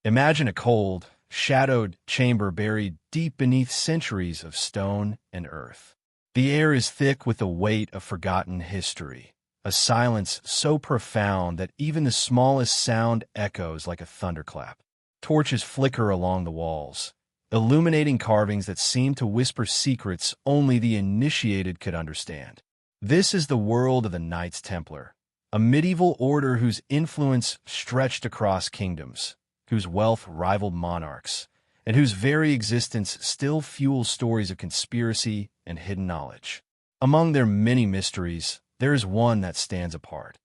Imagine a cold, shadowed chamber buried deep beneath centuries of stone and earth. The air is thick with the weight of forgotten history, a silence so profound that even the smallest sound echoes like a thunderclap. Torches flicker along the walls, illuminating carvings that seem to whisper secrets only the initiated could understand. This is the world of the Knights Templar, a medieval order whose influence stretched across kingdoms, whose wealth rivaled monarchs, and whose very existence still fuels stories of conspiracy and hidden knowledge. Among their many mysteries, there is one that stands apart.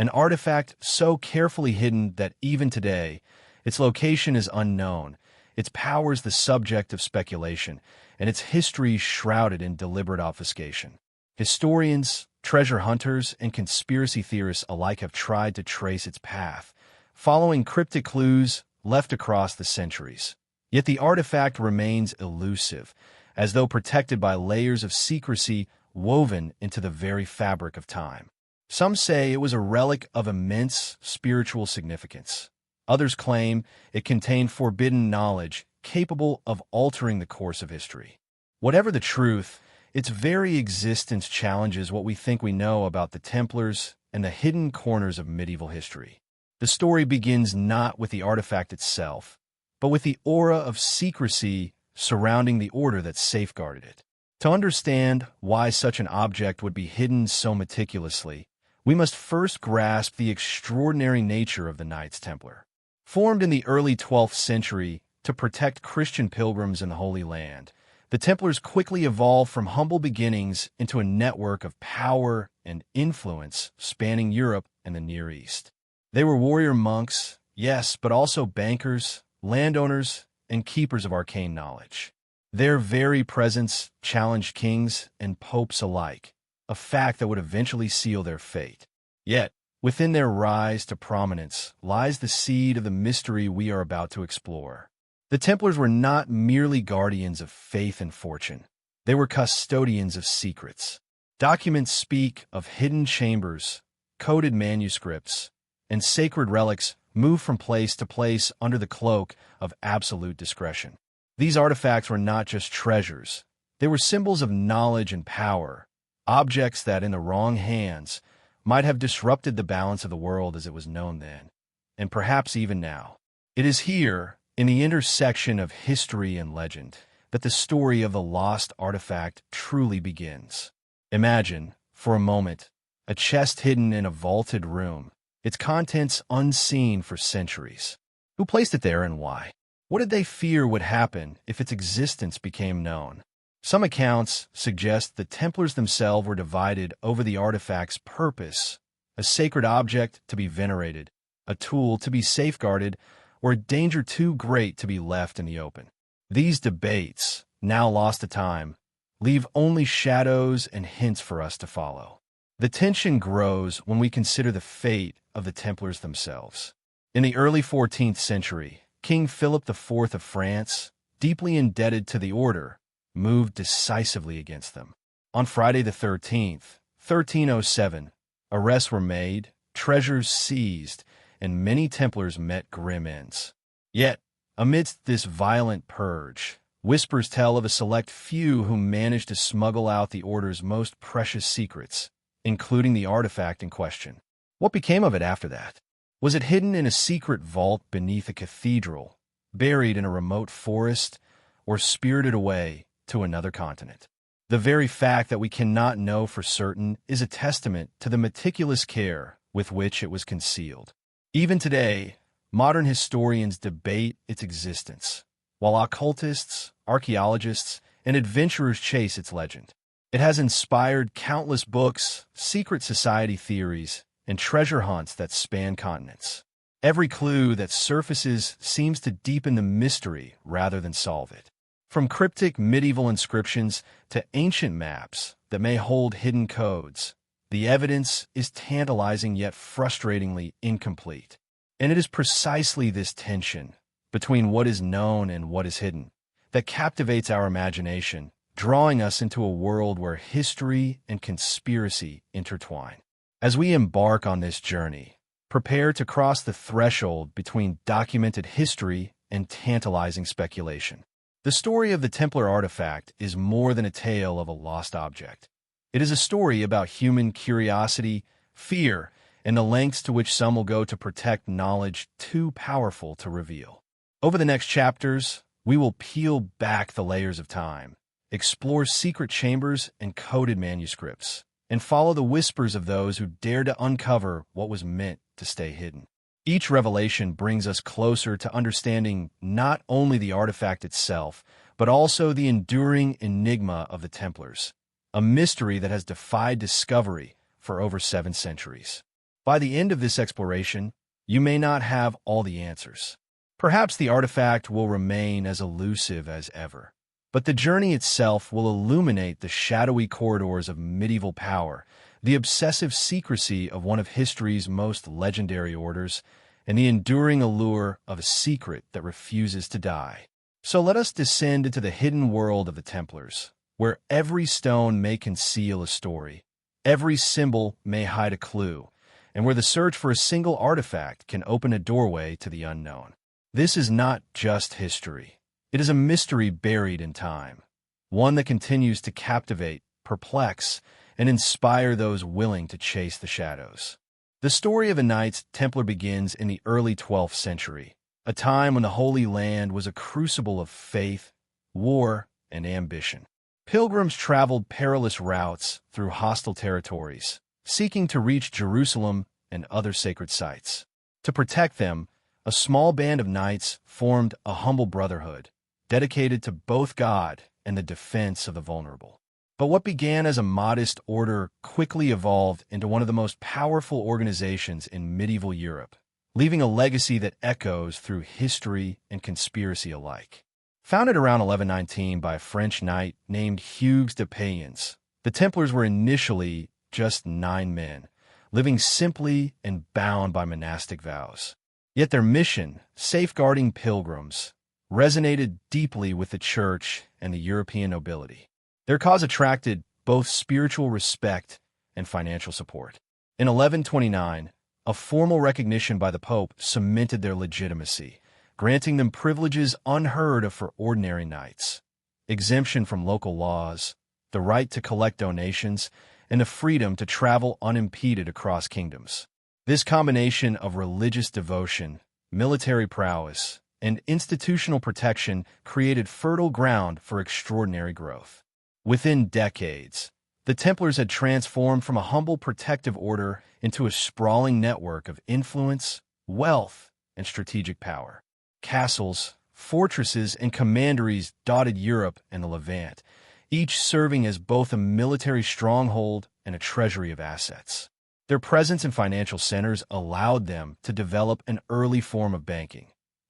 An artifact so carefully hidden that even today, its location is unknown, its power is the subject of speculation, and its history shrouded in deliberate obfuscation. Historians, treasure hunters, and conspiracy theorists alike have tried to trace its path, following cryptic clues left across the centuries. Yet the artifact remains elusive, as though protected by layers of secrecy woven into the very fabric of time. Some say it was a relic of immense spiritual significance. Others claim it contained forbidden knowledge capable of altering the course of history. Whatever the truth, its very existence challenges what we think we know about the Templars and the hidden corners of medieval history. The story begins not with the artifact itself, but with the aura of secrecy surrounding the order that safeguarded it. To understand why such an object would be hidden so meticulously, we must first grasp the extraordinary nature of the Knights Templar. Formed in the early 12th century to protect Christian pilgrims in the Holy Land, the Templars quickly evolved from humble beginnings into a network of power and influence spanning Europe and the Near East. They were warrior monks, yes, but also bankers, landowners, and keepers of arcane knowledge. Their very presence challenged kings and popes alike, a fact that would eventually seal their fate. Yet, within their rise to prominence lies the seed of the mystery we are about to explore. The Templars were not merely guardians of faith and fortune. They were custodians of secrets. Documents speak of hidden chambers, coded manuscripts, and sacred relics moved from place to place under the cloak of absolute discretion. These artifacts were not just treasures. They were symbols of knowledge and power, objects that, in the wrong hands, might have disrupted the balance of the world as it was known then, and perhaps even now. It is here, in the intersection of history and legend, that the story of the lost artifact truly begins. Imagine, for a moment, a chest hidden in a vaulted room, its contents unseen for centuries. Who placed it there and why? What did they fear would happen if its existence became known? Some accounts suggest the Templars themselves were divided over the artifact's purpose, a sacred object to be venerated, a tool to be safeguarded, or a danger too great to be left in the open. These debates, now lost to time, leave only shadows and hints for us to follow. The tension grows when we consider the fate of the Templars themselves. In the early 14th century, King Philip IV of France, deeply indebted to the order, moved decisively against them. On Friday the 13th, 1307, arrests were made, treasures seized, and many Templars met grim ends. Yet, amidst this violent purge, whispers tell of a select few who managed to smuggle out the order's most precious secrets, including the artifact in question. What became of it after that? Was it hidden in a secret vault beneath a cathedral, buried in a remote forest, or spirited away to another continent? The very fact that we cannot know for certain is a testament to the meticulous care with which it was concealed. Even today, modern historians debate its existence, while occultists, archaeologists, and adventurers chase its legend. It has inspired countless books, secret society theories, and treasure hunts that span continents. Every clue that surfaces seems to deepen the mystery rather than solve it. From cryptic medieval inscriptions to ancient maps that may hold hidden codes, the evidence is tantalizing yet frustratingly incomplete. And it is precisely this tension between what is known and what is hidden that captivates our imagination, drawing us into a world where history and conspiracy intertwine. As we embark on this journey, Prepare to cross the threshold between documented history and tantalizing speculation. The story of the Templar artifact is more than a tale of a lost object. It is a story about human curiosity, fear, and the lengths to which some will go to protect knowledge too powerful to reveal. Over the next chapters, we will peel back the layers of time, explore secret chambers and coded manuscripts, and follow the whispers of those who dared to uncover what was meant to stay hidden. Each revelation brings us closer to understanding not only the artifact itself, but also the enduring enigma of the Templars, a mystery that has defied discovery for over 7 centuries. By the end of this exploration, you may not have all the answers. Perhaps the artifact will remain as elusive as ever, but the journey itself will illuminate the shadowy corridors of medieval power, the obsessive secrecy of one of history's most legendary orders, and the enduring allure of a secret that refuses to die. So let us descend into the hidden world of the Templars, where every stone may conceal a story, every symbol may hide a clue, and where the search for a single artifact can open a doorway to the unknown. This is not just history. It is a mystery buried in time, one that continues to captivate, perplex, and inspire those willing to chase the shadows. The story of the Knights Templar begins in the early 12th century, a time when the Holy Land was a crucible of faith, war, and ambition. Pilgrims traveled perilous routes through hostile territories, seeking to reach Jerusalem and other sacred sites. To protect them, a small band of knights formed a humble brotherhood, dedicated to both God and the defense of the vulnerable. But what began as a modest order quickly evolved into one of the most powerful organizations in medieval Europe, leaving a legacy that echoes through history and conspiracy alike. Founded around 1119 by a French knight named Hugues de Payens, the Templars were initially just 9 men, living simply and bound by monastic vows. Yet their mission, safeguarding pilgrims, resonated deeply with the Church and the European nobility. Their cause attracted both spiritual respect and financial support. In 1129, a formal recognition by the Pope cemented their legitimacy, granting them privileges unheard of for ordinary knights: exemption from local laws, the right to collect donations, and the freedom to travel unimpeded across kingdoms. This combination of religious devotion, military prowess, and institutional protection created fertile ground for extraordinary growth. Within decades, the Templars had transformed from a humble protective order into a sprawling network of influence, wealth, and strategic power. Castles, fortresses, and commanderies dotted Europe and the Levant, each serving as both a military stronghold and a treasury of assets. Their presence in financial centers allowed them to develop an early form of banking.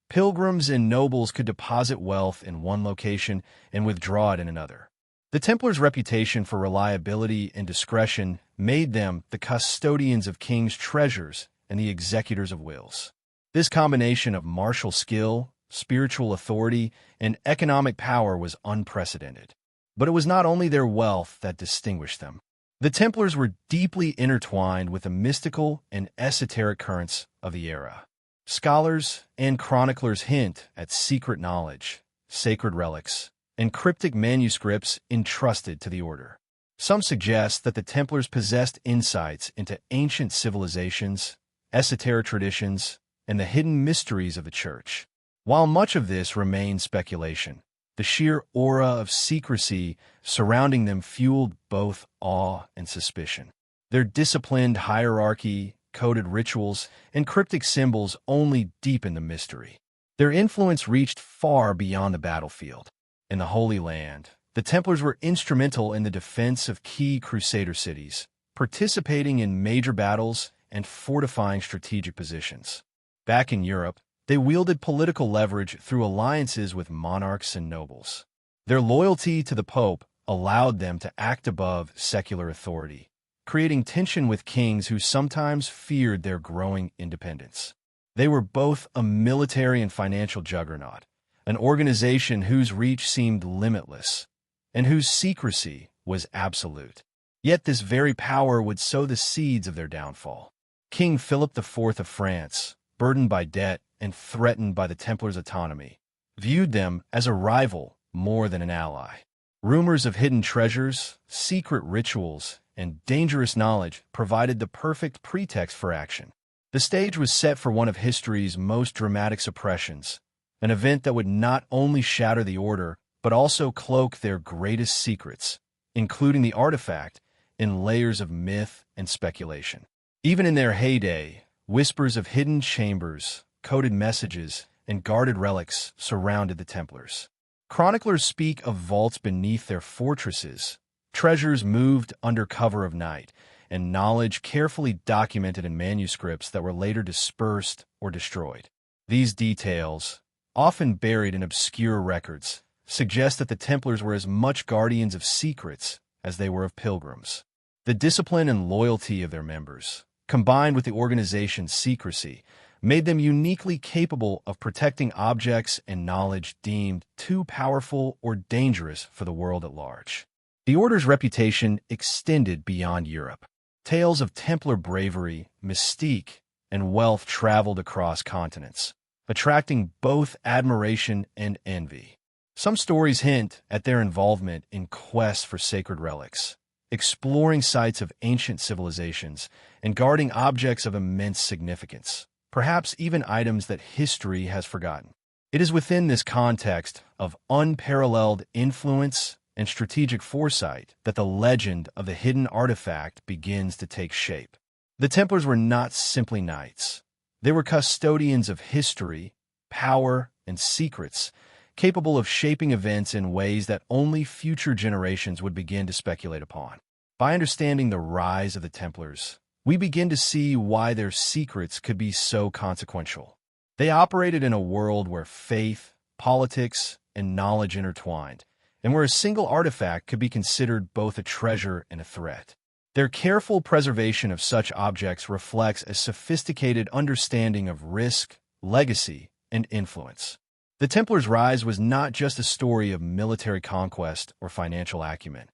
Pilgrims and nobles could deposit wealth in one location and withdraw it in another. The Templars' reputation for reliability and discretion made them the custodians of kings' treasures and the executors of wills. This combination of martial skill, spiritual authority, and economic power was unprecedented. But it was not only their wealth that distinguished them. The Templars were deeply intertwined with the mystical and esoteric currents of the era. Scholars and chroniclers hint at secret knowledge, sacred relics, and cryptic manuscripts entrusted to the order. Some suggest that the Templars possessed insights into ancient civilizations, esoteric traditions, and the hidden mysteries of the Church. While much of this remains speculation, the sheer aura of secrecy surrounding them fueled both awe and suspicion. Their disciplined hierarchy, coded rituals, and cryptic symbols only deepened the mystery. Their influence reached far beyond the battlefield. In the Holy Land, the Templars were instrumental in the defense of key Crusader cities, participating in major battles and fortifying strategic positions. Back in Europe, they wielded political leverage through alliances with monarchs and nobles. Their loyalty to the Pope allowed them to act above secular authority, creating tension with kings who sometimes feared their growing independence. They were both a military and financial juggernaut, an organization whose reach seemed limitless and whose secrecy was absolute. Yet this very power would sow the seeds of their downfall. King Philip IV of France, burdened by debt and threatened by the Templars' autonomy, viewed them as a rival more than an ally. Rumors of hidden treasures, secret rituals, and dangerous knowledge provided the perfect pretext for action. The stage was set for one of history's most dramatic suppressions, an event that would not only shatter the order, but also cloak their greatest secrets, including the artifact, in layers of myth and speculation. Even in their heyday, whispers of hidden chambers, coded messages, and guarded relics surrounded the Templars. Chroniclers speak of vaults beneath their fortresses, treasures moved under cover of night, and knowledge carefully documented in manuscripts that were later dispersed or destroyed. These details, often buried in obscure records, suggest that the Templars were as much guardians of secrets as they were of pilgrims. The discipline and loyalty of their members, combined with the organization's secrecy, made them uniquely capable of protecting objects and knowledge deemed too powerful or dangerous for the world at large. The Order's reputation extended beyond Europe. Tales of Templar bravery, mystique, and wealth traveled across continents, attracting both admiration and envy. Some stories hint at their involvement in quests for sacred relics, exploring sites of ancient civilizations, and guarding objects of immense significance, perhaps even items that history has forgotten. It is within this context of unparalleled influence and strategic foresight that the legend of the hidden artifact begins to take shape. The Templars were not simply knights. They were custodians of history, power, and secrets, capable of shaping events in ways that only future generations would begin to speculate upon. By understanding the rise of the Templars, we begin to see why their secrets could be so consequential. They operated in a world where faith, politics, and knowledge intertwined, and where a single artifact could be considered both a treasure and a threat. Their careful preservation of such objects reflects a sophisticated understanding of risk, legacy, and influence. The Templars' rise was not just a story of military conquest or financial acumen.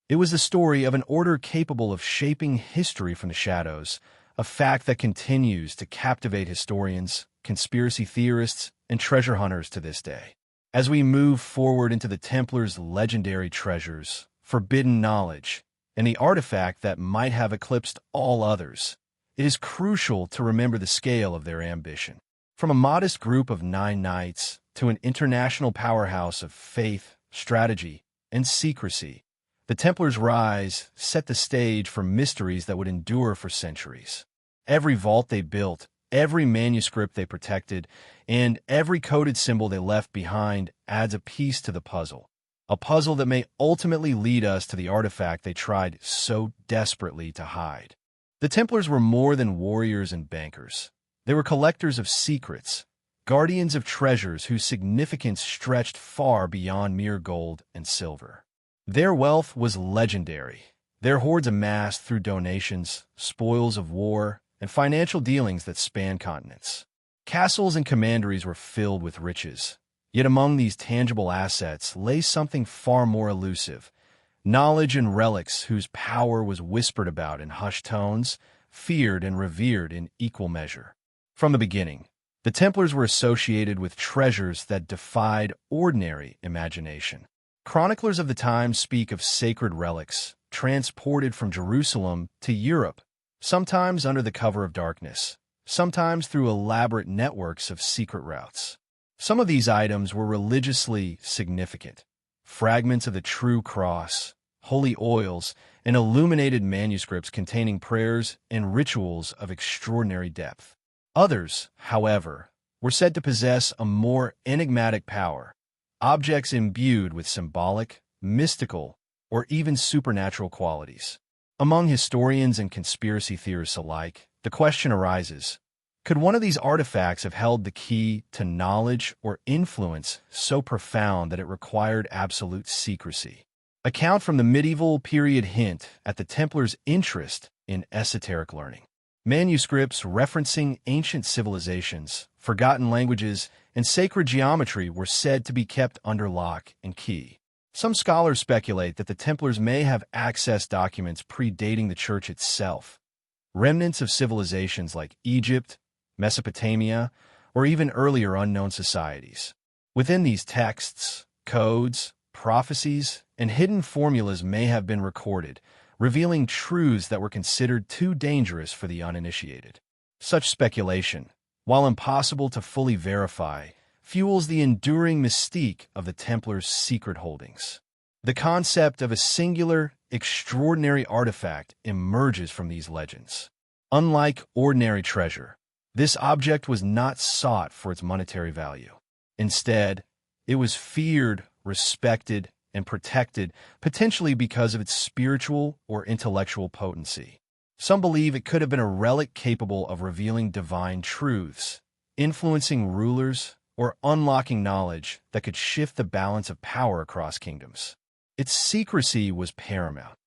It was the story of an order capable of shaping history from the shadows, a fact that continues to captivate historians, conspiracy theorists, and treasure hunters to this day. As we move forward into the Templars' legendary treasures, forbidden knowledge, and the artifact that might have eclipsed all others, it is crucial to remember the scale of their ambition. From a modest group of 9 knights to an international powerhouse of faith, strategy, and secrecy, the Templars' rise set the stage for mysteries that would endure for centuries. Every vault they built, every manuscript they protected, and every coded symbol they left behind adds a piece to the puzzle. A puzzle that may ultimately lead us to the artifact they tried so desperately to hide. The Templars were more than warriors and bankers. They were collectors of secrets, guardians of treasures whose significance stretched far beyond mere gold and silver. Their wealth was legendary, their hoards amassed through donations, spoils of war, and financial dealings that spanned continents. Castles and commanderies were filled with riches, yet among these tangible assets lay something far more elusive, knowledge and relics whose power was whispered about in hushed tones, feared and revered in equal measure. From the beginning, the Templars were associated with treasures that defied ordinary imagination. Chroniclers of the time speak of sacred relics transported from Jerusalem to Europe, sometimes under the cover of darkness, sometimes through elaborate networks of secret routes. Some of these items were religiously significant: fragments of the true cross, holy oils, and illuminated manuscripts containing prayers and rituals of extraordinary depth. Others, however, were said to possess a more enigmatic power, objects imbued with symbolic, mystical, or even supernatural qualities. Among historians and conspiracy theorists alike, the question arises, could one of these artifacts have held the key to knowledge or influence so profound that it required absolute secrecy? Account from the medieval period hint at the Templars' interest in esoteric learning. Manuscripts referencing ancient civilizations, forgotten languages, and sacred geometry were said to be kept under lock and key. Some scholars speculate that the Templars may have accessed documents predating the Church itself, remnants of civilizations like Egypt, Mesopotamia, or even earlier unknown societies. Within these texts, codes, prophecies, and hidden formulas may have been recorded, revealing truths that were considered too dangerous for the uninitiated. Such speculation, while impossible to fully verify, fuels the enduring mystique of the Templars' secret holdings. The concept of a singular, extraordinary artifact emerges from these legends. Unlike ordinary treasure, this object was not sought for its monetary value. Instead, it was feared, respected, and protected, potentially because of its spiritual or intellectual potency. Some believe it could have been a relic capable of revealing divine truths, influencing rulers, or unlocking knowledge that could shift the balance of power across kingdoms. Its secrecy was paramount.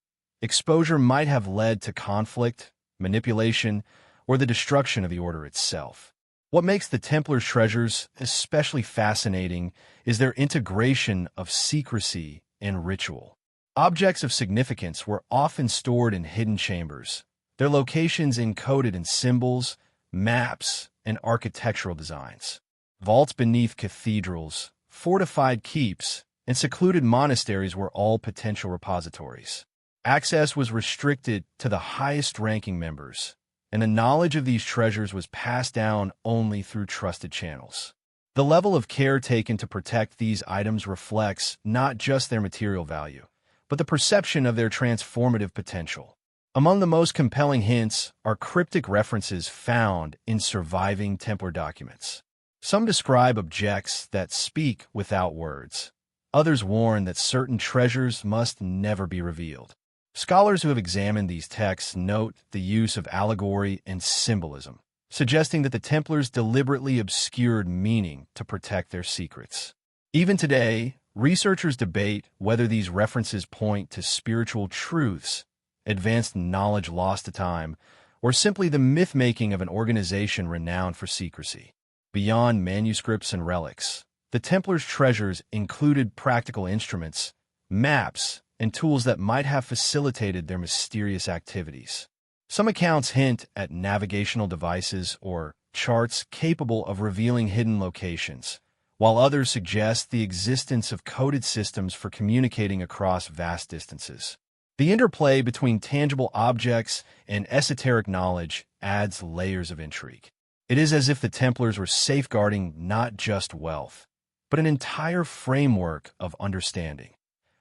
Exposure might have led to conflict, manipulation, or the destruction of the order itself. What makes the Templars' treasures especially fascinating is their integration of secrecy and ritual. Objects of significance were often stored in hidden chambers, their locations encoded in symbols, maps, and architectural designs. Vaults beneath cathedrals, fortified keeps, and secluded monasteries were all potential repositories. Access was restricted to the highest-ranking members, and the knowledge of these treasures was passed down only through trusted channels. The level of care taken to protect these items reflects not just their material value, but the perception of their transformative potential. Among the most compelling hints are cryptic references found in surviving Templar documents. Some describe objects that speak without words. Others warn that certain treasures must never be revealed. Scholars who have examined these texts note the use of allegory and symbolism, suggesting that the Templars deliberately obscured meaning to protect their secrets. Even today, researchers debate whether these references point to spiritual truths, advanced knowledge lost to time, or simply the myth-making of an organization renowned for secrecy. Beyond manuscripts and relics, the Templars' treasures included practical instruments, maps, and tools that might have facilitated their mysterious activities. Some accounts hint at navigational devices or charts capable of revealing hidden locations, while others suggest the existence of coded systems for communicating across vast distances. The interplay between tangible objects and esoteric knowledge adds layers of intrigue. It is as if the Templars were safeguarding not just wealth, but an entire framework of understanding,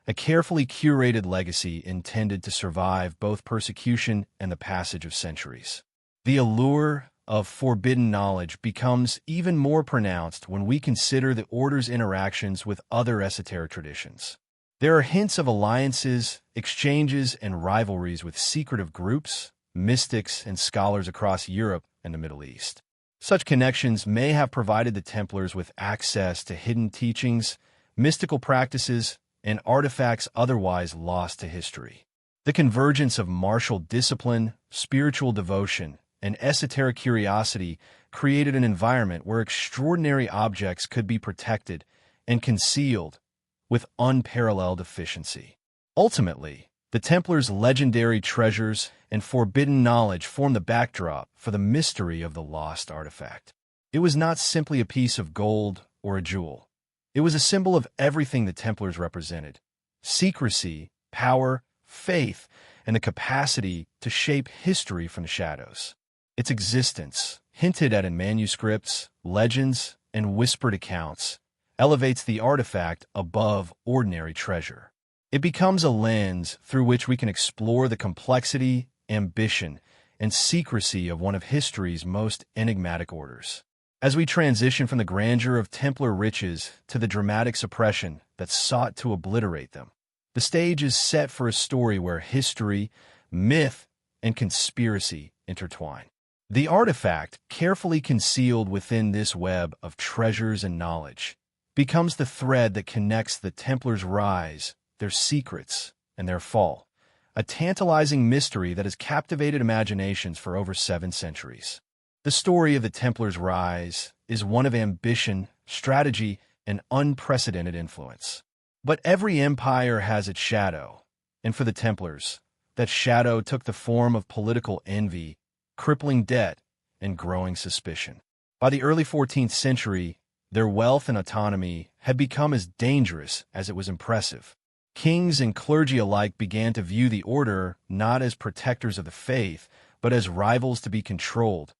a carefully curated legacy intended to survive both persecution and the passage of centuries. The allure of forbidden knowledge becomes even more pronounced when we consider the Order's interactions with other esoteric traditions. There are hints of alliances, exchanges, and rivalries with secretive groups, mystics, and scholars across Europe and the Middle East. Such connections may have provided the Templars with access to hidden teachings, mystical practices, and artifacts otherwise lost to history. The convergence of martial discipline, spiritual devotion, and esoteric curiosity created an environment where extraordinary objects could be protected and concealed with unparalleled efficiency. Ultimately, the Templars' legendary treasures and forbidden knowledge form the backdrop for the mystery of the lost artifact. It was not simply a piece of gold or a jewel. It was a symbol of everything the Templars represented: secrecy, power, faith, and the capacity to shape history from the shadows. Its existence, hinted at in manuscripts, legends, and whispered accounts, elevates the artifact above ordinary treasure. It becomes a lens through which we can explore the complexity, ambition, and secrecy of one of history's most enigmatic orders. As we transition from the grandeur of Templar riches to the dramatic suppression that sought to obliterate them, the stage is set for a story where history, myth, and conspiracy intertwine. The artifact, carefully concealed within this web of treasures and knowledge, becomes the thread that connects the Templars' rise, their secrets, and their fall, a tantalizing mystery that has captivated imaginations for over 7 centuries. The story of the Templars' rise is one of ambition, strategy, and unprecedented influence. But every empire has its shadow, and for the Templars, that shadow took the form of political envy, crippling debt, and growing suspicion. By the early 14th century, their wealth and autonomy had become as dangerous as it was impressive. Kings and clergy alike began to view the order not as protectors of the faith, but as rivals to be controlled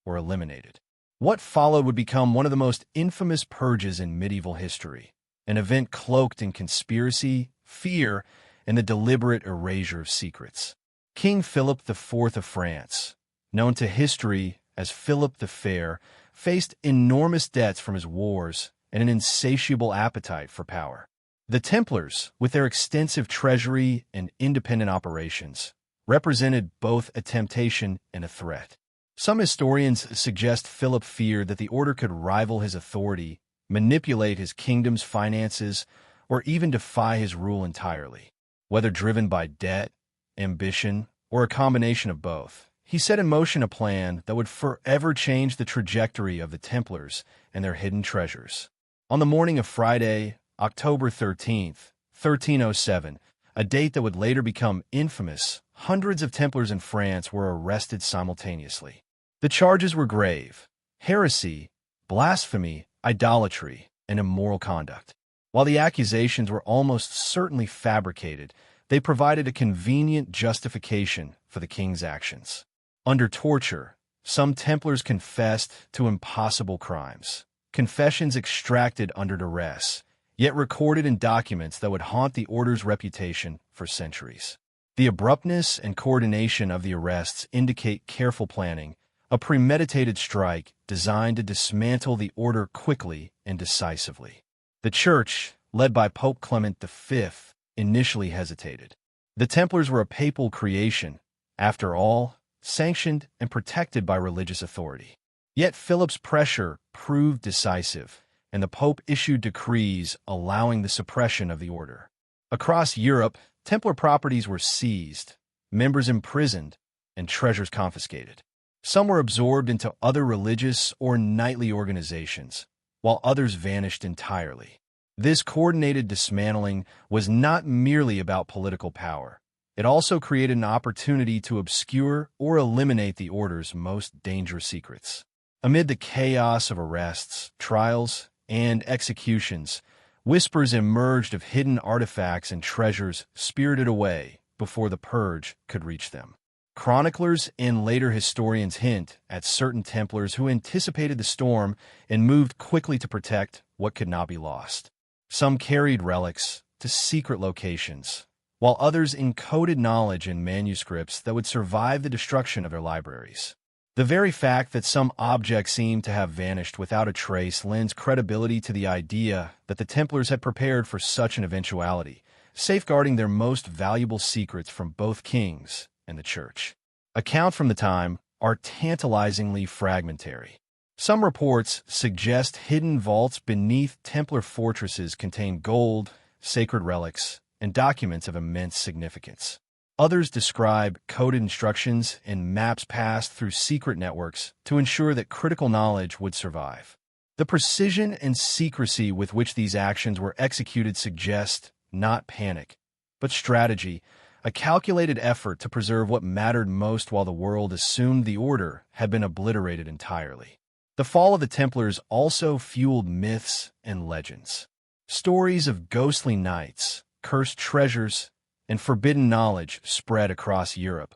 or eliminated. What followed would become one of the most infamous purges in medieval history, an event cloaked in conspiracy, fear, and the deliberate erasure of secrets. King Philip IV of France, known to history as Philip the Fair, faced enormous debts from his wars and an insatiable appetite for power. The Templars, with their extensive treasury and independent operations, represented both a temptation and a threat. Some historians suggest Philip feared that the order could rival his authority, manipulate his kingdom's finances, or even defy his rule entirely. Whether driven by debt, ambition, or a combination of both, he set in motion a plan that would forever change the trajectory of the Templars and their hidden treasures. On the morning of Friday, October 13th, 1307, a date that would later become infamous, hundreds of Templars in France were arrested simultaneously. The charges were grave: heresy, blasphemy, idolatry, and immoral conduct. While the accusations were almost certainly fabricated, they provided a convenient justification for the king's actions. Under torture, some Templars confessed to impossible crimes, confessions extracted under duress, yet recorded in documents that would haunt the order's reputation for centuries. The abruptness and coordination of the arrests indicate careful planning, a premeditated strike designed to dismantle the order quickly and decisively. The Church, led by Pope Clement V, initially hesitated. The Templars were a papal creation, after all, sanctioned and protected by religious authority. Yet Philip's pressure proved decisive, and the Pope issued decrees allowing the suppression of the order. Across Europe, Templar properties were seized, members imprisoned, and treasures confiscated. Some were absorbed into other religious or knightly organizations, while others vanished entirely. This coordinated dismantling was not merely about political power. It also created an opportunity to obscure or eliminate the order's most dangerous secrets. Amid the chaos of arrests, trials, and executions, whispers emerged of hidden artifacts and treasures spirited away before the purge could reach them. Chroniclers and later historians hint at certain Templars who anticipated the storm and moved quickly to protect what could not be lost. Some carried relics to secret locations, while others encoded knowledge in manuscripts that would survive the destruction of their libraries. The very fact that some objects seem to have vanished without a trace lends credibility to the idea that the Templars had prepared for such an eventuality, safeguarding their most valuable secrets from both kings and the Church. Accounts from the time are tantalizingly fragmentary. Some reports suggest hidden vaults beneath Templar fortresses contain gold, sacred relics, and documents of immense significance. Others describe coded instructions and maps passed through secret networks to ensure that critical knowledge would survive. The precision and secrecy with which these actions were executed suggest not panic, but strategy, a calculated effort to preserve what mattered most while the world assumed the order had been obliterated entirely. The fall of the Templars also fueled myths and legends. Stories of ghostly knights, cursed treasures, and forbidden knowledge spread across Europe,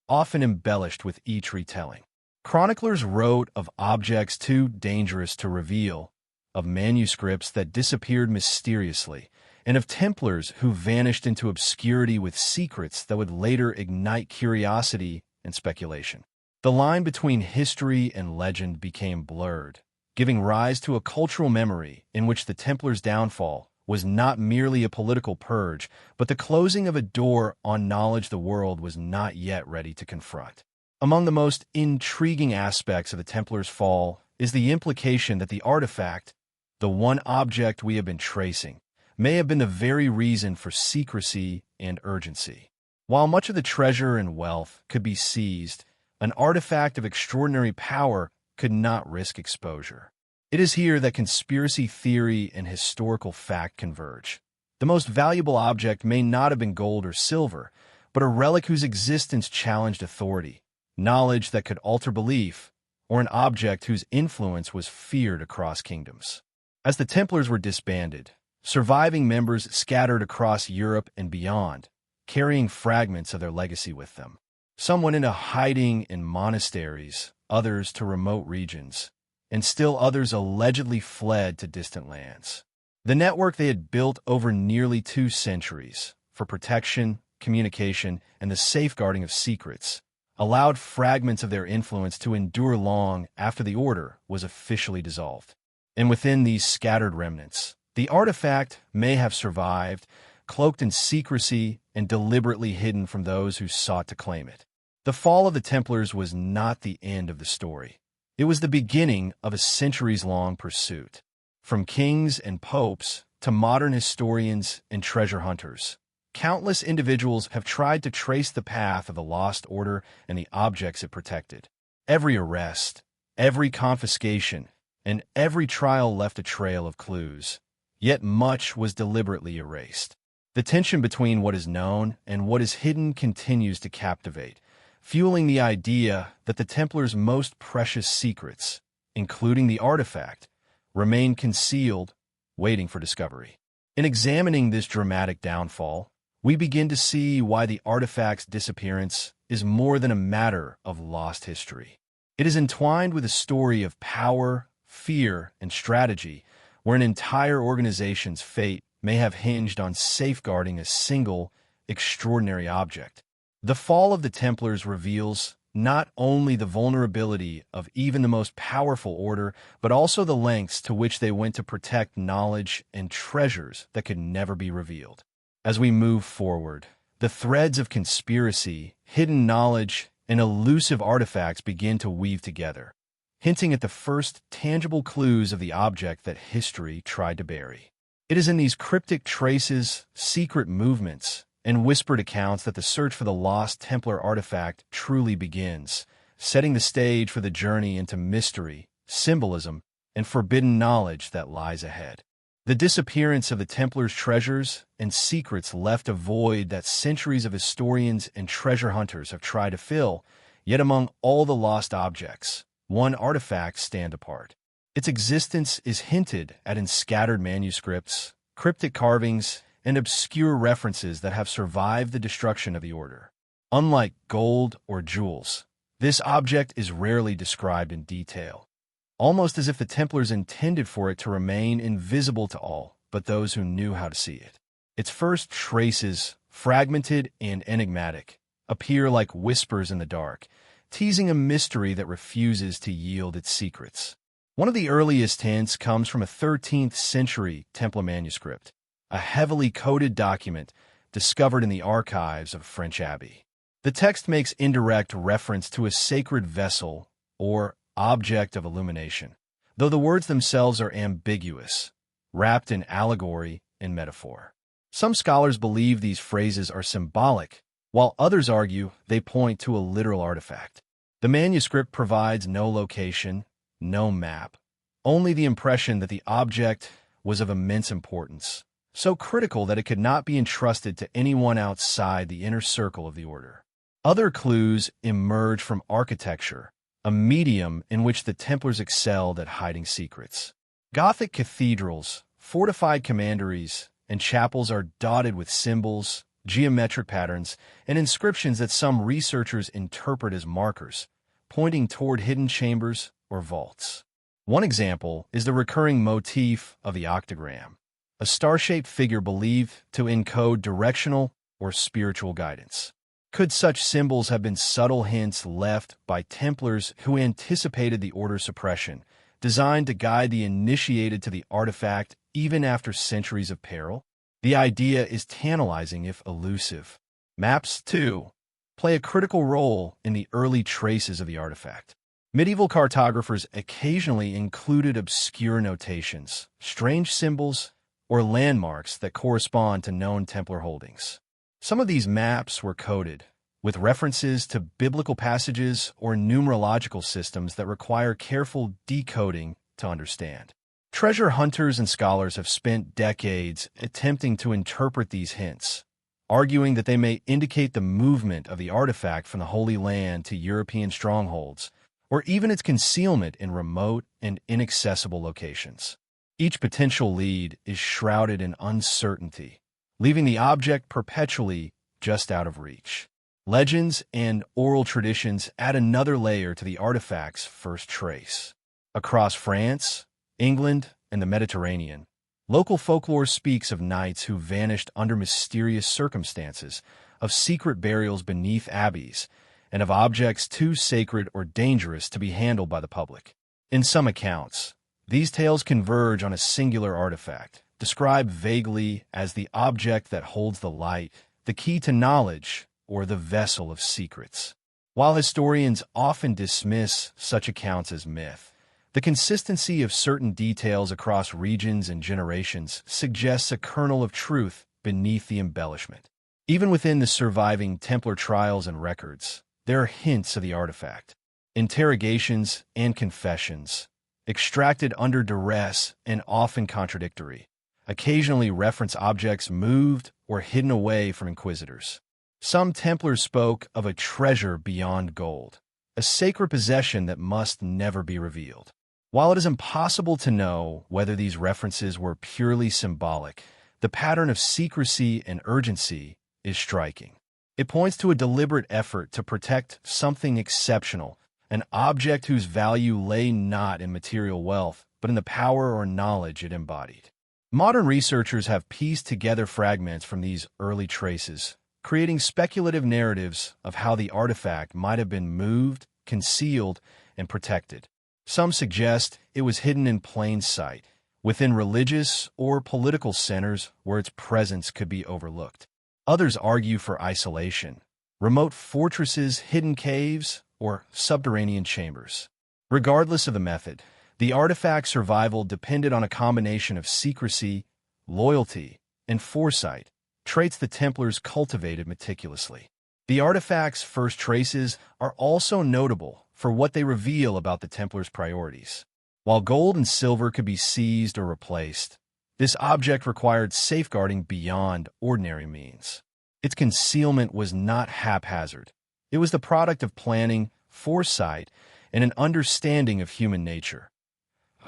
often embellished with each retelling. Chroniclers wrote of objects too dangerous to reveal, of manuscripts that disappeared mysteriously, and of Templars who vanished into obscurity with secrets that would later ignite curiosity and speculation. The line between history and legend became blurred, giving rise to a cultural memory in which the Templars' downfall was not merely a political purge, but the closing of a door on knowledge the world was not yet ready to confront. Among the most intriguing aspects of the Templars' fall is the implication that the artifact, the one object we have been tracing, may have been the very reason for secrecy and urgency. While much of the treasure and wealth could be seized, an artifact of extraordinary power could not risk exposure. It is here that conspiracy theory and historical fact converge. The most valuable object may not have been gold or silver, but a relic whose existence challenged authority, knowledge that could alter belief, or an object whose influence was feared across kingdoms. As the Templars were disbanded, surviving members scattered across Europe and beyond, carrying fragments of their legacy with them. Some went into hiding in monasteries, others to remote regions, and still others allegedly fled to distant lands. The network they had built over nearly 2 centuries for protection, communication, and the safeguarding of secrets allowed fragments of their influence to endure long after the order was officially dissolved. And within these scattered remnants, the artifact may have survived, cloaked in secrecy and deliberately hidden from those who sought to claim it. The fall of the Templars was not the end of the story. It was the beginning of a centuries-long pursuit. From kings and popes to modern historians and treasure hunters, countless individuals have tried to trace the path of the lost order and the objects it protected. Every arrest, every confiscation, and every trial left a trail of clues, yet much was deliberately erased. The tension between what is known and what is hidden continues to captivate, fueling the idea that the Templars' most precious secrets, including the artifact, remain concealed, waiting for discovery. In examining this dramatic downfall, we begin to see why the artifact's disappearance is more than a matter of lost history. It is entwined with a story of power, fear, and strategy, where an entire organization's fate may have hinged on safeguarding a single, extraordinary object. The fall of the Templars reveals not only the vulnerability of even the most powerful order, but also the lengths to which they went to protect knowledge and treasures that could never be revealed. As we move forward, the threads of conspiracy, hidden knowledge, and elusive artifacts begin to weave together, hinting at the first tangible clues of the object that history tried to bury. It is in these cryptic traces, secret movements, and whispered accounts that the search for the lost Templar artifact truly begins, setting the stage for the journey into mystery, symbolism, and forbidden knowledge that lies ahead. The disappearance of the Templars' treasures and secrets left a void that centuries of historians and treasure hunters have tried to fill, yet among all the lost objects, one artifact stands apart. Its existence is hinted at in scattered manuscripts, cryptic carvings, and obscure references that have survived the destruction of the order. Unlike gold or jewels, this object is rarely described in detail, almost as if the Templars intended for it to remain invisible to all but those who knew how to see it. Its first traces, fragmented and enigmatic, appear like whispers in the dark, teasing a mystery that refuses to yield its secrets. One of the earliest hints comes from a 13th century Templar manuscript, a heavily coded document discovered in the archives of a French abbey. The text makes indirect reference to a sacred vessel or object of illumination, though the words themselves are ambiguous, wrapped in allegory and metaphor. Some scholars believe these phrases are symbolic, while others argue they point to a literal artifact. The manuscript provides no location, no map, only the impression that the object was of immense importance, so critical that it could not be entrusted to anyone outside the inner circle of the order. Other clues emerge from architecture, a medium in which the Templars excelled at hiding secrets. Gothic cathedrals, fortified commanderies, and chapels are dotted with symbols, geometric patterns, and inscriptions that some researchers interpret as markers, pointing toward hidden chambers or vaults. One example is the recurring motif of the octagram, a star-shaped figure believed to encode directional or spiritual guidance. Could such symbols have been subtle hints left by Templars who anticipated the order's suppression, designed to guide the initiated to the artifact even after centuries of peril? The idea is tantalizing if elusive. Maps, too, play a critical role in the early traces of the artifact. Medieval cartographers occasionally included obscure notations, strange symbols, or landmarks that correspond to known Templar holdings. Some of these maps were coded, with references to biblical passages or numerological systems that require careful decoding to understand. Treasure hunters and scholars have spent decades attempting to interpret these hints, arguing that they may indicate the movement of the artifact from the Holy Land to European strongholds, or even its concealment in remote and inaccessible locations. Each potential lead is shrouded in uncertainty, leaving the object perpetually just out of reach. Legends and oral traditions add another layer to the artifact's first trace. Across France, England, and the Mediterranean, local folklore speaks of knights who vanished under mysterious circumstances, of secret burials beneath abbeys, and of objects too sacred or dangerous to be handled by the public. In some accounts, these tales converge on a singular artifact, described vaguely as the object that holds the light, the key to knowledge, or the vessel of secrets. While historians often dismiss such accounts as myth, the consistency of certain details across regions and generations suggests a kernel of truth beneath the embellishment. Even within the surviving Templar trials and records, there are hints of the artifact. Interrogations and confessions, extracted under duress and often contradictory, occasionally reference objects moved or hidden away from inquisitors. Some Templars spoke of a treasure beyond gold, a sacred possession that must never be revealed. While it is impossible to know whether these references were purely symbolic, the pattern of secrecy and urgency is striking. It points to a deliberate effort to protect something exceptional, an object whose value lay not in material wealth, but in the power or knowledge it embodied. Modern researchers have pieced together fragments from these early traces, creating speculative narratives of how the artifact might have been moved, concealed, and protected. Some suggest it was hidden in plain sight, within religious or political centers where its presence could be overlooked. Others argue for isolation, remote fortresses, hidden caves, or subterranean chambers. Regardless of the method, the artifact's survival depended on a combination of secrecy, loyalty, and foresight, traits the Templars cultivated meticulously. The artifact's first traces are also notable for what they reveal about the Templars' priorities. While gold and silver could be seized or replaced, this object required safeguarding beyond ordinary means. Its concealment was not haphazard. It was the product of planning, foresight, and an understanding of human nature,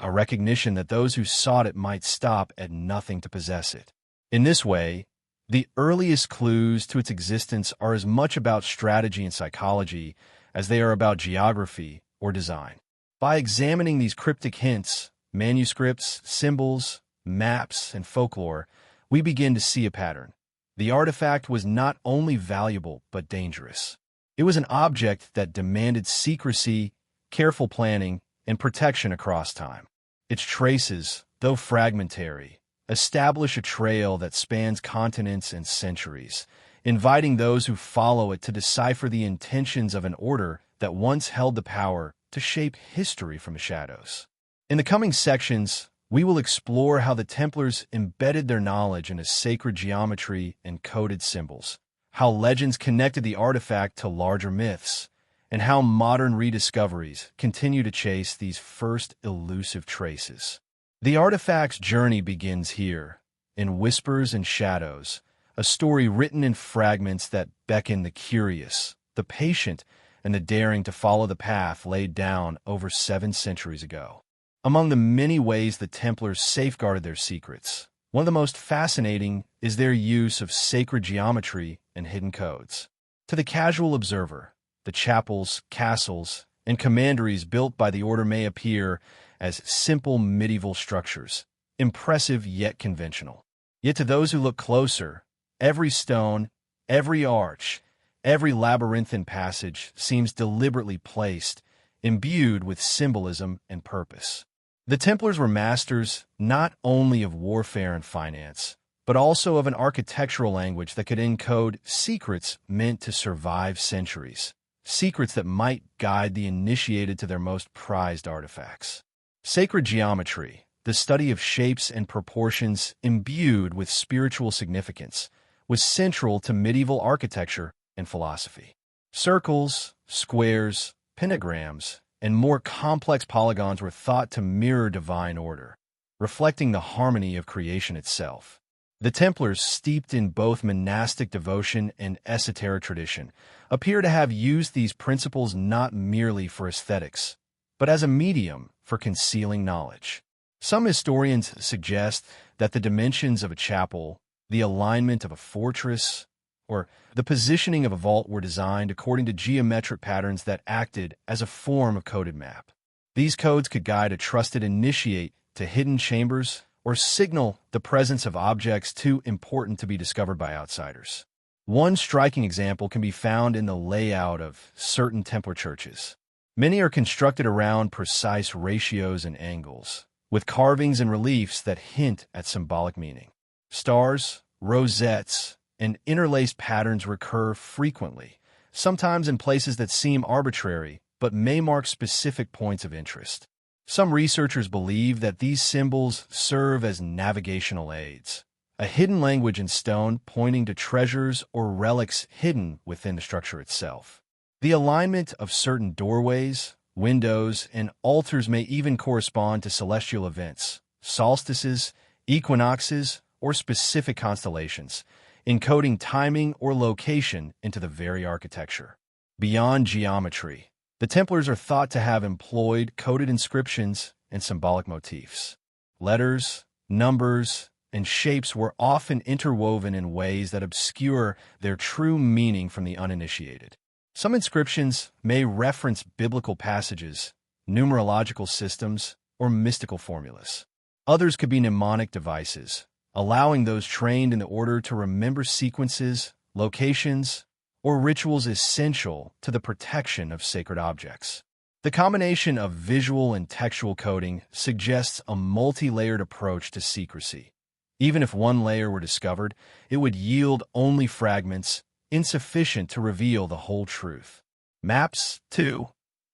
a recognition that those who sought it might stop at nothing to possess it. In this way, the earliest clues to its existence are as much about strategy and psychology as they are about geography or design. By examining these cryptic hints, manuscripts, symbols, maps, and folklore, we begin to see a pattern. The artifact was not only valuable but dangerous. It was an object that demanded secrecy, careful planning, and protection across time. Its traces, though fragmentary, establish a trail that spans continents and centuries, inviting those who follow it to decipher the intentions of an order that once held the power to shape history from the shadows. In the coming sections, we will explore how the Templars embedded their knowledge into sacred geometry and coded symbols, how legends connected the artifact to larger myths, and how modern rediscoveries continue to chase these first elusive traces. The artifact's journey begins here, in whispers and shadows, a story written in fragments that beckon the curious, the patient, and the daring to follow the path laid down over 7 centuries ago. Among the many ways the Templars safeguarded their secrets, one of the most fascinating is their use of sacred geometry and hidden codes. To the casual observer, the chapels, castles, and commanderies built by the order may appear as simple medieval structures, impressive yet conventional. Yet to those who look closer, every stone, every arch, every labyrinthine passage seems deliberately placed, imbued with symbolism and purpose. The Templars were masters not only of warfare and finance, but also of an architectural language that could encode secrets meant to survive centuries, secrets that might guide the initiated to their most prized artifacts. Sacred geometry, the study of shapes and proportions imbued with spiritual significance, was central to medieval architecture and philosophy. Circles, squares, pentagrams, and more complex polygons were thought to mirror divine order, reflecting the harmony of creation itself. The Templars, steeped in both monastic devotion and esoteric tradition, appear to have used these principles not merely for aesthetics, but as a medium for concealing knowledge. Some historians suggest that the dimensions of a chapel, the alignment of a fortress, or the positioning of a vault were designed according to geometric patterns that acted as a form of coded map. These codes could guide a trusted initiate to hidden chambers or signal the presence of objects too important to be discovered by outsiders. One striking example can be found in the layout of certain Templar churches. Many are constructed around precise ratios and angles, with carvings and reliefs that hint at symbolic meaning. Stars, rosettes, and interlaced patterns recur frequently, sometimes in places that seem arbitrary but may mark specific points of interest. Some researchers believe that these symbols serve as navigational aids, a hidden language in stone pointing to treasures or relics hidden within the structure itself. The alignment of certain doorways, windows, and altars may even correspond to celestial events, solstices, equinoxes, or specific constellations, encoding timing or location into the very architecture. Beyond geometry, the Templars are thought to have employed coded inscriptions and symbolic motifs. Letters, numbers, and shapes were often interwoven in ways that obscure their true meaning from the uninitiated. Some inscriptions may reference biblical passages, numerological systems, or mystical formulas. Others could be mnemonic devices, allowing those trained in the order to remember sequences, locations, or rituals essential to the protection of sacred objects. The combination of visual and textual coding suggests a multi-layered approach to secrecy. Even if one layer were discovered, it would yield only fragments, insufficient to reveal the whole truth. Maps, too,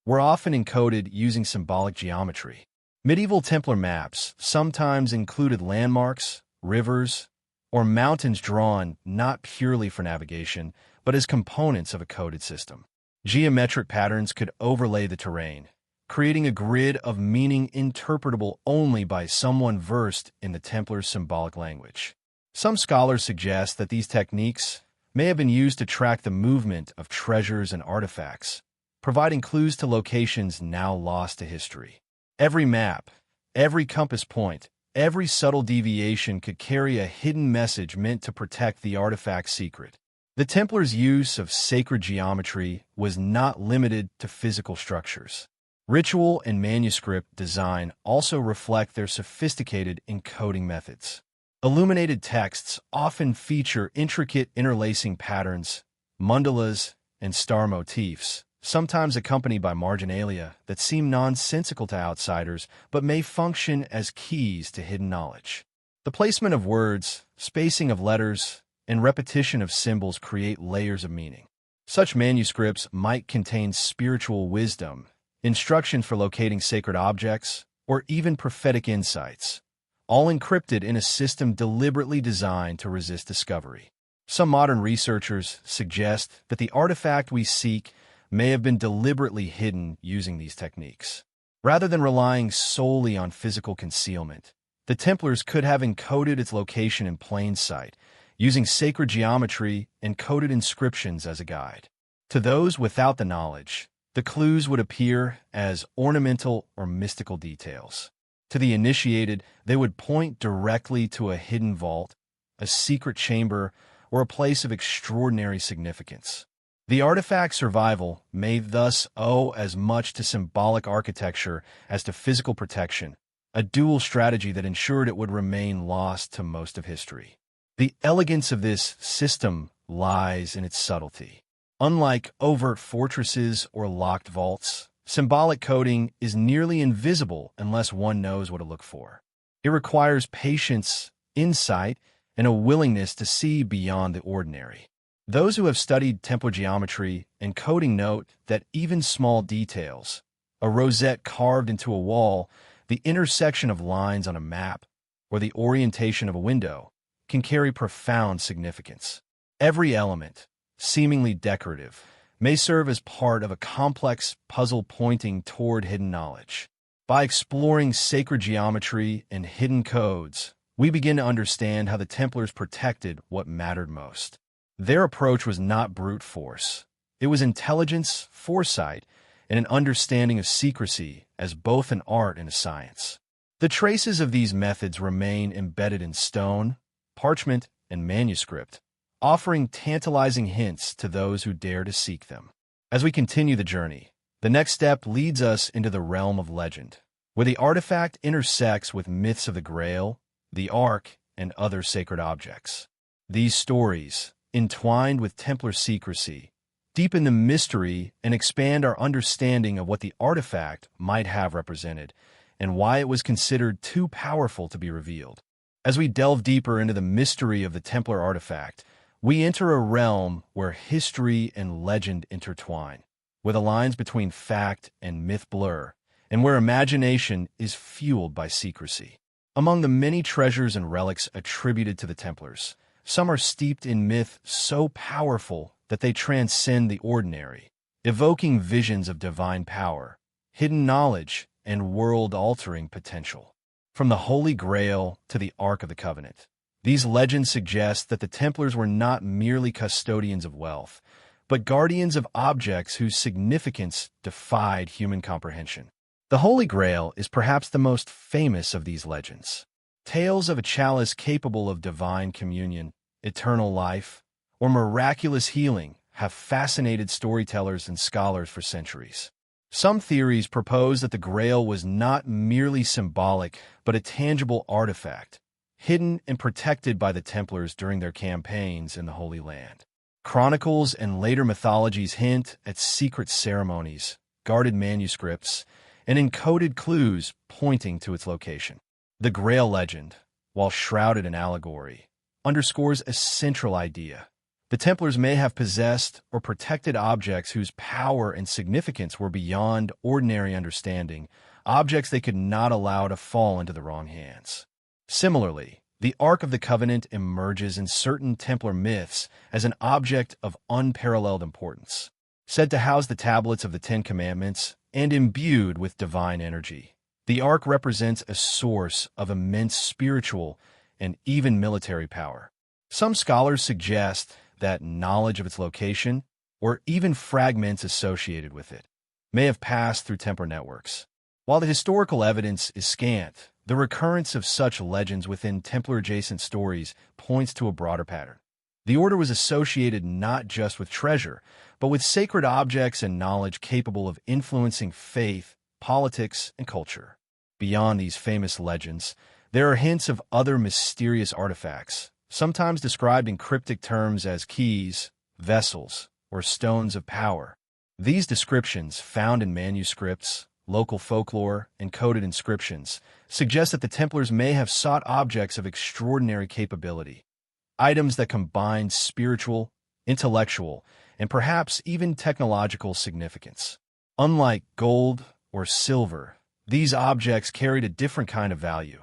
were often encoded using symbolic geometry. Medieval Templar maps sometimes included landmarks, rivers, or mountains drawn not purely for navigation, but as components of a coded system. Geometric patterns could overlay the terrain, creating a grid of meaning interpretable only by someone versed in the Templar's symbolic language. Some scholars suggest that these techniques may have been used to track the movement of treasures and artifacts, providing clues to locations now lost to history. Every map, every compass point, every subtle deviation could carry a hidden message meant to protect the artifact's secret. The Templars' use of sacred geometry was not limited to physical structures. Ritual and manuscript design also reflect their sophisticated encoding methods. Illuminated texts often feature intricate interlacing patterns, mandalas, and star motifs, sometimes accompanied by marginalia that seem nonsensical to outsiders but may function as keys to hidden knowledge. The placement of words, spacing of letters, and repetition of symbols create layers of meaning. Such manuscripts might contain spiritual wisdom, instructions for locating sacred objects, or even prophetic insights, all encrypted in a system deliberately designed to resist discovery. Some modern researchers suggest that the artifact we seek may have been deliberately hidden using these techniques. Rather than relying solely on physical concealment, the Templars could have encoded its location in plain sight, using sacred geometry and coded inscriptions as a guide. To those without the knowledge, the clues would appear as ornamental or mystical details. To the initiated, they would point directly to a hidden vault, a secret chamber, or a place of extraordinary significance. The artifact's survival may thus owe as much to symbolic architecture as to physical protection, a dual strategy that ensured it would remain lost to most of history. The elegance of this system lies in its subtlety. Unlike overt fortresses or locked vaults, symbolic coding is nearly invisible unless one knows what to look for. It requires patience, insight, and a willingness to see beyond the ordinary. Those who have studied Templar geometry and coding note that even small details, a rosette carved into a wall, the intersection of lines on a map, or the orientation of a window, can carry profound significance. Every element, seemingly decorative, may serve as part of a complex puzzle pointing toward hidden knowledge. By exploring sacred geometry and hidden codes, we begin to understand how the Templars protected what mattered most. Their approach was not brute force. It was intelligence, foresight, and an understanding of secrecy as both an art and a science. The traces of these methods remain embedded in stone, parchment, and manuscript, offering tantalizing hints to those who dare to seek them. As we continue the journey, the next step leads us into the realm of legend, where the artifact intersects with myths of the Grail, the Ark, and other sacred objects. These stories, entwined with Templar secrecy, deepen the mystery and expand our understanding of what the artifact might have represented and why it was considered too powerful to be revealed. As we delve deeper into the mystery of the Templar artifact, we enter a realm where history and legend intertwine, where the lines between fact and myth blur, and where imagination is fueled by secrecy. Among the many treasures and relics attributed to the Templars, some are steeped in myth so powerful that they transcend the ordinary, evoking visions of divine power, hidden knowledge, and world-altering potential. From the Holy Grail to the Ark of the Covenant, these legends suggest that the Templars were not merely custodians of wealth, but guardians of objects whose significance defied human comprehension. The Holy Grail is perhaps the most famous of these legends. Tales of a chalice capable of divine communion, eternal life, or miraculous healing have fascinated storytellers and scholars for centuries. Some theories propose that the Grail was not merely symbolic, but a tangible artifact, hidden and protected by the Templars during their campaigns in the Holy Land. Chronicles and later mythologies hint at secret ceremonies, guarded manuscripts, and encoded clues pointing to its location. The Grail legend, while shrouded in allegory, underscores a central idea. The Templars may have possessed or protected objects whose power and significance were beyond ordinary understanding, objects they could not allow to fall into the wrong hands. Similarly, the Ark of the Covenant emerges in certain Templar myths as an object of unparalleled importance, said to house the tablets of the Ten Commandments and imbued with divine energy. The Ark represents a source of immense spiritual and even military power. Some scholars suggest that knowledge of its location, or even fragments associated with it, may have passed through Templar networks. While the historical evidence is scant, the recurrence of such legends within Templar-adjacent stories points to a broader pattern. The order was associated not just with treasure, but with sacred objects and knowledge capable of influencing faith, politics, and culture. Beyond these famous legends, there are hints of other mysterious artifacts, sometimes described in cryptic terms as keys, vessels, or stones of power. These descriptions, found in manuscripts, local folklore, and coded inscriptions, suggest that the Templars may have sought objects of extraordinary capability, items that combined spiritual, intellectual, and perhaps even technological significance. Unlike gold or silver, these objects carried a different kind of value,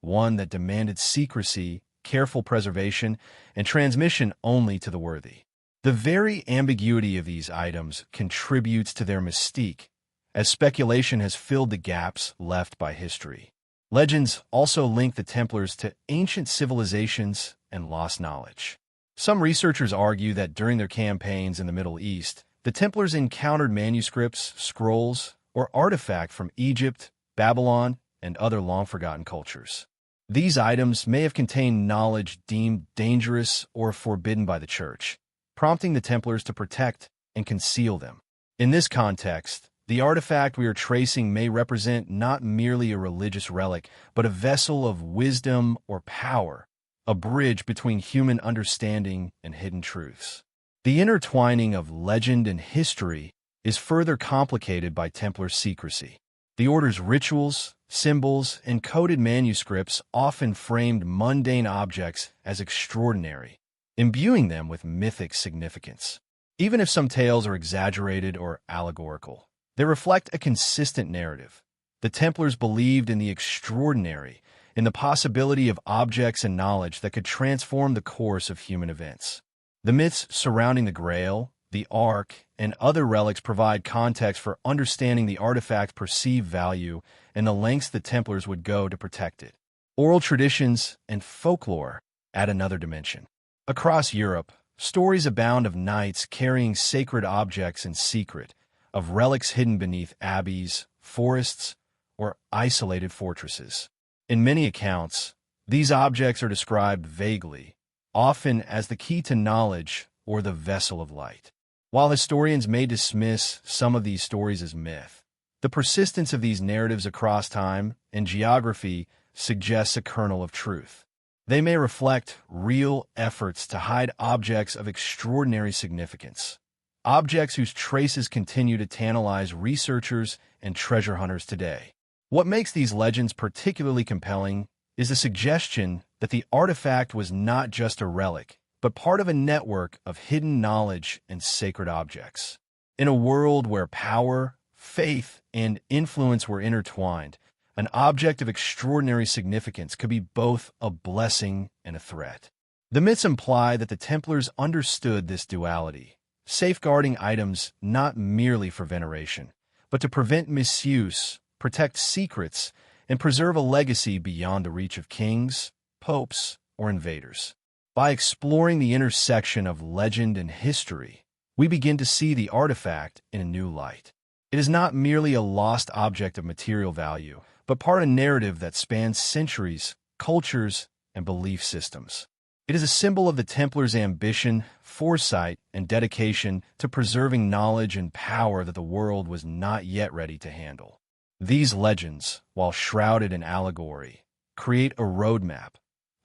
one that demanded secrecy, careful preservation, and transmission only to the worthy. The very ambiguity of these items contributes to their mystique, as speculation has filled the gaps left by history. Legends also link the Templars to ancient civilizations and lost knowledge. Some researchers argue that during their campaigns in the Middle East, the Templars encountered manuscripts, scrolls, or artifacts from Egypt, Babylon, and other long-forgotten cultures. These items may have contained knowledge deemed dangerous or forbidden by the Church, prompting the Templars to protect and conceal them. In this context, the artifact we are tracing may represent not merely a religious relic, but a vessel of wisdom or power, a bridge between human understanding and hidden truths. The intertwining of legend and history is further complicated by Templar secrecy. The Order's rituals, symbols, and coded manuscripts often framed mundane objects as extraordinary, imbuing them with mythic significance. Even if some tales are exaggerated or allegorical, they reflect a consistent narrative. The Templars believed in the extraordinary, in the possibility of objects and knowledge that could transform the course of human events. The myths surrounding the Grail, the Ark, and other relics provide context for understanding the artifact's perceived value and the lengths the Templars would go to protect it. Oral traditions and folklore add another dimension. Across Europe, stories abound of knights carrying sacred objects in secret, of relics hidden beneath abbeys, forests, or isolated fortresses. In many accounts, these objects are described vaguely, often as the key to knowledge or the vessel of light. While historians may dismiss some of these stories as myth, the persistence of these narratives across time and geography suggests a kernel of truth. They may reflect real efforts to hide objects of extraordinary significance, objects whose traces continue to tantalize researchers and treasure hunters today. What makes these legends particularly compelling is the suggestion that the artifact was not just a relic, but part of a network of hidden knowledge and sacred objects. In a world where power, faith, and influence were intertwined, an object of extraordinary significance could be both a blessing and a threat. The myths imply that the Templars understood this duality, safeguarding items not merely for veneration, but to prevent misuse, protect secrets, and preserve a legacy beyond the reach of kings, popes, or invaders. By exploring the intersection of legend and history, we begin to see the artifact in a new light. It is not merely a lost object of material value, but part of a narrative that spans centuries, cultures, and belief systems. It is a symbol of the Templars' ambition, foresight, and dedication to preserving knowledge and power that the world was not yet ready to handle. These legends, while shrouded in allegory, create a roadmap,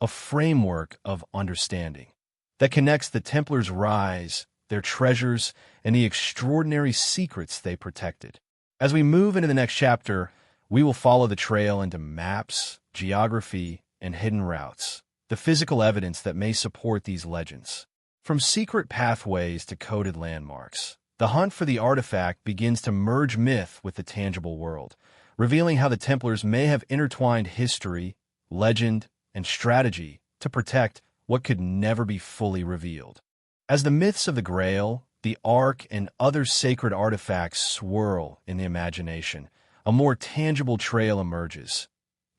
a framework of understanding that connects the Templars' rise, their treasures, and the extraordinary secrets they protected. As we move into the next chapter, we will follow the trail into maps, geography, and hidden routes, the physical evidence that may support these legends. From secret pathways to coded landmarks, the hunt for the artifact begins to merge myth with the tangible world, revealing how the Templars may have intertwined history, legend, and strategy to protect what could never be fully revealed. As the myths of the Grail, the Ark, and other sacred artifacts swirl in the imagination, a more tangible trail emerges.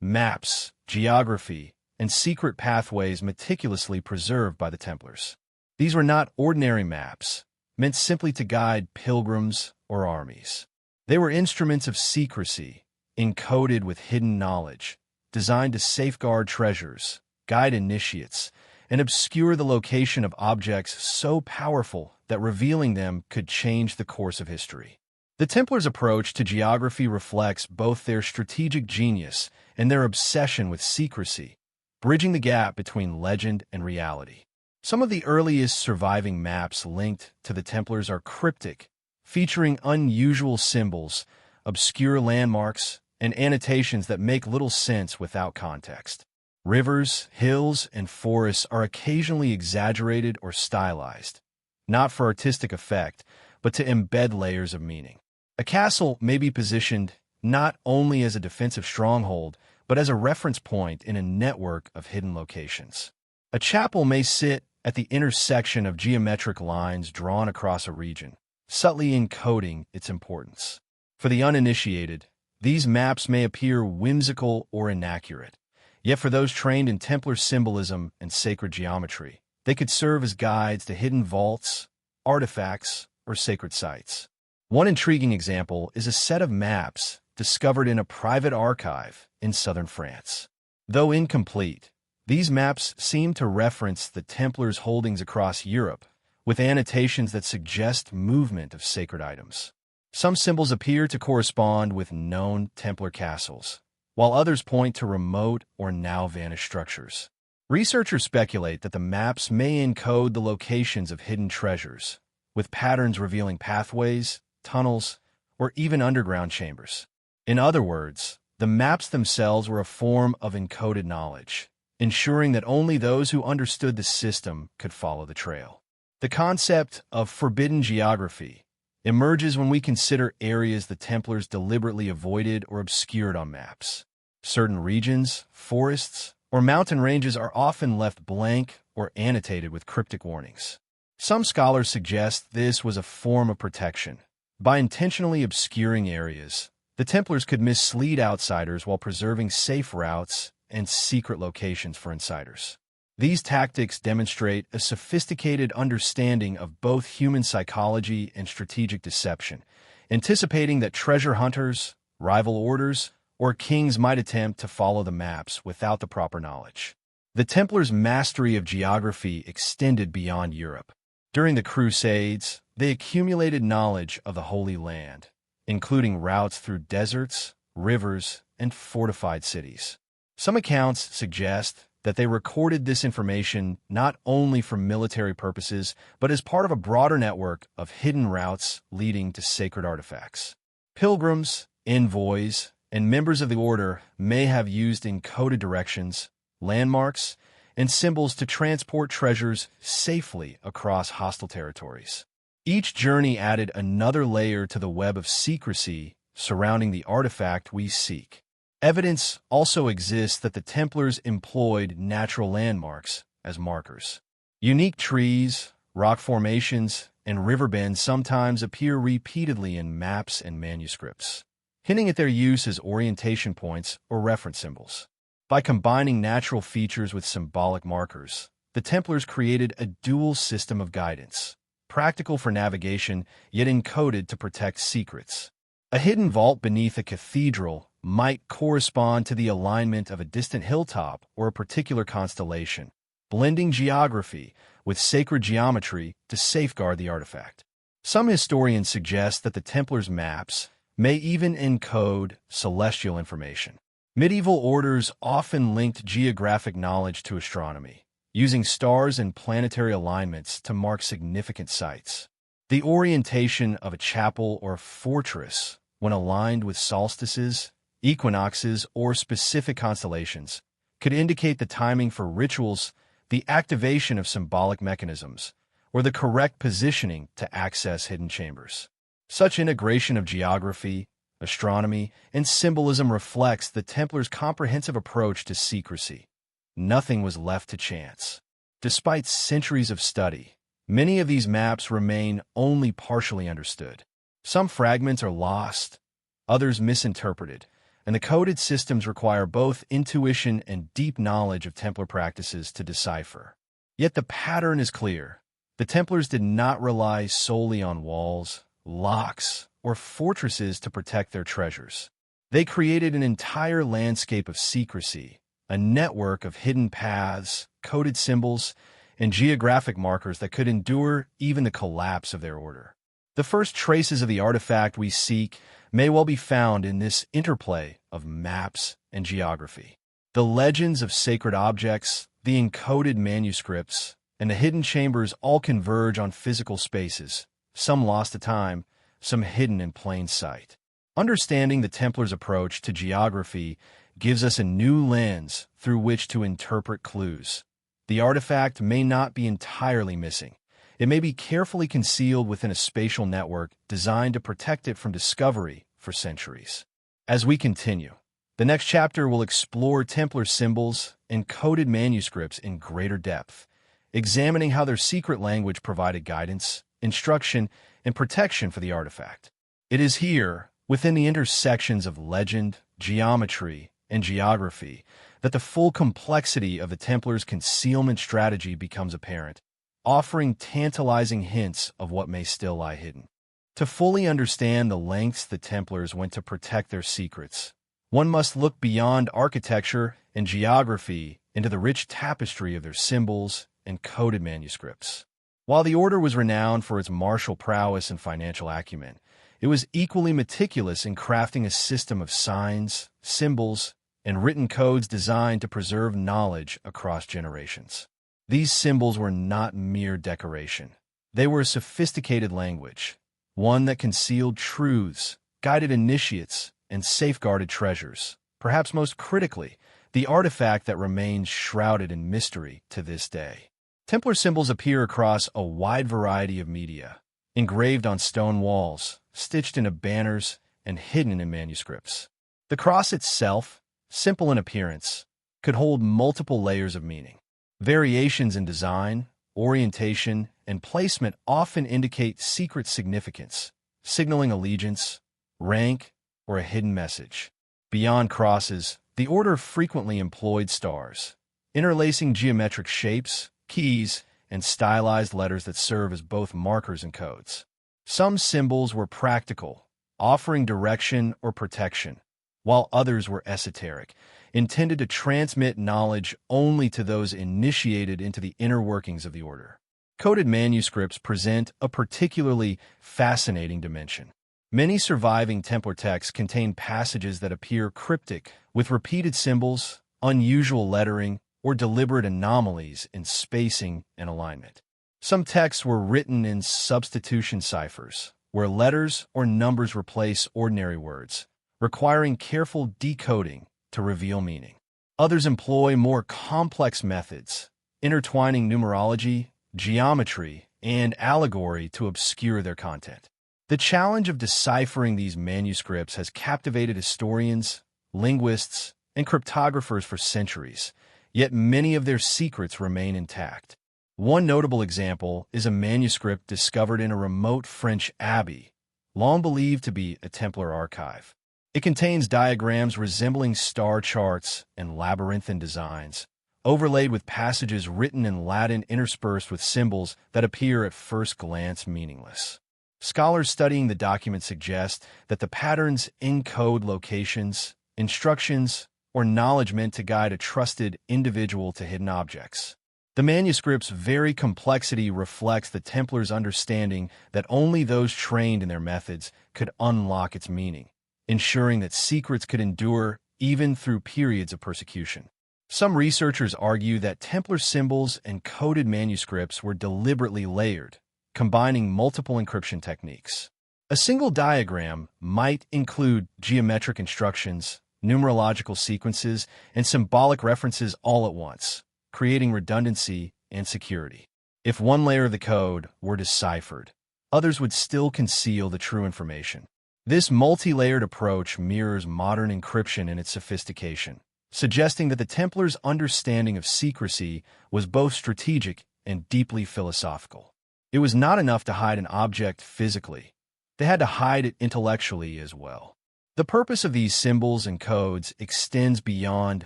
Maps, geography, and secret pathways meticulously preserved by the Templars. These were not ordinary maps, meant simply to guide pilgrims or armies. They were instruments of secrecy, encoded with hidden knowledge, designed to safeguard treasures, guide initiates, and obscure the location of objects so powerful that revealing them could change the course of history. The Templars' approach to geography reflects both their strategic genius and their obsession with secrecy, bridging the gap between legend and reality. Some of the earliest surviving maps linked to the Templars are cryptic, featuring unusual symbols, obscure landmarks, and annotations that make little sense without context. Rivers, hills, and forests are occasionally exaggerated or stylized, not for artistic effect, but to embed layers of meaning. A castle may be positioned not only as a defensive stronghold, but as a reference point in a network of hidden locations. A chapel may sit at the intersection of geometric lines drawn across a region, subtly encoding its importance. For the uninitiated, these maps may appear whimsical or inaccurate, yet for those trained in Templar symbolism and sacred geometry, they could serve as guides to hidden vaults, artifacts, or sacred sites. One intriguing example is a set of maps discovered in a private archive in southern France. Though incomplete, these maps seem to reference the Templars' holdings across Europe, with annotations that suggest movement of sacred items. Some symbols appear to correspond with known Templar castles, while others point to remote or now-vanished structures. Researchers speculate that the maps may encode the locations of hidden treasures, with patterns revealing pathways, tunnels, or even underground chambers. In other words, the maps themselves were a form of encoded knowledge, ensuring that only those who understood the system could follow the trail. The concept of forbidden geography emerges when we consider areas the Templars deliberately avoided or obscured on maps. Certain regions, forests, or mountain ranges are often left blank or annotated with cryptic warnings. Some scholars suggest this was a form of protection. By intentionally obscuring areas, the Templars could mislead outsiders while preserving safe routes and secret locations for insiders. These tactics demonstrate a sophisticated understanding of both human psychology and strategic deception, anticipating that treasure hunters, rival orders, or kings might attempt to follow the maps without the proper knowledge. The Templars' mastery of geography extended beyond Europe. During the Crusades, they accumulated knowledge of the Holy Land, including routes through deserts, rivers, and fortified cities. Some accounts suggest that they recorded this information not only for military purposes, but as part of a broader network of hidden routes leading to sacred artifacts. Pilgrims, envoys, and members of the order may have used encoded directions, landmarks, and symbols to transport treasures safely across hostile territories. Each journey added another layer to the web of secrecy surrounding the artifact we seek. Evidence also exists that the Templars employed natural landmarks as markers. Unique trees, rock formations, and river bends sometimes appear repeatedly in maps and manuscripts, hinting at their use as orientation points or reference symbols. By combining natural features with symbolic markers, the Templars created a dual system of guidance, practical for navigation yet encoded to protect secrets. A hidden vault beneath a cathedral might correspond to the alignment of a distant hilltop or a particular constellation, blending geography with sacred geometry to safeguard the artifact. Some historians suggest that the Templars' maps may even encode celestial information. Medieval orders often linked geographic knowledge to astronomy, using stars and planetary alignments to mark significant sites. The orientation of a chapel or fortress, when aligned with solstices, equinoxes, or specific constellations, could indicate the timing for rituals, the activation of symbolic mechanisms, or the correct positioning to access hidden chambers. Such integration of geography, astronomy, and symbolism reflects the Templars' comprehensive approach to secrecy. Nothing was left to chance. Despite centuries of study, many of these maps remain only partially understood. Some fragments are lost, others misinterpreted, and the coded systems require both intuition and deep knowledge of Templar practices to decipher. Yet the pattern is clear. The Templars did not rely solely on walls, locks, or fortresses to protect their treasures. They created an entire landscape of secrecy, a network of hidden paths, coded symbols, and geographic markers that could endure even the collapse of their order. The first traces of the artifact we seek may well be found in this interplay of maps and geography. The legends of sacred objects, the encoded manuscripts, and the hidden chambers all converge on physical spaces, some lost to time, some hidden in plain sight. Understanding the Templars' approach to geography gives us a new lens through which to interpret clues. The artifact may not be entirely missing. It may be carefully concealed within a spatial network designed to protect it from discovery for centuries. As we continue, the next chapter will explore Templar symbols and coded manuscripts in greater depth, examining how their secret language provided guidance, instruction, and protection for the artifact. It is here, within the intersections of legend, geometry, and geography, that the full complexity of the Templars' concealment strategy becomes apparent, offering tantalizing hints of what may still lie hidden. To fully understand the lengths the Templars went to protect their secrets, one must look beyond architecture and geography into the rich tapestry of their symbols and coded manuscripts. While the order was renowned for its martial prowess and financial acumen, it was equally meticulous in crafting a system of signs, symbols, and written codes designed to preserve knowledge across generations. These symbols were not mere decoration. They were a sophisticated language, one that concealed truths, guided initiates, and safeguarded treasures. Perhaps most critically, the artifact that remains shrouded in mystery to this day. Templar symbols appear across a wide variety of media, engraved on stone walls, stitched into banners, and hidden in manuscripts. The cross itself, simple in appearance, could hold multiple layers of meaning. Variations in design, orientation, and placement often indicate secret significance, signaling allegiance, rank, or a hidden message. Beyond crosses, The order frequently employed stars, interlacing geometric shapes, keys, and stylized letters that serve as both markers and codes. Some symbols were practical, offering direction or protection, while others were esoteric, intended to transmit knowledge only to those initiated into the inner workings of the order. Coded manuscripts present a particularly fascinating dimension. Many surviving Templar texts contain passages that appear cryptic, with repeated symbols, unusual lettering, or deliberate anomalies in spacing and alignment. Some texts were written in substitution ciphers, where letters or numbers replace ordinary words, requiring careful decoding to reveal meaning. Others employ more complex methods, intertwining numerology, geometry, and allegory to obscure their content. The challenge of deciphering these manuscripts has captivated historians, linguists, and cryptographers for centuries, yet many of their secrets remain intact. One notable example is a manuscript discovered in a remote French abbey, long believed to be a Templar archive. It contains diagrams resembling star charts and labyrinthine designs, overlaid with passages written in Latin interspersed with symbols that appear at first glance meaningless. Scholars studying the document suggest that the patterns encode locations, instructions, or knowledge meant to guide a trusted individual to hidden objects. The manuscript's very complexity reflects the Templars' understanding that only those trained in their methods could unlock its meaning, ensuring that secrets could endure even through periods of persecution. Some researchers argue that Templar symbols and coded manuscripts were deliberately layered, combining multiple encryption techniques. A single diagram might include geometric instructions, numerological sequences, and symbolic references all at once, creating redundancy and security. If one layer of the code were deciphered, others would still conceal the true information. This multi-layered approach mirrors modern encryption in its sophistication, suggesting that the Templars' understanding of secrecy was both strategic and deeply philosophical. It was not enough to hide an object physically. They had to hide it intellectually as well. The purpose of these symbols and codes extends beyond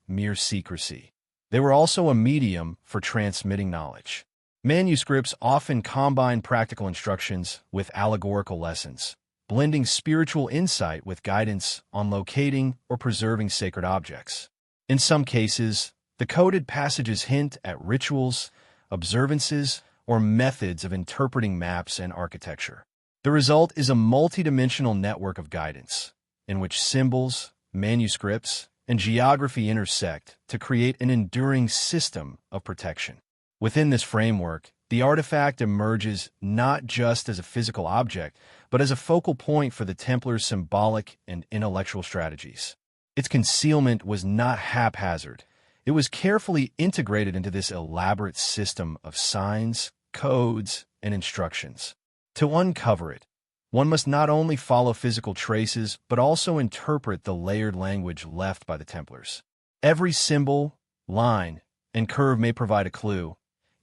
mere secrecy. They were also a medium for transmitting knowledge. Manuscripts often combine practical instructions with allegorical lessons, blending spiritual insight with guidance on locating or preserving sacred objects. In some cases, the coded passages hint at rituals, observances, or methods of interpreting maps and architecture. The result is a multidimensional network of guidance, in which symbols, manuscripts, and geography intersect to create an enduring system of protection. Within this framework, the artifact emerges not just as a physical object, but as a focal point for the Templars' symbolic and intellectual strategies. Its concealment was not haphazard. It was carefully integrated into this elaborate system of signs, codes, and instructions. To uncover it, one must not only follow physical traces, but also interpret the layered language left by the Templars. Every symbol, line, and curve may provide a clue,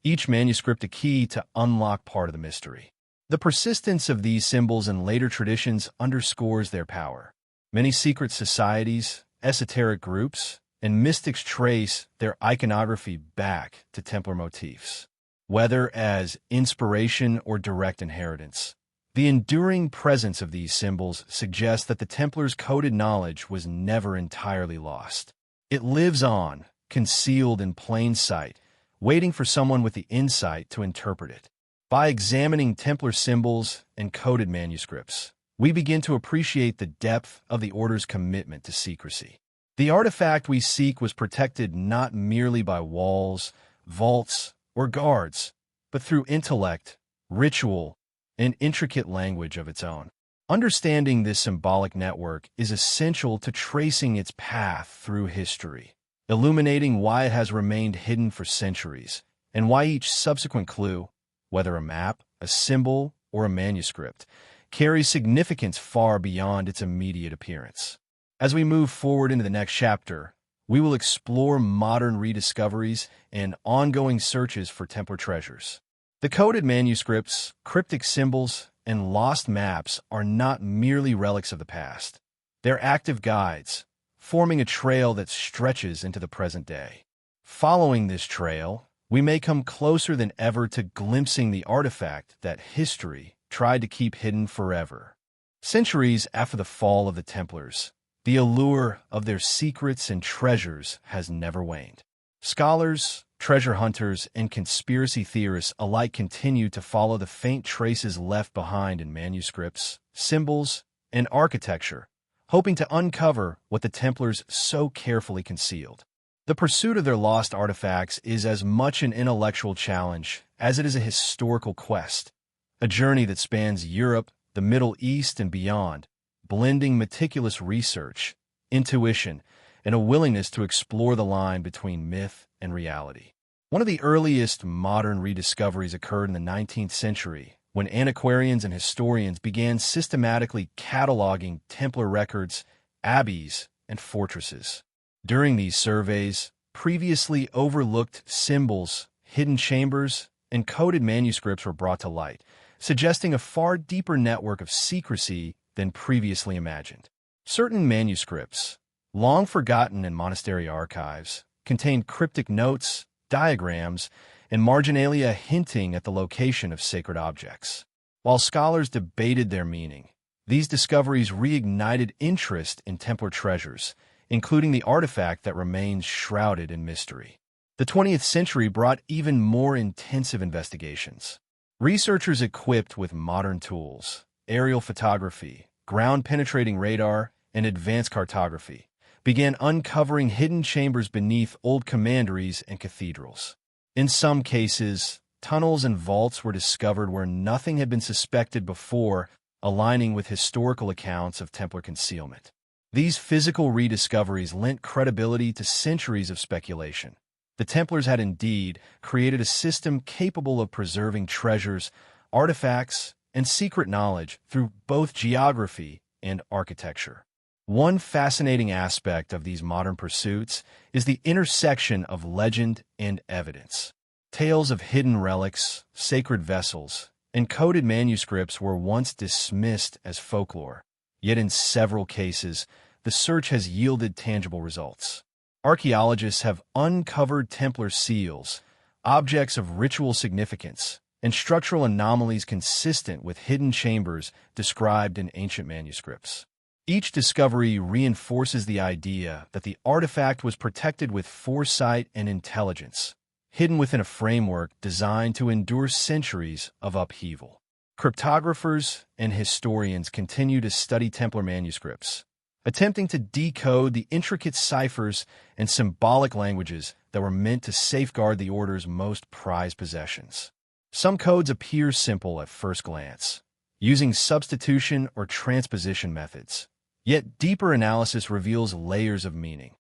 each manuscript a key to unlock part of the mystery. The persistence of these symbols in later traditions underscores their power. Many secret societies, esoteric groups, and mystics trace their iconography back to Templar motifs. Whether as inspiration or direct inheritance, the enduring presence of these symbols suggests that the Templars' coded knowledge was never entirely lost. It lives on, concealed in plain sight, waiting for someone with the insight to interpret it. By examining Templar symbols and coded manuscripts, we begin to appreciate the depth of the Order's commitment to secrecy. The artifact we seek was protected not merely by walls, vaults, or guards, but through intellect, ritual, and intricate language of its own. Understanding this symbolic network is essential to tracing its path through history, illuminating why it has remained hidden for centuries, and why each subsequent clue, whether a map, a symbol, or a manuscript, carries significance far beyond its immediate appearance. As we move forward into the next chapter, we will explore modern rediscoveries and ongoing searches for Templar treasures. The coded manuscripts, cryptic symbols, and lost maps are not merely relics of the past. They're active guides, forming a trail that stretches into the present day. Following this trail, we may come closer than ever to glimpsing the artifact that history tried to keep hidden forever. Centuries after the fall of the Templars, the allure of their secrets and treasures has never waned. Scholars, treasure hunters, and conspiracy theorists alike continue to follow the faint traces left behind in manuscripts, symbols, and architecture, hoping to uncover what the Templars so carefully concealed. The pursuit of their lost artifacts is as much an intellectual challenge as it is a historical quest, a journey that spans Europe, the Middle East, and beyond, blending meticulous research, intuition, and a willingness to explore the line between myth and reality. One of the earliest modern rediscoveries occurred in the 19th century, when antiquarians and historians began systematically cataloging Templar records, abbeys, and fortresses. During these surveys, previously overlooked symbols, hidden chambers, and coded manuscripts were brought to light, suggesting a far deeper network of secrecy than previously imagined. Certain manuscripts, long forgotten in monastery archives, contained cryptic notes, diagrams, and marginalia hinting at the location of sacred objects. While scholars debated their meaning, these discoveries reignited interest in Templar treasures, including the artifact that remains shrouded in mystery. The 20th century brought even more intensive investigations. Researchers equipped with modern tools, aerial photography, ground-penetrating radar, and advanced cartography, began uncovering hidden chambers beneath old commanderies and cathedrals. In some cases, tunnels and vaults were discovered where nothing had been suspected before, aligning with historical accounts of Templar concealment. These physical rediscoveries lent credibility to centuries of speculation. The Templars had indeed created a system capable of preserving treasures, artifacts, and secret knowledge through both geography and architecture. One fascinating aspect of these modern pursuits is the intersection of legend and evidence. Tales of hidden relics, sacred vessels, and coded manuscripts were once dismissed as folklore, yet in several cases, the search has yielded tangible results. Archaeologists have uncovered Templar seals, objects of ritual significance, and structural anomalies consistent with hidden chambers described in ancient manuscripts. Each discovery reinforces the idea that the artifact was protected with foresight and intelligence, hidden within a framework designed to endure centuries of upheaval. Cryptographers and historians continue to study Templar manuscripts, attempting to decode the intricate ciphers and symbolic languages that were meant to safeguard the order's most prized possessions. Some codes appear simple at first glance, using substitution or transposition methods. Yet deeper analysis reveals layers of meaning.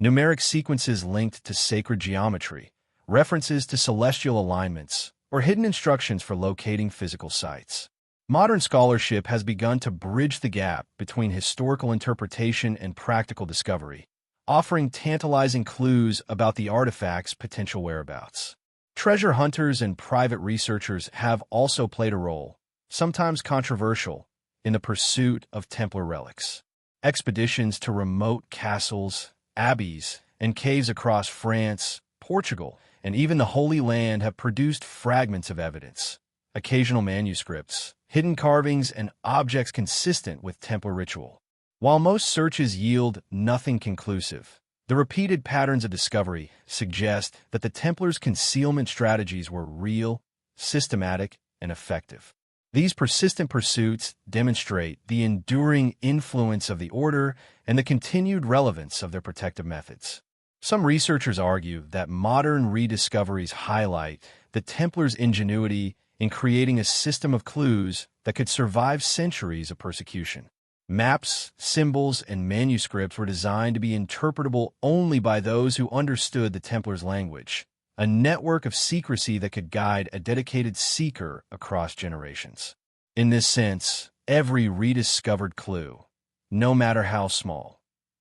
Numeric sequences linked to sacred geometry, references to celestial alignments, or hidden instructions for locating physical sites. Modern scholarship has begun to bridge the gap between historical interpretation and practical discovery, offering tantalizing clues about the artifact's potential whereabouts. Treasure hunters and private researchers have also played a role, sometimes controversial, in the pursuit of Templar relics. Expeditions to remote castles, abbeys, and caves across France, Portugal, and even the Holy Land have produced fragments of evidence, occasional manuscripts, hidden carvings, and objects consistent with Templar ritual. While most searches yield nothing conclusive, the repeated patterns of discovery suggest that the Templars' concealment strategies were real, systematic, and effective. These persistent pursuits demonstrate the enduring influence of the order and the continued relevance of their protective methods. Some researchers argue that modern rediscoveries highlight the Templars' ingenuity in creating a system of clues that could survive centuries of persecution. Maps, symbols, and manuscripts were designed to be interpretable only by those who understood the Templars' language, a network of secrecy that could guide a dedicated seeker across generations. In this sense, every rediscovered clue, no matter how small,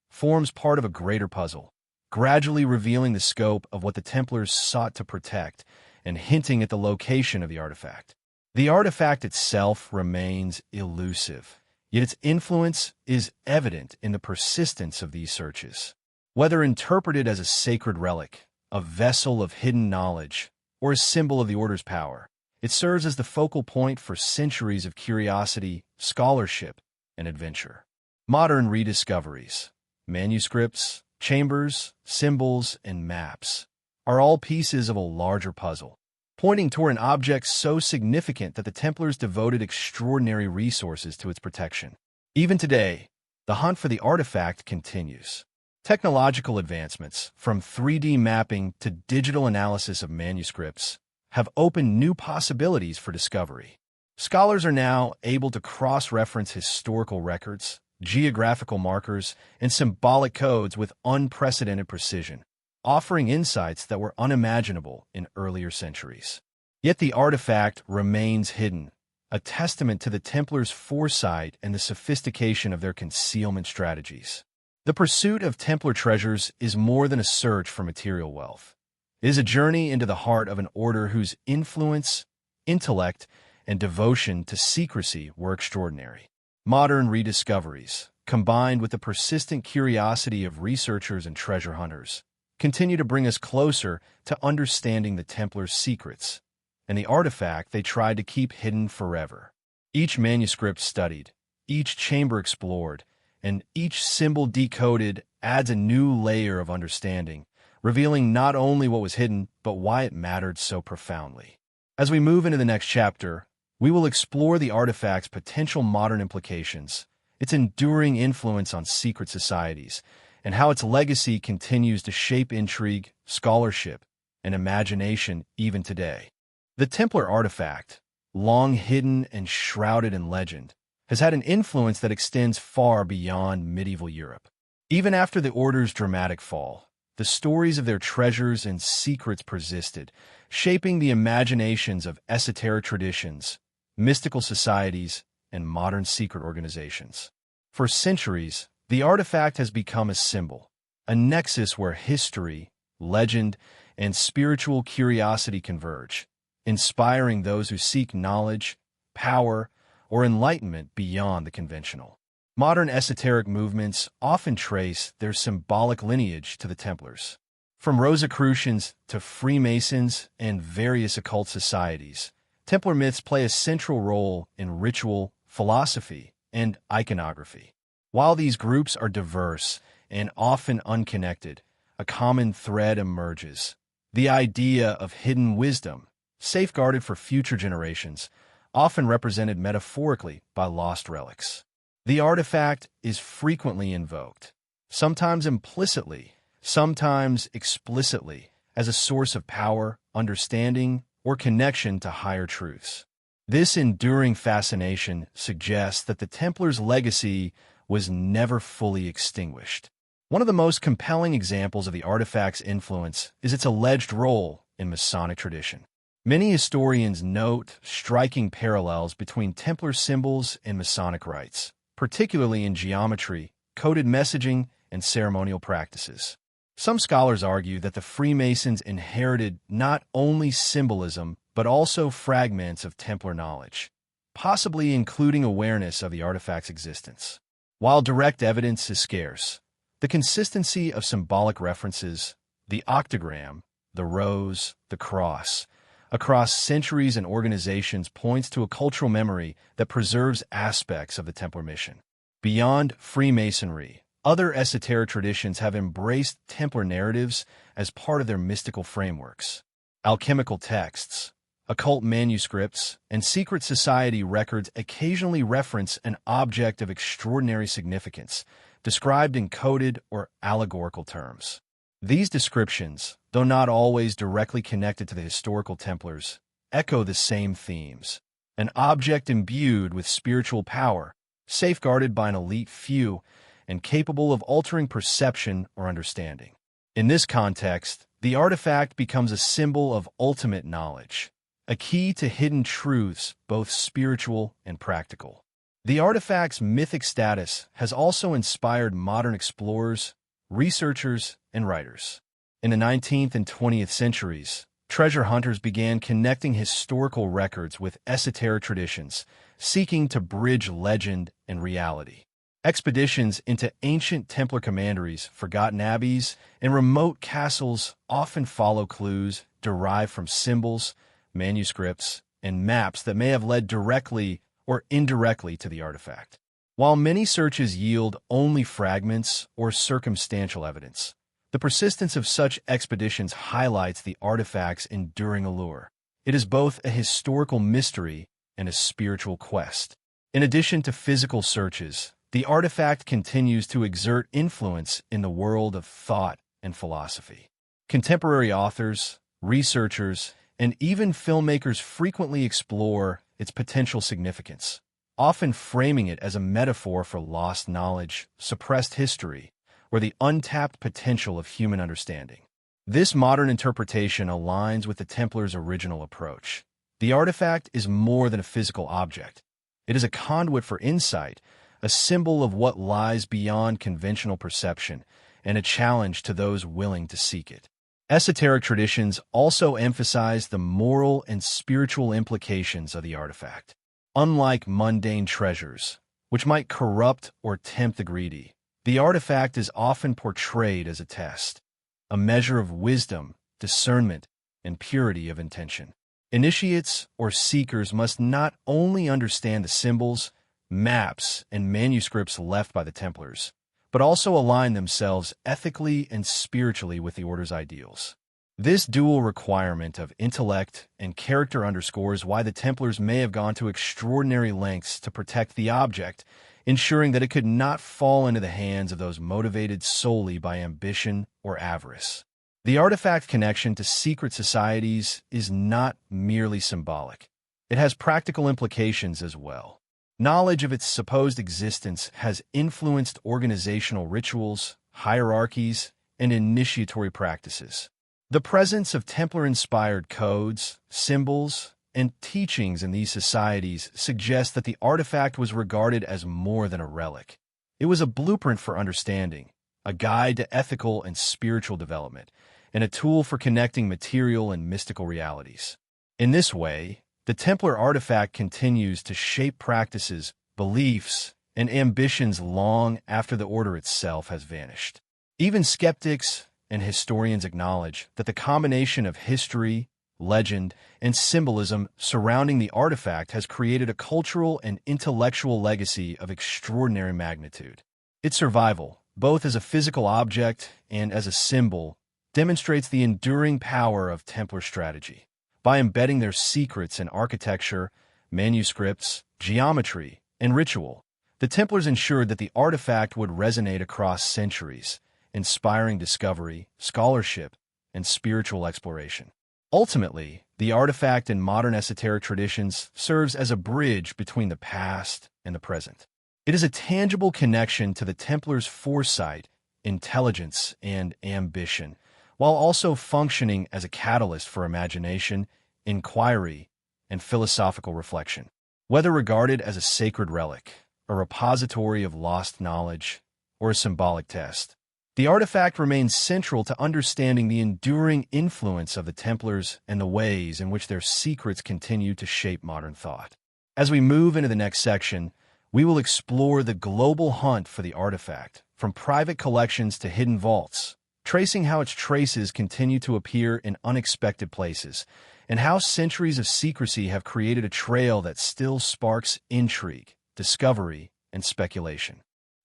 forms part of a greater puzzle, gradually revealing the scope of what the Templars sought to protect and hinting at the location of the artifact. The artifact itself remains elusive, Yet its influence is evident in the persistence of these searches. Whether interpreted as a sacred relic, a vessel of hidden knowledge, or a symbol of the Order's power, it serves as the focal point for centuries of curiosity, scholarship, and adventure. Modern rediscoveries, manuscripts, chambers, symbols, and maps are all pieces of a larger puzzle, pointing toward an object so significant that the Templars devoted extraordinary resources to its protection. Even today, the hunt for the artifact continues. Technological advancements, from 3D mapping to digital analysis of manuscripts, have opened new possibilities for discovery. Scholars are now able to cross-reference historical records, geographical markers, and symbolic codes with unprecedented precision, offering insights that were unimaginable in earlier centuries. Yet the artifact remains hidden, a testament to the Templars' foresight and the sophistication of their concealment strategies. The pursuit of Templar treasures is more than a search for material wealth. It is a journey into the heart of an order whose influence, intellect, and devotion to secrecy were extraordinary. Modern rediscoveries, combined with the persistent curiosity of researchers and treasure hunters, continue to bring us closer to understanding the Templars' secrets and the artifact they tried to keep hidden forever. Each manuscript studied, each chamber explored, and each symbol decoded adds a new layer of understanding, revealing not only what was hidden, but why it mattered so profoundly. As we move into the next chapter, we will explore the artifact's potential modern implications, its enduring influence on secret societies, and how its legacy continues to shape intrigue, scholarship, and imagination even today. The Templar artifact, long hidden and shrouded in legend, has had an influence that extends far beyond medieval Europe. Even after the Order's dramatic fall, the stories of their treasures and secrets persisted, shaping the imaginations of esoteric traditions, mystical societies, and modern secret organizations. For centuries, the artifact has become a symbol, a nexus where history, legend, and spiritual curiosity converge, inspiring those who seek knowledge, power, or enlightenment beyond the conventional. Modern esoteric movements often trace their symbolic lineage to the Templars. From Rosicrucians to Freemasons and various occult societies, Templar myths play a central role in ritual, philosophy, and iconography. While these groups are diverse and often unconnected, a common thread emerges: the idea of hidden wisdom, safeguarded for future generations, often represented metaphorically by lost relics. The artifact is frequently invoked, sometimes implicitly, sometimes explicitly, as a source of power, understanding, or connection to higher truths. This enduring fascination suggests that the Templars' legacy was never fully extinguished. One of the most compelling examples of the artifact's influence is its alleged role in Masonic tradition. Many historians note striking parallels between Templar symbols and Masonic rites, particularly in geometry, coded messaging, and ceremonial practices. Some scholars argue that the Freemasons inherited not only symbolism, but also fragments of Templar knowledge, possibly including awareness of the artifact's existence. While direct evidence is scarce, the consistency of symbolic references, the octagram, the rose, the cross, across centuries and organizations points to a cultural memory that preserves aspects of the Templar mission. Beyond Freemasonry, other esoteric traditions have embraced Templar narratives as part of their mystical frameworks. Alchemical texts, occult manuscripts, and secret society records occasionally reference an object of extraordinary significance, described in coded or allegorical terms. These descriptions, though not always directly connected to the historical Templars, echo the same themes: an object imbued with spiritual power, safeguarded by an elite few, and capable of altering perception or understanding. In this context, the artifact becomes a symbol of ultimate knowledge, a key to hidden truths, both spiritual and practical. The artifact's mythic status has also inspired modern explorers, researchers, and writers. In the 19th and 20th centuries, treasure hunters began connecting historical records with esoteric traditions, seeking to bridge legend and reality. Expeditions into ancient Templar commanderies, forgotten abbeys, and remote castles often follow clues derived from symbols, manuscripts, and maps that may have led directly or indirectly to the artifact. While many searches yield only fragments or circumstantial evidence, the persistence of such expeditions highlights the artifact's enduring allure. It is both a historical mystery and a spiritual quest. In addition to physical searches, the artifact continues to exert influence in the world of thought and philosophy. Contemporary authors, researchers, and even filmmakers frequently explore its potential significance, often framing it as a metaphor for lost knowledge, suppressed history, or the untapped potential of human understanding. This modern interpretation aligns with the Templars' original approach. The artifact is more than a physical object. It is a conduit for insight, a symbol of what lies beyond conventional perception, and a challenge to those willing to seek it. Esoteric traditions also emphasize the moral and spiritual implications of the artifact. Unlike mundane treasures, which might corrupt or tempt the greedy, the artifact is often portrayed as a test, a measure of wisdom, discernment, and purity of intention. Initiates or seekers must not only understand the symbols, maps, and manuscripts left by the Templars, but also align themselves ethically and spiritually with the Order's ideals. This dual requirement of intellect and character underscores why the Templars may have gone to extraordinary lengths to protect the object, ensuring that it could not fall into the hands of those motivated solely by ambition or avarice. The artifact connection to secret societies is not merely symbolic. It has practical implications as well. Knowledge of its supposed existence has influenced organizational rituals, hierarchies, and initiatory practices. The presence of Templar-inspired codes, symbols, and teachings in these societies suggests that the artifact was regarded as more than a relic. It was a blueprint for understanding, a guide to ethical and spiritual development, and a tool for connecting material and mystical realities. In this way, the Templar artifact continues to shape practices, beliefs, and ambitions long after the Order itself has vanished. Even skeptics and historians acknowledge that the combination of history, legend, and symbolism surrounding the artifact has created a cultural and intellectual legacy of extraordinary magnitude. Its survival, both as a physical object and as a symbol, demonstrates the enduring power of Templar strategy. By embedding their secrets in architecture, manuscripts, geometry, and ritual, the Templars ensured that the artifact would resonate across centuries, inspiring discovery, scholarship, and spiritual exploration. Ultimately, the artifact in modern esoteric traditions serves as a bridge between the past and the present. It is a tangible connection to the Templars' foresight, intelligence, and ambition, while also functioning as a catalyst for imagination, inquiry, and philosophical reflection. Whether regarded as a sacred relic, a repository of lost knowledge, or a symbolic test, the artifact remains central to understanding the enduring influence of the Templars and the ways in which their secrets continue to shape modern thought. As we move into the next section, we will explore the global hunt for the artifact, from private collections to hidden vaults, tracing how its traces continue to appear in unexpected places, and how centuries of secrecy have created a trail that still sparks intrigue, discovery, and speculation.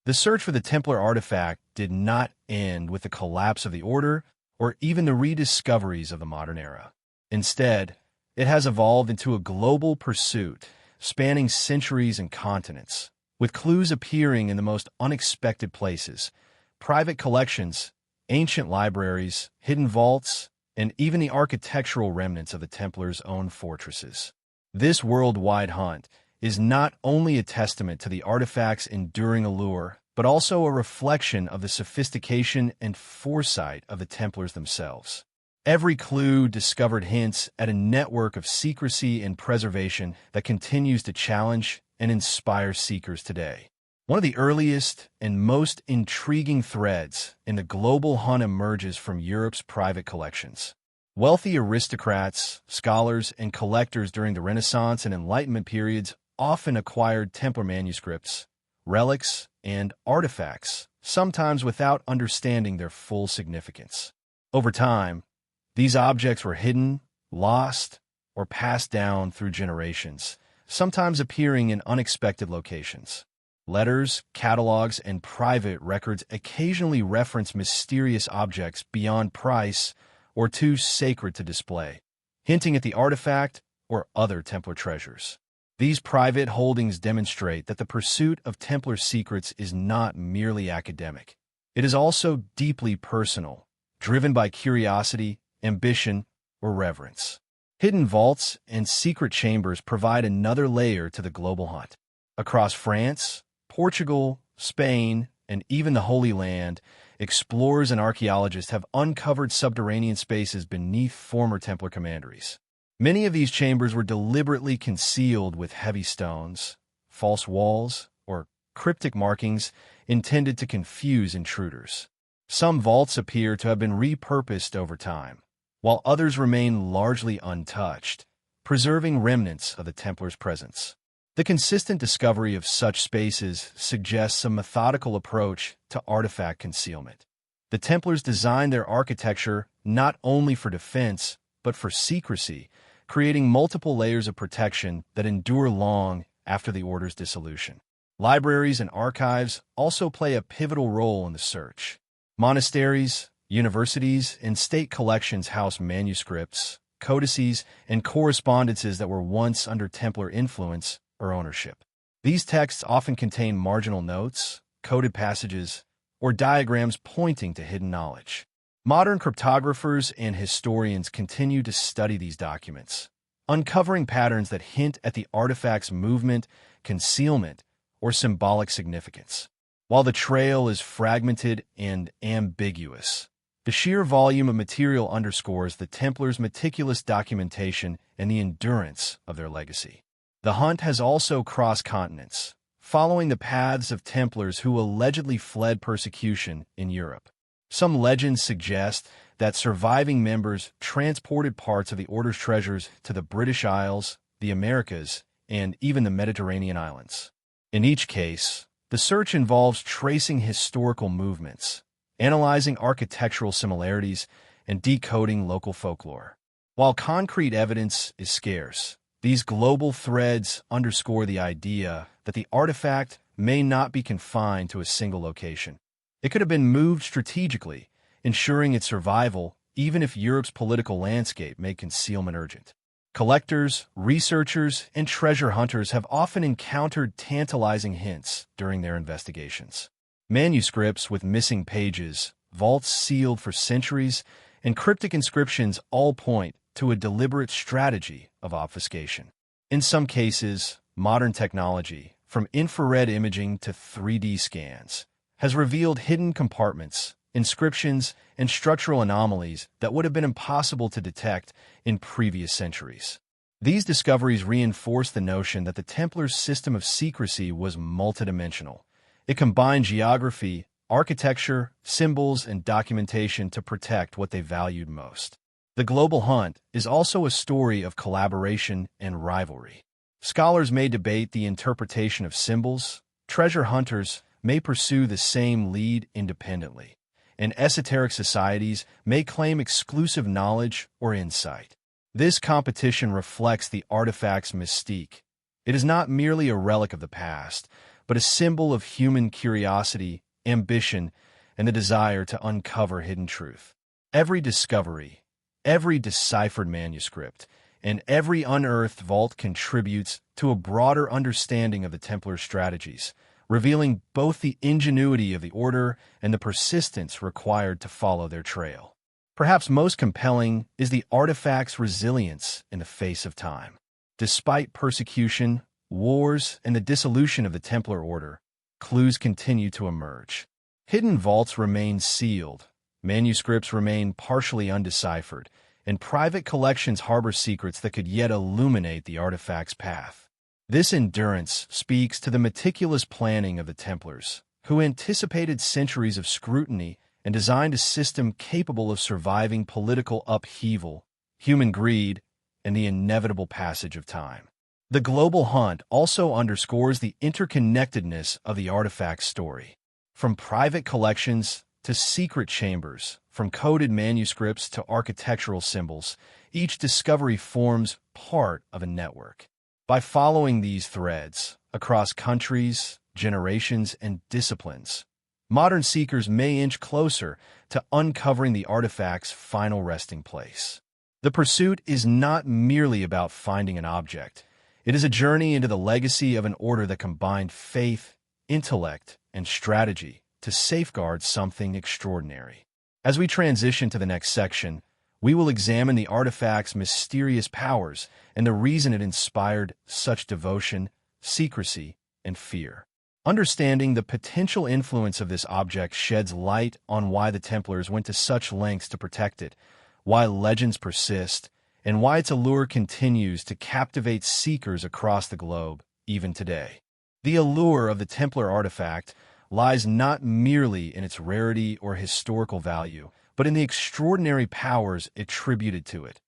The search for the Templar artifact did not end with the collapse of the Order or even the rediscoveries of the modern era. Instead, it has evolved into a global pursuit spanning centuries and continents, with clues appearing in the most unexpected places, private collections, ancient libraries, hidden vaults, and even the architectural remnants of the Templars' own fortresses. This worldwide hunt is not only a testament to the artifact's enduring allure, but also a reflection of the sophistication and foresight of the Templars themselves. Every clue discovered hints at a network of secrecy and preservation that continues to challenge and inspire seekers today. One of the earliest and most intriguing threads in the global hunt emerges from Europe's private collections. Wealthy aristocrats, scholars, and collectors during the Renaissance and Enlightenment periods often acquired Templar manuscripts, relics, and artifacts, sometimes without understanding their full significance. Over time, these objects were hidden, lost, or passed down through generations, sometimes appearing in unexpected locations. Letters, catalogs, and private records occasionally reference mysterious objects beyond price or too sacred to display, hinting at the artifact or other Templar treasures. These private holdings demonstrate that the pursuit of Templar secrets is not merely academic. It is also deeply personal, driven by curiosity, ambition, or reverence. Hidden vaults and secret chambers provide another layer to the global hunt. Across France, Portugal, Spain, and even the Holy Land, explorers and archaeologists have uncovered subterranean spaces beneath former Templar commanderies. Many of these chambers were deliberately concealed with heavy stones, false walls, or cryptic markings intended to confuse intruders. Some vaults appear to have been repurposed over time, while others remain largely untouched, preserving remnants of the Templars' presence. The consistent discovery of such spaces suggests a methodical approach to artifact concealment. The Templars designed their architecture not only for defense, but for secrecy, creating multiple layers of protection that endure long after the order's dissolution. Libraries and archives also play a pivotal role in the search. Monasteries, universities, and state collections house manuscripts, codices, and correspondences that were once under Templar influence or ownership. These texts often contain marginal notes, coded passages, or diagrams pointing to hidden knowledge. Modern cryptographers and historians continue to study these documents, uncovering patterns that hint at the artifact's movement, concealment, or symbolic significance. While the trail is fragmented and ambiguous, the sheer volume of material underscores the Templars' meticulous documentation and the endurance of their legacy. The hunt has also crossed continents, following the paths of Templars who allegedly fled persecution in Europe. Some legends suggest that surviving members transported parts of the Order's treasures to the British Isles, the Americas, and even the Mediterranean islands. In each case, the search involves tracing historical movements, analyzing architectural similarities, and decoding local folklore. While concrete evidence is scarce, these global threads underscore the idea that the artifact may not be confined to a single location. It could have been moved strategically, ensuring its survival even if Europe's political landscape made concealment urgent. Collectors, researchers, and treasure hunters have often encountered tantalizing hints during their investigations. Manuscripts with missing pages, vaults sealed for centuries, and cryptic inscriptions all point to a deliberate strategy of obfuscation. In some cases, modern technology, from infrared imaging to 3D scans, has revealed hidden compartments, inscriptions, and structural anomalies that would have been impossible to detect in previous centuries. These discoveries reinforce the notion that the Templars' system of secrecy was multidimensional. It combined geography, architecture, symbols, and documentation to protect what they valued most. The global hunt is also a story of collaboration and rivalry. Scholars may debate the interpretation of symbols, treasure hunters may pursue the same lead independently, and esoteric societies may claim exclusive knowledge or insight. This competition reflects the artifact's mystique. It is not merely a relic of the past, but a symbol of human curiosity, ambition, and the desire to uncover hidden truth. Every discovery, every deciphered manuscript, and every unearthed vault contributes to a broader understanding of the Templar strategies, revealing both the ingenuity of the Order and the persistence required to follow their trail. Perhaps most compelling is the artifact's resilience in the face of time. Despite persecution, wars, and the dissolution of the Templar Order, clues continue to emerge. Hidden vaults remain sealed, manuscripts remain partially undeciphered, and private collections harbor secrets that could yet illuminate the artifact's path. This endurance speaks to the meticulous planning of the Templars, who anticipated centuries of scrutiny and designed a system capable of surviving political upheaval human greed, and the inevitable passage of time. The global hunt also underscores the interconnectedness of the artifact's story. From private collections to secret chambers, from coded manuscripts to architectural symbols, each discovery forms part of a network. By following these threads across countries, generations, and disciplines, modern seekers may inch closer to uncovering the artifact's final resting place. The pursuit is not merely about finding an object. It is a journey into the legacy of an order that combined faith, intellect, and strategy to safeguard something extraordinary. As we transition to the next section, we will examine the artifact's mysterious powers and the reason it inspired such devotion, secrecy, and fear. Understanding the potential influence of this object sheds light on why the Templars went to such lengths to protect it, why legends persist, and why its allure continues to captivate seekers across the globe, even today. The allure of the Templar artifact lies not merely in its rarity or historical value, but in the extraordinary powers attributed to it,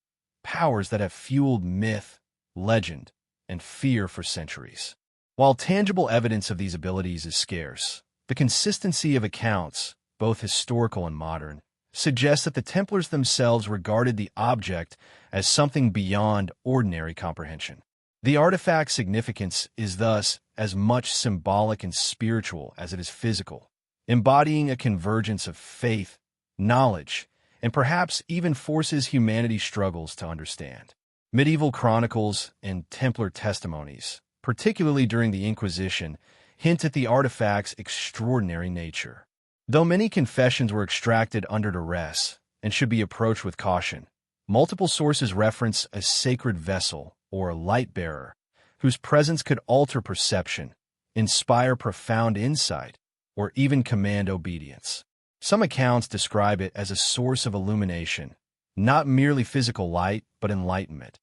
powers that have fueled myth, legend, and fear for centuries. While tangible evidence of these abilities is scarce, the consistency of accounts, both historical and modern, suggests that the Templars themselves regarded the object as something beyond ordinary comprehension. The artifact's significance is thus as much symbolic and spiritual as it is physical, embodying a convergence of faith, knowledge, and perhaps even forces humanity's struggles to understand. Medieval chronicles and Templar testimonies, particularly during the Inquisition, hint at the artifact's extraordinary nature. Though many confessions were extracted under duress and should be approached with caution, multiple sources reference a sacred vessel or light-bearer whose presence could alter perception, inspire profound insight, or even command obedience. Some accounts describe it as a source of illumination, not merely physical light, but enlightenment,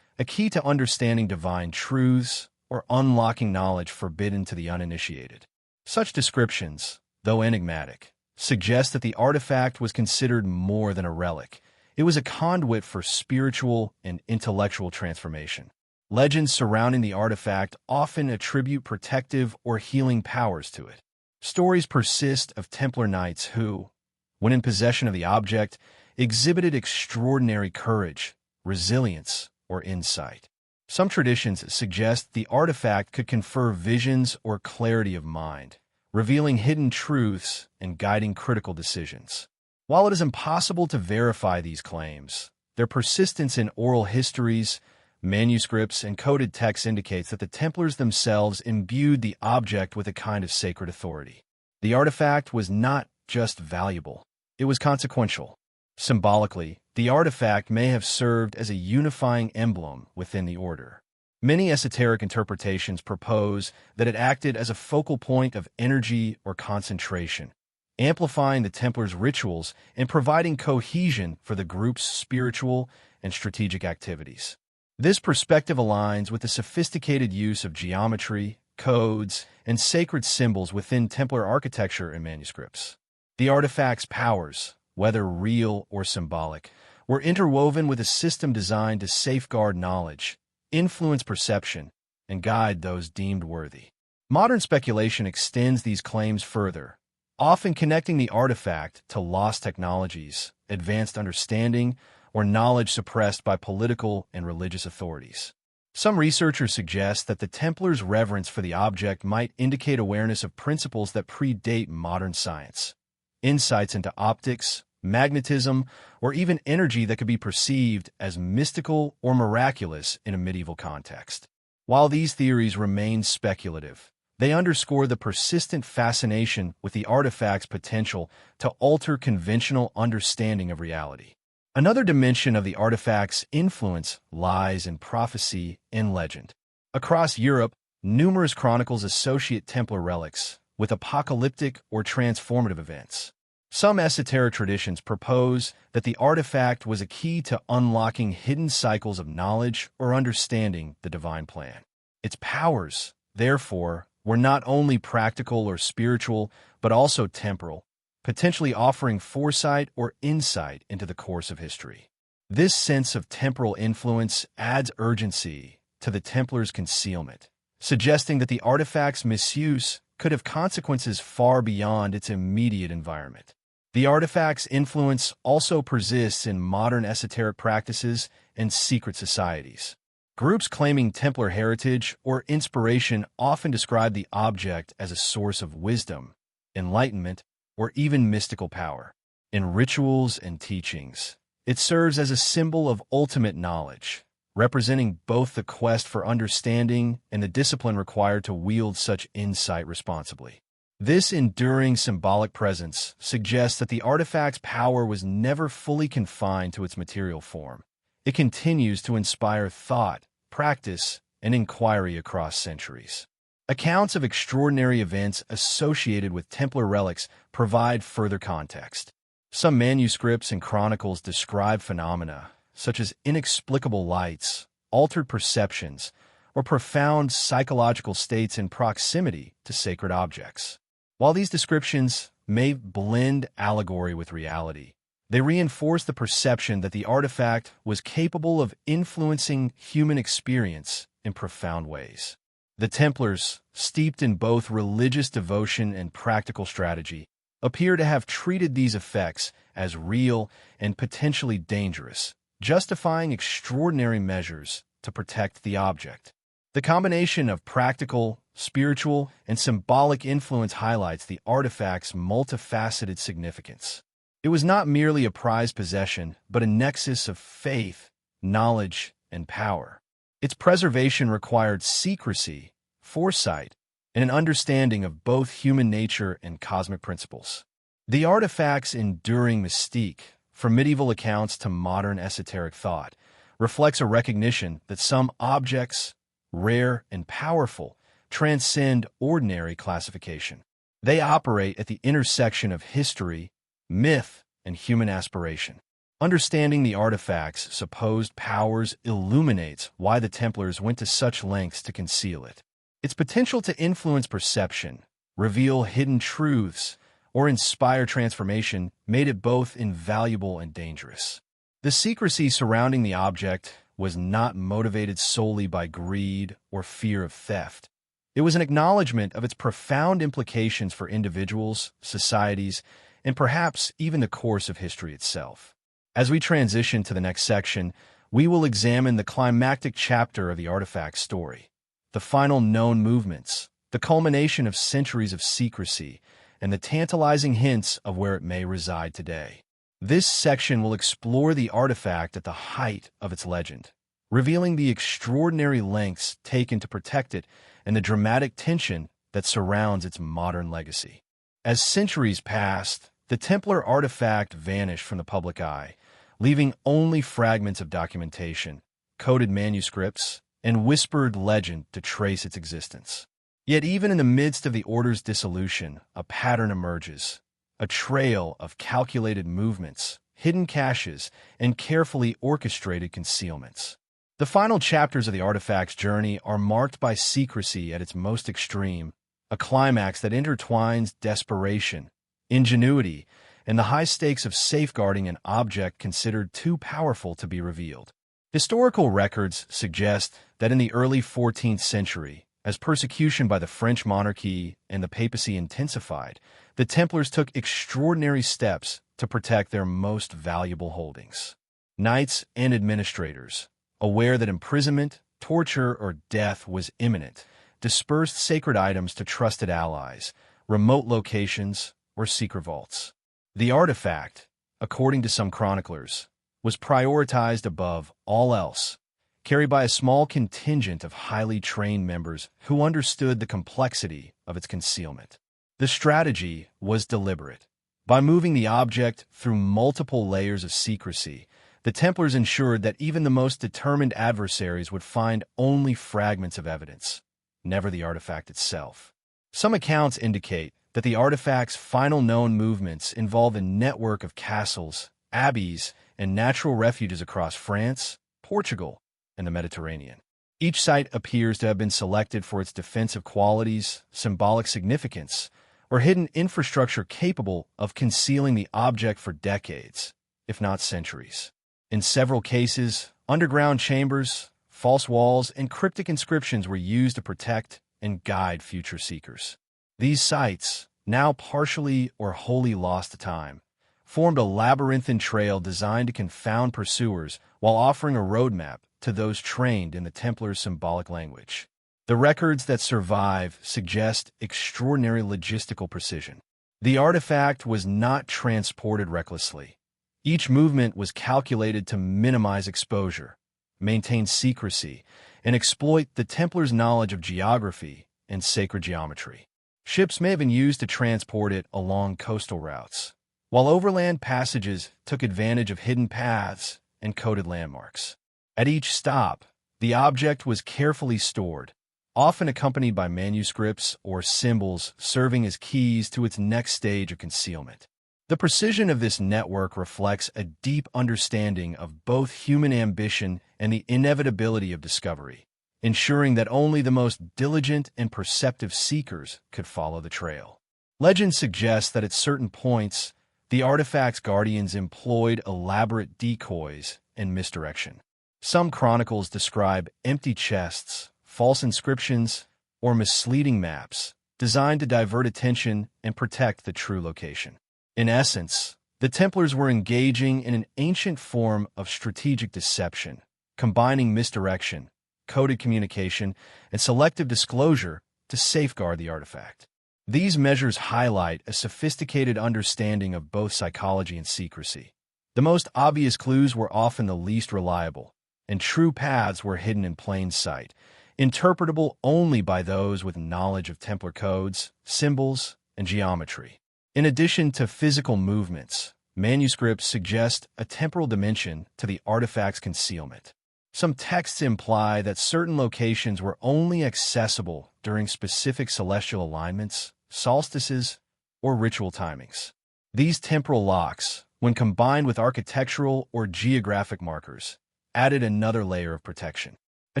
a key to understanding divine truths or unlocking knowledge forbidden to the uninitiated. Such descriptions, though enigmatic, suggest that the artifact was considered more than a relic. It was a conduit for spiritual and intellectual transformation. Legends surrounding the artifact often attribute protective or healing powers to it. Stories persist of Templar knights who, when in possession of the object, exhibited extraordinary courage, resilience, or insight. Some traditions suggest the artifact could confer visions or clarity of mind, revealing hidden truths and guiding critical decisions. While it is impossible to verify these claims, their persistence in oral histories, manuscripts, and coded texts indicates that the Templars themselves imbued the object with a kind of sacred authority. The artifact was not just valuable, it was consequential. Symbolically, the artifact may have served as a unifying emblem within the order. Many esoteric interpretations propose that it acted as a focal point of energy or concentration, amplifying the Templars' rituals and providing cohesion for the group's spiritual and strategic activities. This perspective aligns with the sophisticated use of geometry, codes, and sacred symbols within Templar architecture and manuscripts. The artifact's powers, whether real or symbolic, were interwoven with a system designed to safeguard knowledge, influence perception, and guide those deemed worthy. Modern speculation extends these claims further, often connecting the artifact to lost technologies, advanced understanding, or knowledge suppressed by political and religious authorities. Some researchers suggest that the Templars' reverence for the object might indicate awareness of principles that predate modern science, insights into optics, magnetism, or even energy that could be perceived as mystical or miraculous in a medieval context. While these theories remain speculative, they underscore the persistent fascination with the artifact's potential to alter conventional understanding of reality. Another dimension of the artifact's influence lies in prophecy and legend. Across Europe, numerous chronicles associate Templar relics with apocalyptic or transformative events. Some esoteric traditions propose that the artifact was a key to unlocking hidden cycles of knowledge or understanding the divine plan. Its powers, therefore, were not only practical or spiritual, but also temporal, potentially offering foresight or insight into the course of history. This sense of temporal influence adds urgency to the Templars' concealment, suggesting that the artifact's misuse could have consequences far beyond its immediate environment. The artifact's influence also persists in modern esoteric practices and secret societies. Groups claiming Templar heritage or inspiration often describe the object as a source of wisdom, enlightenment, or even mystical power. In rituals and teachings, it serves as a symbol of ultimate knowledge, representing both the quest for understanding and the discipline required to wield such insight responsibly. This enduring symbolic presence suggests that the artifact's power was never fully confined to its material form. It continues to inspire thought, practice, and inquiry across centuries. Accounts of extraordinary events associated with Templar relics provide further context. Some manuscripts and chronicles describe phenomena such as inexplicable lights, altered perceptions, or profound psychological states in proximity to sacred objects. While these descriptions may blend allegory with reality, they reinforce the perception that the artifact was capable of influencing human experience in profound ways. The Templars, steeped in both religious devotion and practical strategy, appear to have treated these effects as real and potentially dangerous, justifying extraordinary measures to protect the object. The combination of practical, spiritual, and symbolic influence highlights the artifact's multifaceted significance. It was not merely a prized possession, but a nexus of faith, knowledge, and power. Its preservation required secrecy, foresight, and an understanding of both human nature and cosmic principles. The artifact's enduring mystique, from medieval accounts to modern esoteric thought, reflects a recognition that some objects, rare and powerful, transcend ordinary classification. They operate at the intersection of history, myth, and human aspiration. Understanding the artifact's supposed powers illuminates why the Templars went to such lengths to conceal it. Its potential to influence perception, reveal hidden truths, or inspire transformation made it both invaluable and dangerous. The secrecy surrounding the object was not motivated solely by greed or fear of theft. It was an acknowledgement of its profound implications for individuals, societies, and perhaps even the course of history itself. As we transition to the next section, we will examine the climactic chapter of the artifact's story, the final known movements, the culmination of centuries of secrecy, and the tantalizing hints of where it may reside today. This section will explore the artifact at the height of its legend, revealing the extraordinary lengths taken to protect it and the dramatic tension that surrounds its modern legacy. As centuries passed, the Templar artifact vanished from the public eye, leaving only fragments of documentation, coded manuscripts, and whispered legend to trace its existence. Yet even in the midst of the Order's dissolution, a pattern emerges, a trail of calculated movements, hidden caches, and carefully orchestrated concealments. The final chapters of the artifact's journey are marked by secrecy at its most extreme, a climax that intertwines desperation, ingenuity, and the high stakes of safeguarding an object considered too powerful to be revealed. Historical records suggest that in the early 14th century, as persecution by the French monarchy and the papacy intensified, the Templars took extraordinary steps to protect their most valuable holdings. Knights and administrators, aware that imprisonment, torture, or death was imminent, dispersed sacred items to trusted allies, remote locations, or secret vaults. The artifact, according to some chroniclers, was prioritized above all else, carried by a small contingent of highly trained members who understood the complexity of its concealment. The strategy was deliberate. By moving the object through multiple layers of secrecy, the Templars ensured that even the most determined adversaries would find only fragments of evidence, never the artifact itself. Some accounts indicate that the artifact's final known movements involve a network of castles, abbeys, and natural refuges across France, Portugal, and the Mediterranean. Each site appears to have been selected for its defensive qualities, symbolic significance, or hidden infrastructure capable of concealing the object for decades, if not centuries. In several cases, underground chambers, false walls, and cryptic inscriptions were used to protect and guide future seekers. These sites, now partially or wholly lost to time, formed a labyrinthine trail designed to confound pursuers while offering a roadmap to those trained in the Templars' symbolic language. The records that survive suggest extraordinary logistical precision. The artifact was not transported recklessly. Each movement was calculated to minimize exposure, maintain secrecy, and exploit the Templars' knowledge of geography and sacred geometry. Ships may have been used to transport it along coastal routes, while overland passages took advantage of hidden paths and coded landmarks. At each stop, the object was carefully stored, often accompanied by manuscripts or symbols serving as keys to its next stage of concealment. The precision of this network reflects a deep understanding of both human ambition and the inevitability of discovery, ensuring that only the most diligent and perceptive seekers could follow the trail. Legend suggests that at certain points, the artifact's guardians employed elaborate decoys and misdirection. Some chronicles describe empty chests, false inscriptions, or misleading maps designed to divert attention and protect the true location. In essence, the Templars were engaging in an ancient form of strategic deception, combining misdirection, coded communication, and selective disclosure to safeguard the artifact. These measures highlight a sophisticated understanding of both psychology and secrecy. The most obvious clues were often the least reliable, and true paths were hidden in plain sight, interpretable only by those with knowledge of Templar codes, symbols, and geometry. In addition to physical movements, manuscripts suggest a temporal dimension to the artifact's concealment. Some texts imply that certain locations were only accessible during specific celestial alignments, solstices, or ritual timings. These temporal locks, when combined with architectural or geographic markers, added another layer of protection. A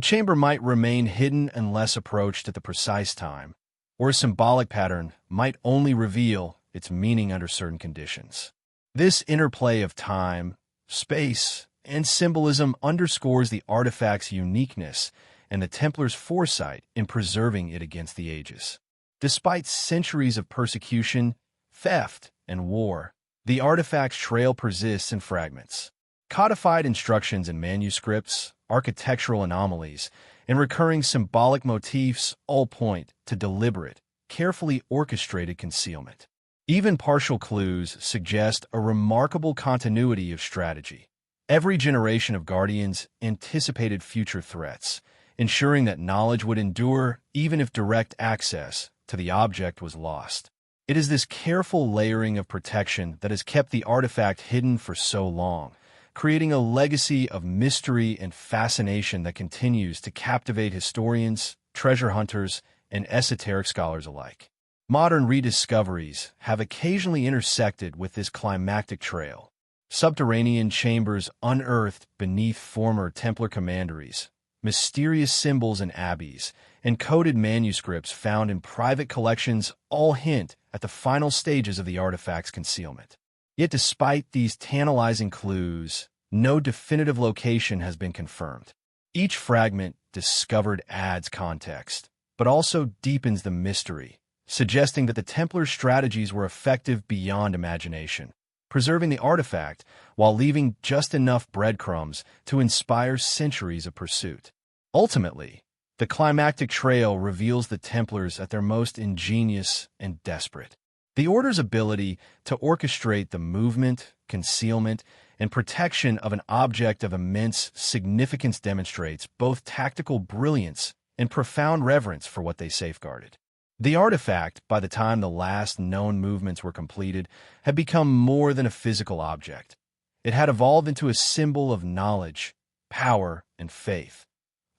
chamber might remain hidden unless approached at the precise time, or a symbolic pattern might only reveal its meaning under certain conditions. This interplay of time, space, and symbolism underscores the artifact's uniqueness and the Templars' foresight in preserving it against the ages. Despite centuries of persecution, theft, and war, the artifact's trail persists in fragments. Codified instructions in manuscripts, architectural anomalies, and recurring symbolic motifs all point to deliberate, carefully orchestrated concealment. Even partial clues suggest a remarkable continuity of strategy. Every generation of Guardians anticipated future threats, ensuring that knowledge would endure even if direct access to the object was lost. It is this careful layering of protection that has kept the artifact hidden for so long, creating a legacy of mystery and fascination that continues to captivate historians, treasure hunters, and esoteric scholars alike. Modern rediscoveries have occasionally intersected with this climactic trail. Subterranean chambers unearthed beneath former Templar commanderies, mysterious symbols in abbeys, and coded manuscripts found in private collections all hint at the final stages of the artifact's concealment. Yet despite these tantalizing clues, no definitive location has been confirmed. Each fragment discovered adds context, but also deepens the mystery, suggesting that the Templar strategies were effective beyond imagination, preserving the artifact while leaving just enough breadcrumbs to inspire centuries of pursuit. Ultimately, the climactic trail reveals the Templars at their most ingenious and desperate. The Order's ability to orchestrate the movement, concealment, and protection of an object of immense significance demonstrates both tactical brilliance and profound reverence for what they safeguarded. The artifact, by the time the last known movements were completed, had become more than a physical object. It had evolved into a symbol of knowledge, power, and faith,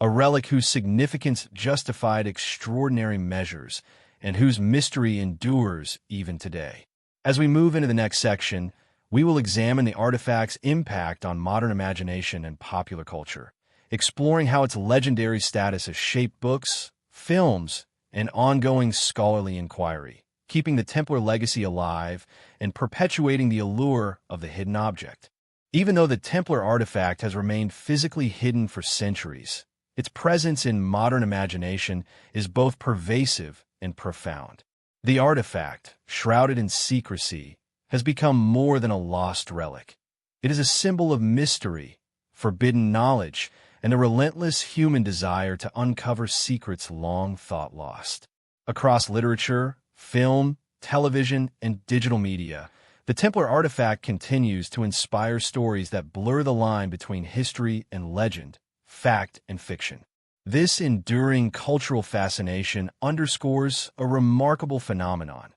a relic whose significance justified extraordinary measures and whose mystery endures even today. As we move into the next section, we will examine the artifact's impact on modern imagination and popular culture, exploring how its legendary status has shaped books, films, and ongoing scholarly inquiry, keeping the Templar legacy alive and perpetuating the allure of the hidden object. Even though the Templar artifact has remained physically hidden for centuries, its presence in modern imagination is both pervasive and profound. The artifact, shrouded in secrecy, has become more than a lost relic. It is a symbol of mystery, forbidden knowledge, and the relentless human desire to uncover secrets long thought lost. Across literature, film, television, and digital media, the Templar artifact continues to inspire stories that blur the line between history and legend, fact and fiction. This enduring cultural fascination underscores a remarkable phenomenon.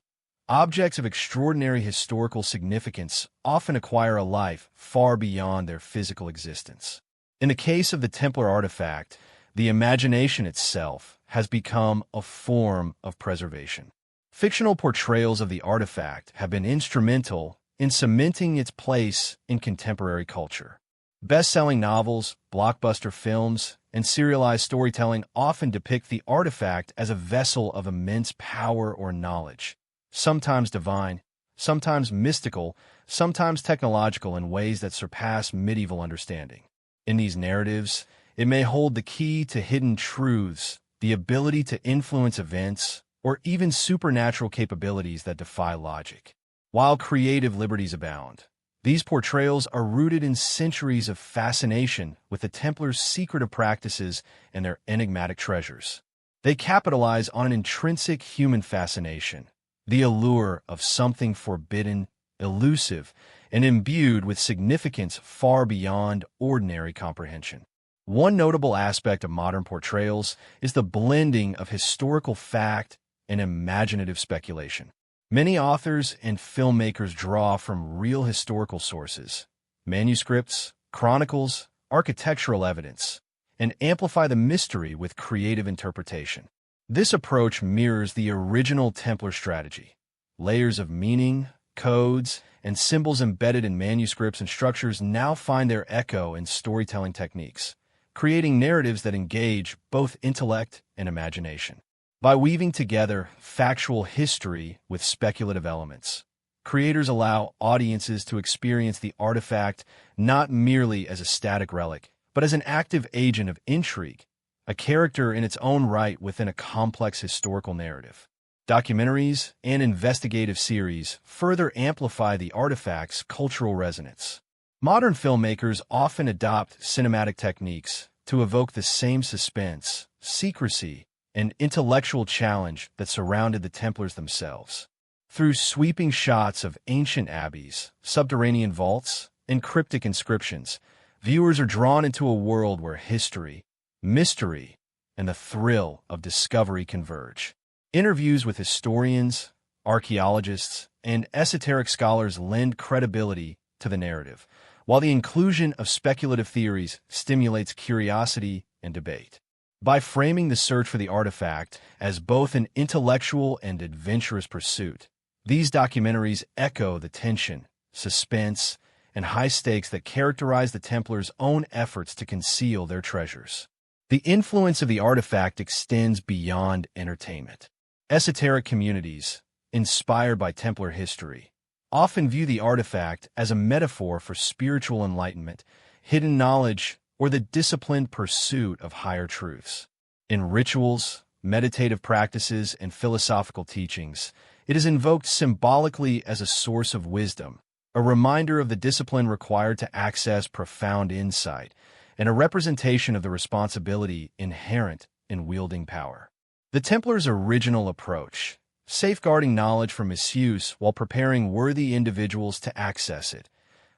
Objects of extraordinary historical significance often acquire a life far beyond their physical existence. In the case of the Templar artifact, the imagination itself has become a form of preservation. Fictional portrayals of the artifact have been instrumental in cementing its place in contemporary culture. Best-selling novels, blockbuster films, and serialized storytelling often depict the artifact as a vessel of immense power or knowledge, sometimes divine, sometimes mystical, sometimes technological in ways that surpass medieval understanding. In these narratives, it may hold the key to hidden truths, the ability to influence events, or even supernatural capabilities that defy logic. While creative liberties abound, these portrayals are rooted in centuries of fascination with the Templars' secretive practices and their enigmatic treasures. They capitalize on an intrinsic human fascination, the allure of something forbidden, elusive, and imbued with significance far beyond ordinary comprehension. One notable aspect of modern portrayals is the blending of historical fact and imaginative speculation. Many authors and filmmakers draw from real historical sources, manuscripts, chronicles, architectural evidence, and amplify the mystery with creative interpretation. This approach mirrors the original Templar strategy. Layers of meaning, codes, and symbols embedded in manuscripts and structures now find their echo in storytelling techniques, creating narratives that engage both intellect and imagination. By weaving together factual history with speculative elements, creators allow audiences to experience the artifact not merely as a static relic, but as an active agent of intrigue, a character in its own right within a complex historical narrative. Documentaries and investigative series further amplify the artifact's cultural resonance. Modern filmmakers often adopt cinematic techniques to evoke the same suspense, secrecy, and intellectual challenge that surrounded the Templars themselves. Through sweeping shots of ancient abbeys, subterranean vaults, and cryptic inscriptions, viewers are drawn into a world where history, mystery, and the thrill of discovery converge. Interviews with historians, archaeologists, and esoteric scholars lend credibility to the narrative, while the inclusion of speculative theories stimulates curiosity and debate. By framing the search for the artifact as both an intellectual and adventurous pursuit, these documentaries echo the tension, suspense, and high stakes that characterize the Templars' own efforts to conceal their treasures. The influence of the artifact extends beyond entertainment. Esoteric communities, inspired by Templar history, often view the artifact as a metaphor for spiritual enlightenment, hidden knowledge, or the disciplined pursuit of higher truths. In rituals, meditative practices, and philosophical teachings, it is invoked symbolically as a source of wisdom, a reminder of the discipline required to access profound insight, and a representation of the responsibility inherent in wielding power. The Templars' original approach, safeguarding knowledge from misuse while preparing worthy individuals to access it,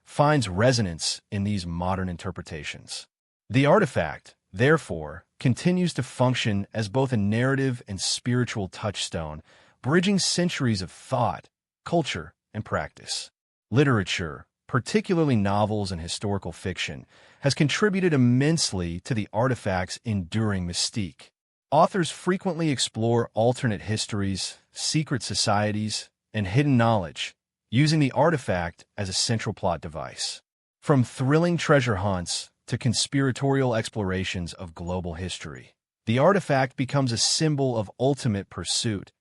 finds resonance in these modern interpretations. The artifact, therefore, continues to function as both a narrative and spiritual touchstone, bridging centuries of thought, culture, and practice. Literature, particularly novels and historical fiction, has contributed immensely to the artifact's enduring mystique. Authors frequently explore alternate histories, secret societies, and hidden knowledge, using the artifact as a central plot device. From thrilling treasure hunts to conspiratorial explorations of global history, the artifact becomes a symbol of ultimate pursuit,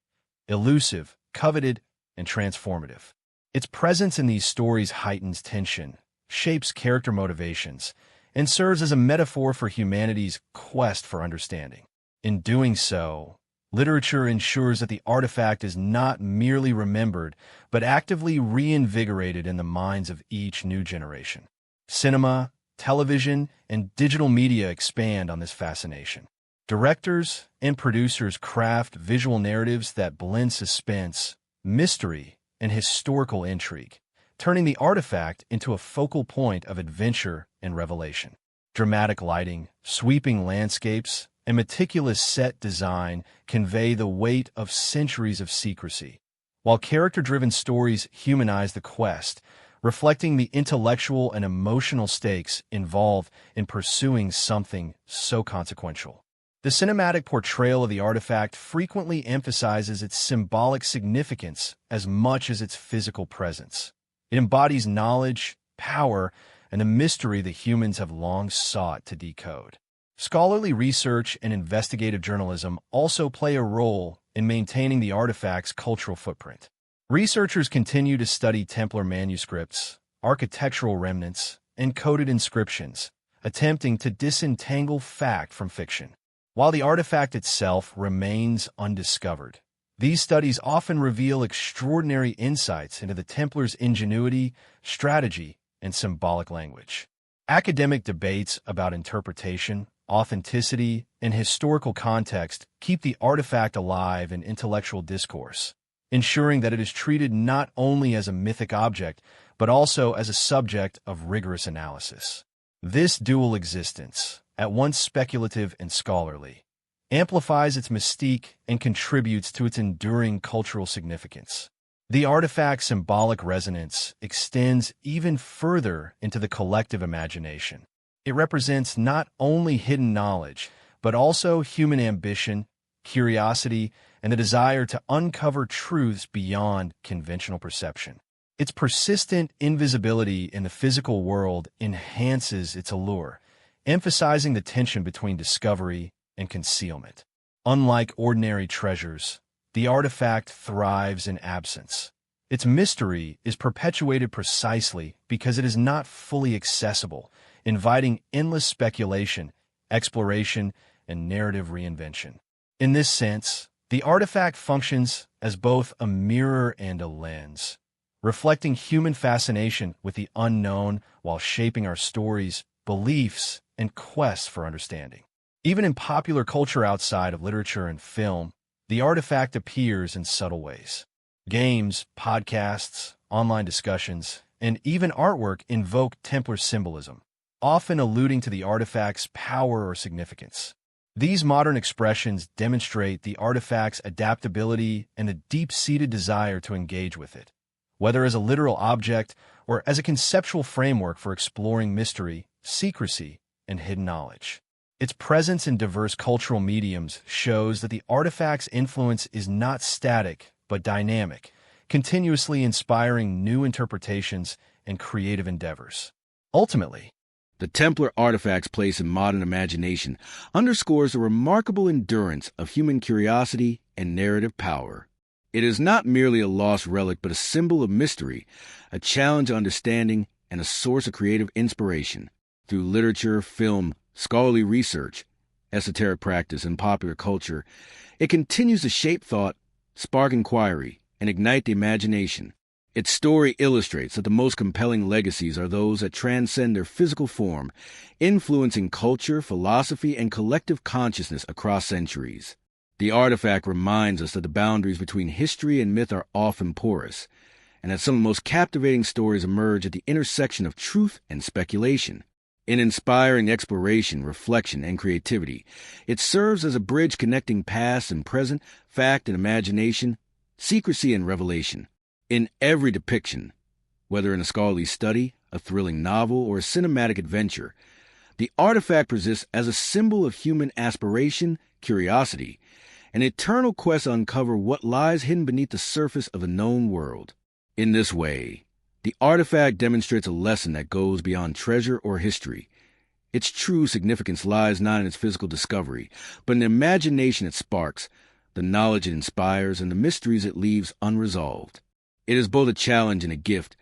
elusive, coveted, and transformative. Its presence in these stories heightens tension, shapes character motivations, and serves as a metaphor for humanity's quest for understanding. In doing so, literature ensures that the artifact is not merely remembered, but actively reinvigorated in the minds of each new generation. Cinema, television, and digital media expand on this fascination. Directors and producers craft visual narratives that blend suspense, mystery, and historical intrigue, turning the artifact into a focal point of adventure and revelation. Dramatic lighting, sweeping landscapes, and meticulous set design convey the weight of centuries of secrecy, while character-driven stories humanize the quest, reflecting the intellectual and emotional stakes involved in pursuing something so consequential. The cinematic portrayal of the artifact frequently emphasizes its symbolic significance as much as its physical presence. It embodies knowledge, power, and the mystery that humans have long sought to decode. Scholarly research and investigative journalism also play a role in maintaining the artifact's cultural footprint. Researchers continue to study Templar manuscripts, architectural remnants, and coded inscriptions, attempting to disentangle fact from fiction. While the artifact itself remains undiscovered, these studies often reveal extraordinary insights into the Templars' ingenuity, strategy, and symbolic language. Academic debates about interpretation, authenticity, and historical context keep the artifact alive in intellectual discourse, ensuring that it is treated not only as a mythic object, but also as a subject of rigorous analysis. This dual existence, at once speculative and scholarly, amplifies its mystique and contributes to its enduring cultural significance. The artifact's symbolic resonance extends even further into the collective imagination. It represents not only hidden knowledge, but also human ambition, curiosity, and the desire to uncover truths beyond conventional perception. Its persistent invisibility in the physical world enhances its allure, emphasizing the tension between discovery and concealment. Unlike ordinary treasures, the artifact thrives in absence. Its mystery is perpetuated precisely because it is not fully accessible, inviting endless speculation, exploration, and narrative reinvention. In this sense, the artifact functions as both a mirror and a lens, reflecting human fascination with the unknown while shaping our stories, beliefs, and quests for understanding. Even in popular culture outside of literature and film, the artifact appears in subtle ways. Games, podcasts, online discussions, and even artwork invoke Templar symbolism, often alluding to the artifact's power or significance. These modern expressions demonstrate the artifact's adaptability and the deep-seated desire to engage with it, whether as a literal object or as a conceptual framework for exploring mystery, secrecy, and hidden knowledge. Its presence in diverse cultural mediums shows that the artifact's influence is not static but dynamic, continuously inspiring new interpretations and creative endeavors. Ultimately, the Templar artifact's place in modern imagination underscores the remarkable endurance of human curiosity and narrative power. It is not merely a lost relic, but a symbol of mystery, a challenge to understanding, and a source of creative inspiration. Through literature, film, scholarly research, esoteric practice, and popular culture, it continues to shape thought, spark inquiry, and ignite the imagination. Its story illustrates that the most compelling legacies are those that transcend their physical form, influencing culture, philosophy, and collective consciousness across centuries. The artifact reminds us that the boundaries between history and myth are often porous, and that some of the most captivating stories emerge at the intersection of truth and speculation. In inspiring exploration, reflection, and creativity, it serves as a bridge connecting past and present, fact and imagination, secrecy and revelation. In every depiction, whether in a scholarly study, a thrilling novel, or a cinematic adventure, the artifact persists as a symbol of human aspiration, curiosity, an eternal quest to uncover what lies hidden beneath the surface of the known world. In this way, the artifact demonstrates a lesson that goes beyond treasure or history. Its true significance lies not in its physical discovery, but in the imagination it sparks, the knowledge it inspires, and the mysteries it leaves unresolved. It is both a challenge and a gift,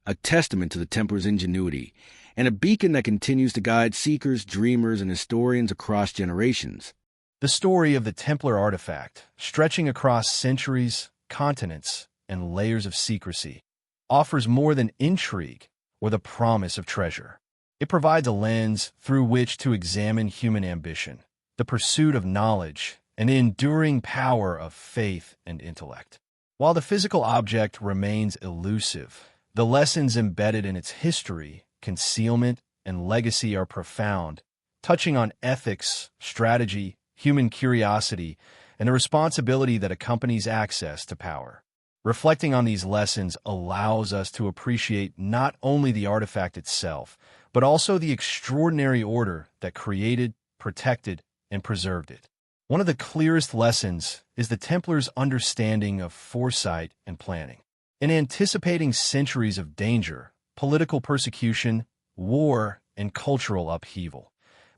a testament to the Templars' ingenuity, and a beacon that continues to guide seekers, dreamers, and historians across generations. The story of the Templar artifact, stretching across centuries, continents, and layers of secrecy, offers more than intrigue or the promise of treasure. It provides a lens through which to examine human ambition, the pursuit of knowledge, and the enduring power of faith and intellect. While the physical object remains elusive, the lessons embedded in its history, concealment, and legacy are profound, touching on ethics, strategy, human curiosity, and the responsibility that accompanies access to power. Reflecting on these lessons allows us to appreciate not only the artifact itself, but also the extraordinary order that created, protected, and preserved it. One of the clearest lessons is the Templars' understanding of foresight and planning. In anticipating centuries of danger, political persecution, war, and cultural upheaval,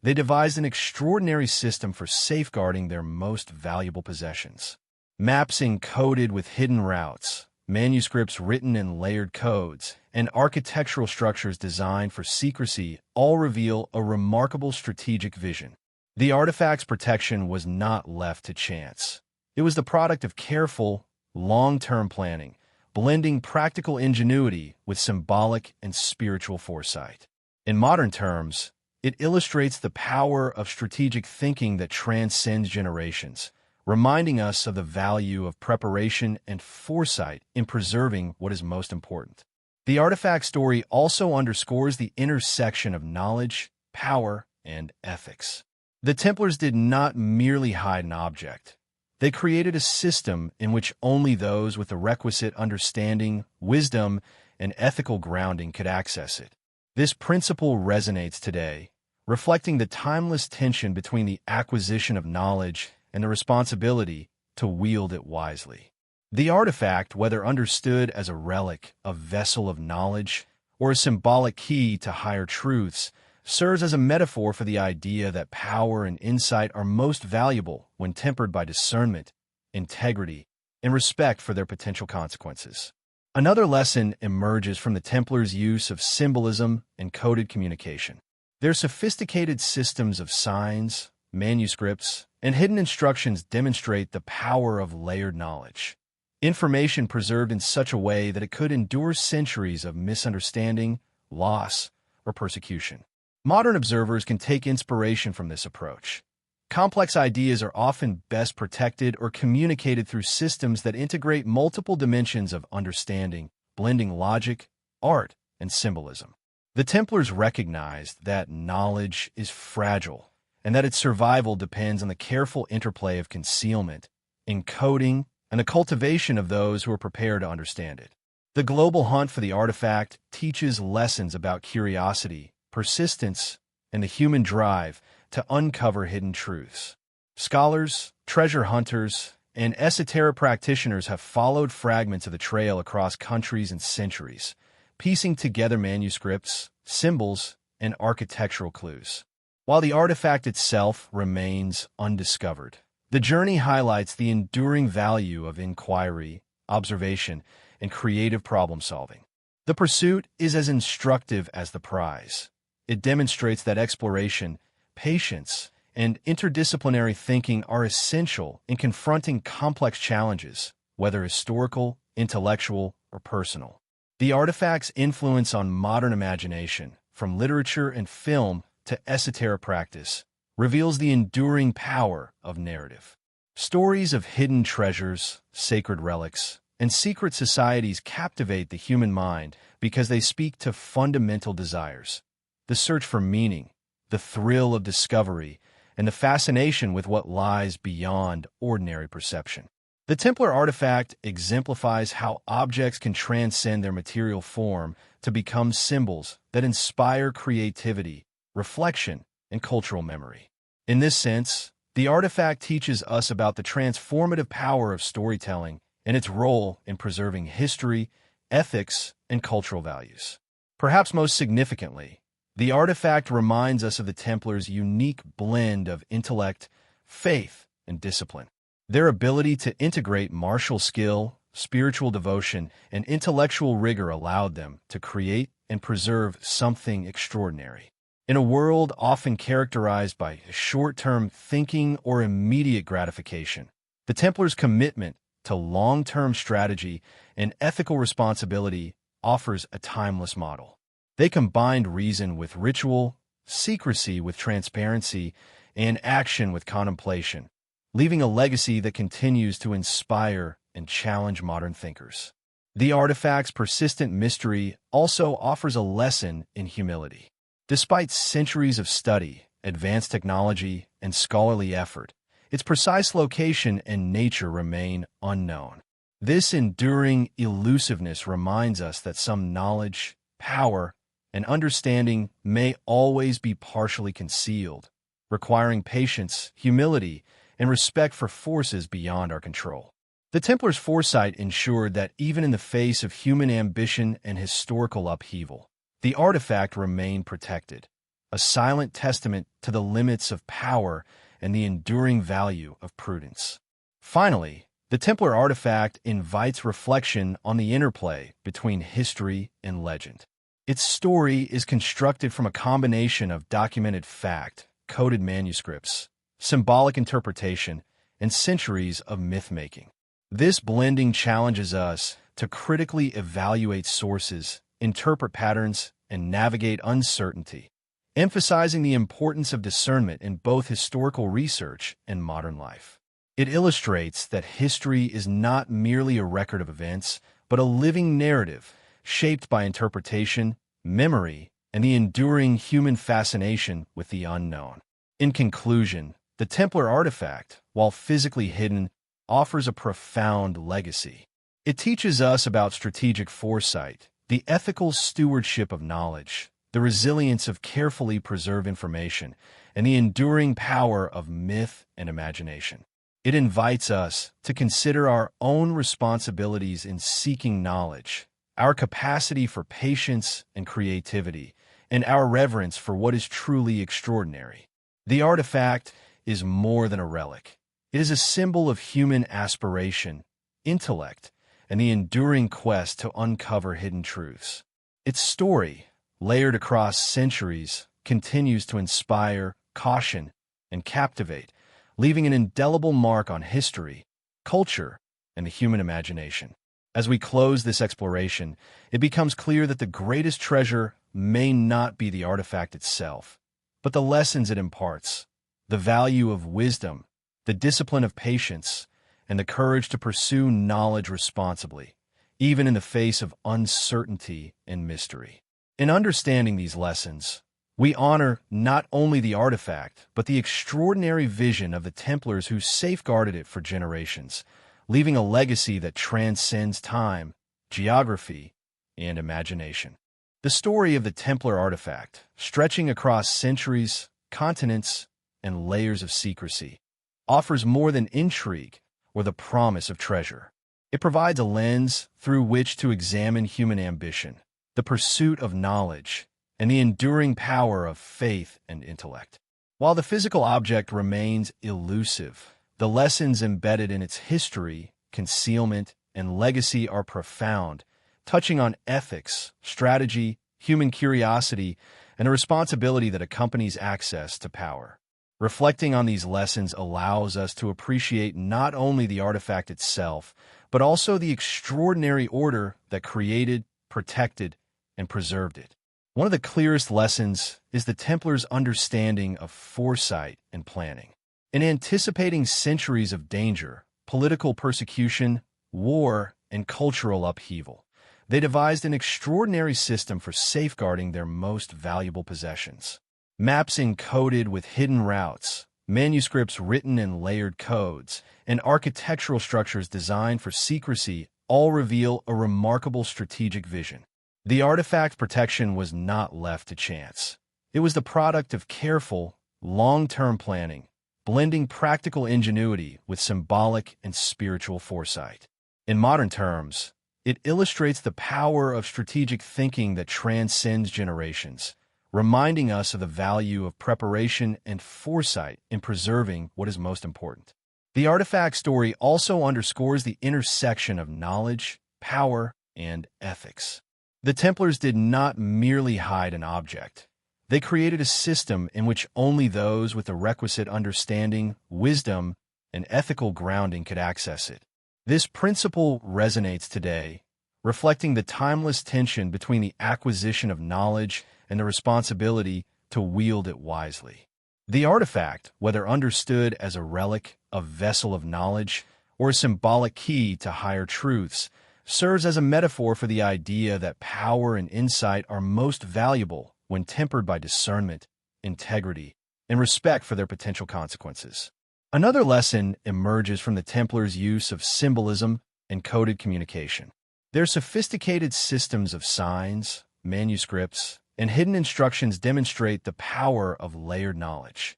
they devised an extraordinary system for safeguarding their most valuable possessions. Maps encoded with hidden routes, manuscripts written in layered codes, and architectural structures designed for secrecy all reveal a remarkable strategic vision. The artifact's protection was not left to chance. It was the product of careful, long-term planning, blending practical ingenuity with symbolic and spiritual foresight. In modern terms, it illustrates the power of strategic thinking that transcends generations, reminding us of the value of preparation and foresight in preserving what is most important. The artifact story also underscores the intersection of knowledge, power, and ethics. The Templars did not merely hide an object. They created a system in which only those with the requisite understanding, wisdom, and ethical grounding could access it. This principle resonates today, reflecting the timeless tension between the acquisition of knowledge and the responsibility to wield it wisely. The artifact, whether understood as a relic, a vessel of knowledge, or a symbolic key to higher truths, serves as a metaphor for the idea that power and insight are most valuable when tempered by discernment, integrity, and respect for their potential consequences. Another lesson emerges from the Templars' use of symbolism and coded communication. Their sophisticated systems of signs, manuscripts, and hidden instructions demonstrate the power of layered knowledge. Information preserved in such a way that it could endure centuries of misunderstanding, loss, or persecution. Modern observers can take inspiration from this approach. Complex ideas are often best protected or communicated through systems that integrate multiple dimensions of understanding, blending logic, art, and symbolism. The Templars recognized that knowledge is fragile and that its survival depends on the careful interplay of concealment, encoding, and the cultivation of those who are prepared to understand it. The global hunt for the artifact teaches lessons about curiosity, persistence, and the human drive to uncover hidden truths. Scholars, treasure hunters, and esoteric practitioners have followed fragments of the trail across countries and centuries, piecing together manuscripts, symbols, and architectural clues. While the artifact itself remains undiscovered, the journey highlights the enduring value of inquiry, observation, and creative problem-solving. The pursuit is as instructive as the prize. It demonstrates that exploration, patience, and interdisciplinary thinking are essential in confronting complex challenges, whether historical, intellectual, or personal. The artifact's influence on modern imagination, from literature and film to esoteric practice, reveals the enduring power of narrative. Stories of hidden treasures, sacred relics, and secret societies captivate the human mind because they speak to fundamental desires: the search for meaning, the thrill of discovery, and the fascination with what lies beyond ordinary perception. The Templar artifact exemplifies how objects can transcend their material form to become symbols that inspire creativity, reflection, and cultural memory. In this sense, the artifact teaches us about the transformative power of storytelling and its role in preserving history, ethics, and cultural values. Perhaps most significantly, the artifact reminds us of the Templars' unique blend of intellect, faith, and discipline. Their ability to integrate martial skill, spiritual devotion, and intellectual rigor allowed them to create and preserve something extraordinary. In a world often characterized by short-term thinking or immediate gratification, the Templars' commitment to long-term strategy and ethical responsibility offers a timeless model. They combined reason with ritual, secrecy with transparency, and action with contemplation, leaving a legacy that continues to inspire and challenge modern thinkers. The artifact's persistent mystery also offers a lesson in humility. Despite centuries of study, advanced technology, and scholarly effort, its precise location and nature remain unknown. This enduring elusiveness reminds us that some knowledge, power, and understanding may always be partially concealed, requiring patience, humility, and respect for forces beyond our control. The Templars' foresight ensured that even in the face of human ambition and historical upheaval, the artifact remained protected, a silent testament to the limits of power and the enduring value of prudence. Finally, the Templar artifact invites reflection on the interplay between history and legend. Its story is constructed from a combination of documented fact, coded manuscripts, symbolic interpretation, and centuries of myth-making. This blending challenges us to critically evaluate sources, interpret patterns, and navigate uncertainty, emphasizing the importance of discernment in both historical research and modern life. It illustrates that history is not merely a record of events, but a living narrative shaped by interpretation, memory, and the enduring human fascination with the unknown. In conclusion, the Templar artifact, while physically hidden, offers a profound legacy. It teaches us about strategic foresight, the ethical stewardship of knowledge, the resilience of carefully preserved information, and the enduring power of myth and imagination. It invites us to consider our own responsibilities in seeking knowledge, our capacity for patience and creativity, and our reverence for what is truly extraordinary. The artifact is more than a relic. It is a symbol of human aspiration, intellect, and the enduring quest to uncover hidden truths. Its story, layered across centuries, continues to inspire, caution, and captivate, leaving an indelible mark on history, culture, and the human imagination. As we close this exploration, it becomes clear that the greatest treasure may not be the artifact itself, but the lessons it imparts, the value of wisdom, the discipline of patience, and the courage to pursue knowledge responsibly, even in the face of uncertainty and mystery. In understanding these lessons, we honor not only the artifact, but the extraordinary vision of the Templars who safeguarded it for generations, leaving a legacy that transcends time, geography, and imagination. The story of the Templar artifact, stretching across centuries, continents, and layers of secrecy, offers more than intrigue or the promise of treasure. It provides a lens through which to examine human ambition, the pursuit of knowledge, and the enduring power of faith and intellect. While the physical object remains elusive, the lessons embedded in its history, concealment, and legacy are profound, touching on ethics, strategy, human curiosity, and the responsibility that accompanies access to power. Reflecting on these lessons allows us to appreciate not only the artifact itself, but also the extraordinary order that created, protected, and preserved it. One of the clearest lessons is the Templars' understanding of foresight and planning. In anticipating centuries of danger, political persecution, war, and cultural upheaval, they devised an extraordinary system for safeguarding their most valuable possessions. Maps encoded with hidden routes, manuscripts written in layered codes, and architectural structures designed for secrecy all reveal a remarkable strategic vision. The artifact's protection was not left to chance. It was the product of careful, long-term planning, blending practical ingenuity with symbolic and spiritual foresight. In modern terms, it illustrates the power of strategic thinking that transcends generations, reminding us of the value of preparation and foresight in preserving what is most important. The artifact story also underscores the intersection of knowledge, power, and ethics. The Templars did not merely hide an object. They created a system in which only those with the requisite understanding, wisdom, and ethical grounding could access it. This principle resonates today, reflecting the timeless tension between the acquisition of knowledge and the responsibility to wield it wisely. The artifact, whether understood as a relic, a vessel of knowledge, or a symbolic key to higher truths, serves as a metaphor for the idea that power and insight are most valuable when tempered by discernment, integrity, and respect for their potential consequences. Another lesson emerges from the Templars' use of symbolism and coded communication. Their sophisticated systems of signs, manuscripts, and hidden instructions demonstrate the power of layered knowledge.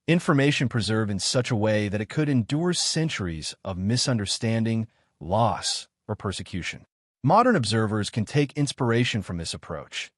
Information preserved in such a way that it could endure centuries of misunderstanding, loss, or persecution. Modern observers can take inspiration from this approach.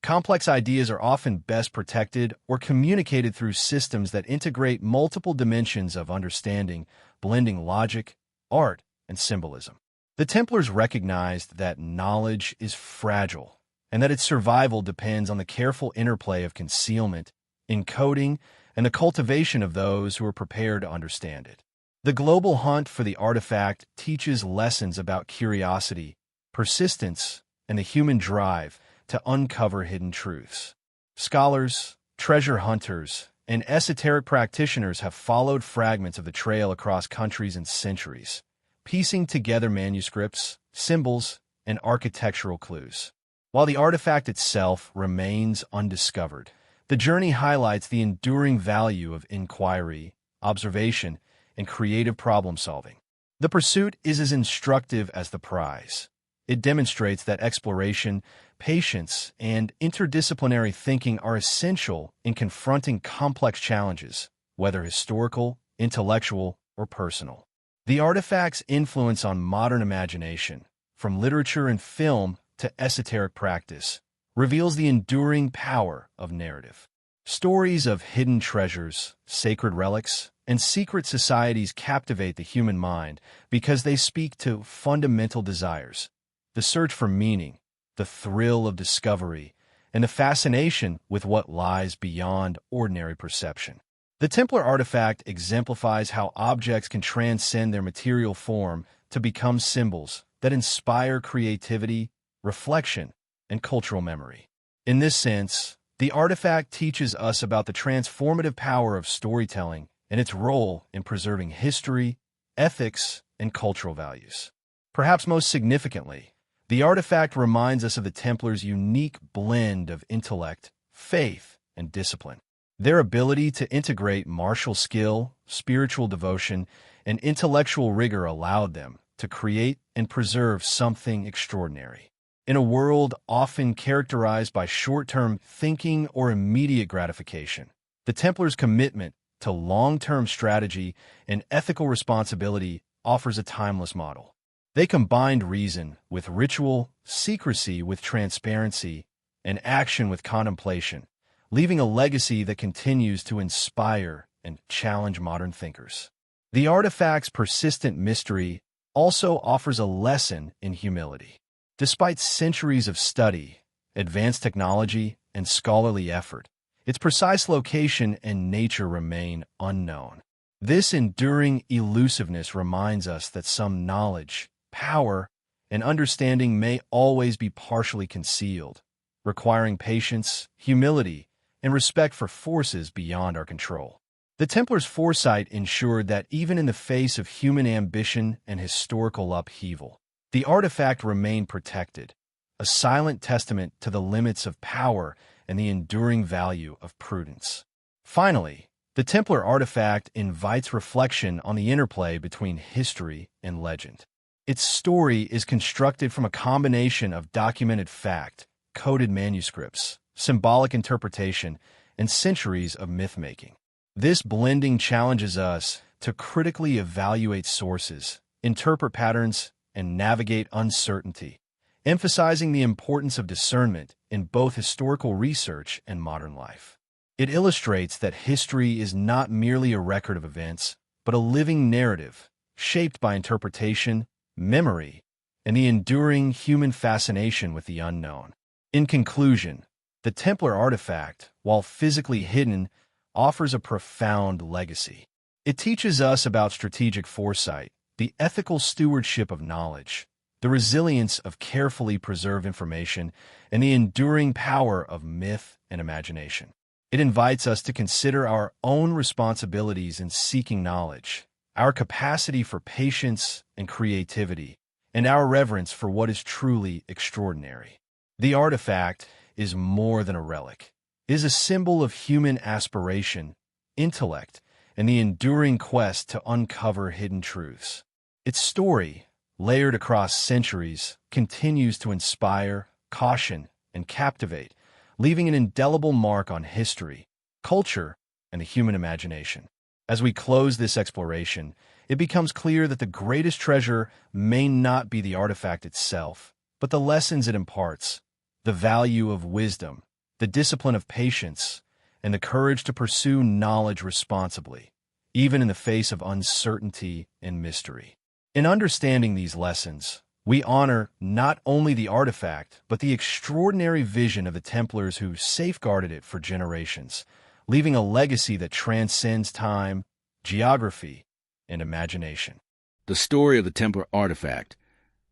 Complex ideas are often best protected or communicated through systems that integrate multiple dimensions of understanding, blending logic, art, and symbolism. The Templars recognized that knowledge is fragile and that its survival depends on the careful interplay of concealment, encoding, and the cultivation of those who are prepared to understand it. The global hunt for the artifact teaches lessons about curiosity, persistence, and the human drive to uncover hidden truths. Scholars, treasure hunters, and esoteric practitioners have followed fragments of the trail across countries and centuries, piecing together manuscripts, symbols, and architectural clues. While the artifact itself remains undiscovered, the journey highlights the enduring value of inquiry, observation, and creative problem-solving. The pursuit is as instructive as the prize. It demonstrates that exploration, patience, and interdisciplinary thinking are essential in confronting complex challenges, whether historical, intellectual, or personal. The artifact's influence on modern imagination, from literature and film to esoteric practice, reveals the enduring power of narrative. Stories of hidden treasures, sacred relics, and secret societies captivate the human mind because they speak to fundamental desires: the search for meaning, the thrill of discovery, and the fascination with what lies beyond ordinary perception. The Templar artifact exemplifies how objects can transcend their material form to become symbols that inspire creativity, reflection, and cultural memory. In this sense, the artifact teaches us about the transformative power of storytelling and its role in preserving history, ethics, and cultural values. Perhaps most significantly, the artifact reminds us of the Templars' unique blend of intellect, faith, and discipline. Their ability to integrate martial skill, spiritual devotion, and intellectual rigor allowed them to create and preserve something extraordinary. In a world often characterized by short-term thinking or immediate gratification, the Templars' commitment to long-term strategy and ethical responsibility offers a timeless model. They combined reason with ritual, secrecy with transparency, and action with contemplation, leaving a legacy that continues to inspire and challenge modern thinkers. The artifact's persistent mystery also offers a lesson in humility. Despite centuries of study, advanced technology, and scholarly effort, its precise location and nature remain unknown. This enduring elusiveness reminds us that some knowledge, power, and understanding may always be partially concealed, requiring patience, humility, and respect for forces beyond our control. The Templars' foresight ensured that even in the face of human ambition and historical upheaval, the artifact remained protected, a silent testament to the limits of power and the enduring value of prudence. Finally, the Templar artifact invites reflection on the interplay between history and legend. Its story is constructed from a combination of documented fact, coded manuscripts, symbolic interpretation, and centuries of myth-making. This blending challenges us to critically evaluate sources, interpret patterns, and navigate uncertainty, emphasizing the importance of discernment in both historical research and modern life. It illustrates that history is not merely a record of events, but a living narrative shaped by interpretation, memory, and the enduring human fascination with the unknown. In conclusion, the Templar artifact, while physically hidden, offers a profound legacy. It teaches us about strategic foresight, the ethical stewardship of knowledge, the resilience of carefully preserved information, and the enduring power of myth and imagination. It invites us to consider our own responsibilities in seeking knowledge, our capacity for patience and creativity, and our reverence for what is truly extraordinary. The artifact is more than a relic. It is a symbol of human aspiration, intellect, and the enduring quest to uncover hidden truths. Its story, layered across centuries, continues to inspire, caution, and captivate, leaving an indelible mark on history, culture, and the human imagination. As we close this exploration, it becomes clear that the greatest treasure may not be the artifact itself, but the lessons it imparts, the value of wisdom, the discipline of patience, and the courage to pursue knowledge responsibly, even in the face of uncertainty and mystery. In understanding these lessons, we honor not only the artifact, but the extraordinary vision of the Templars who safeguarded it for generations, leaving a legacy that transcends time, geography, and imagination. The story of the Templar artifact,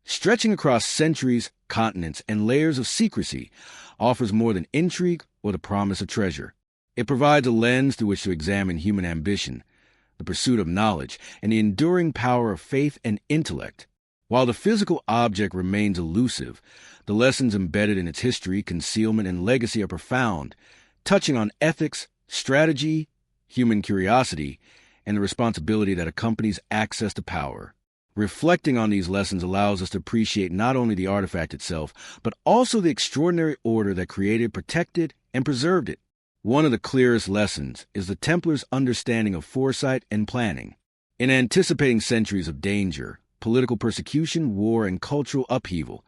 stretching across centuries, continents, and layers of secrecy, offers more than intrigue or the promise of treasure. It provides a lens through which to examine human ambition, the pursuit of knowledge, and the enduring power of faith and intellect. While the physical object remains elusive, the lessons embedded in its history, concealment, and legacy are profound, touching on ethics, strategy, human curiosity, and the responsibility that accompanies access to power. Reflecting on these lessons allows us to appreciate not only the artifact itself, but also the extraordinary order that created, protected, and preserved it. One of the clearest lessons is the Templars' understanding of foresight and planning. In anticipating centuries of danger, political persecution, war, and cultural upheaval,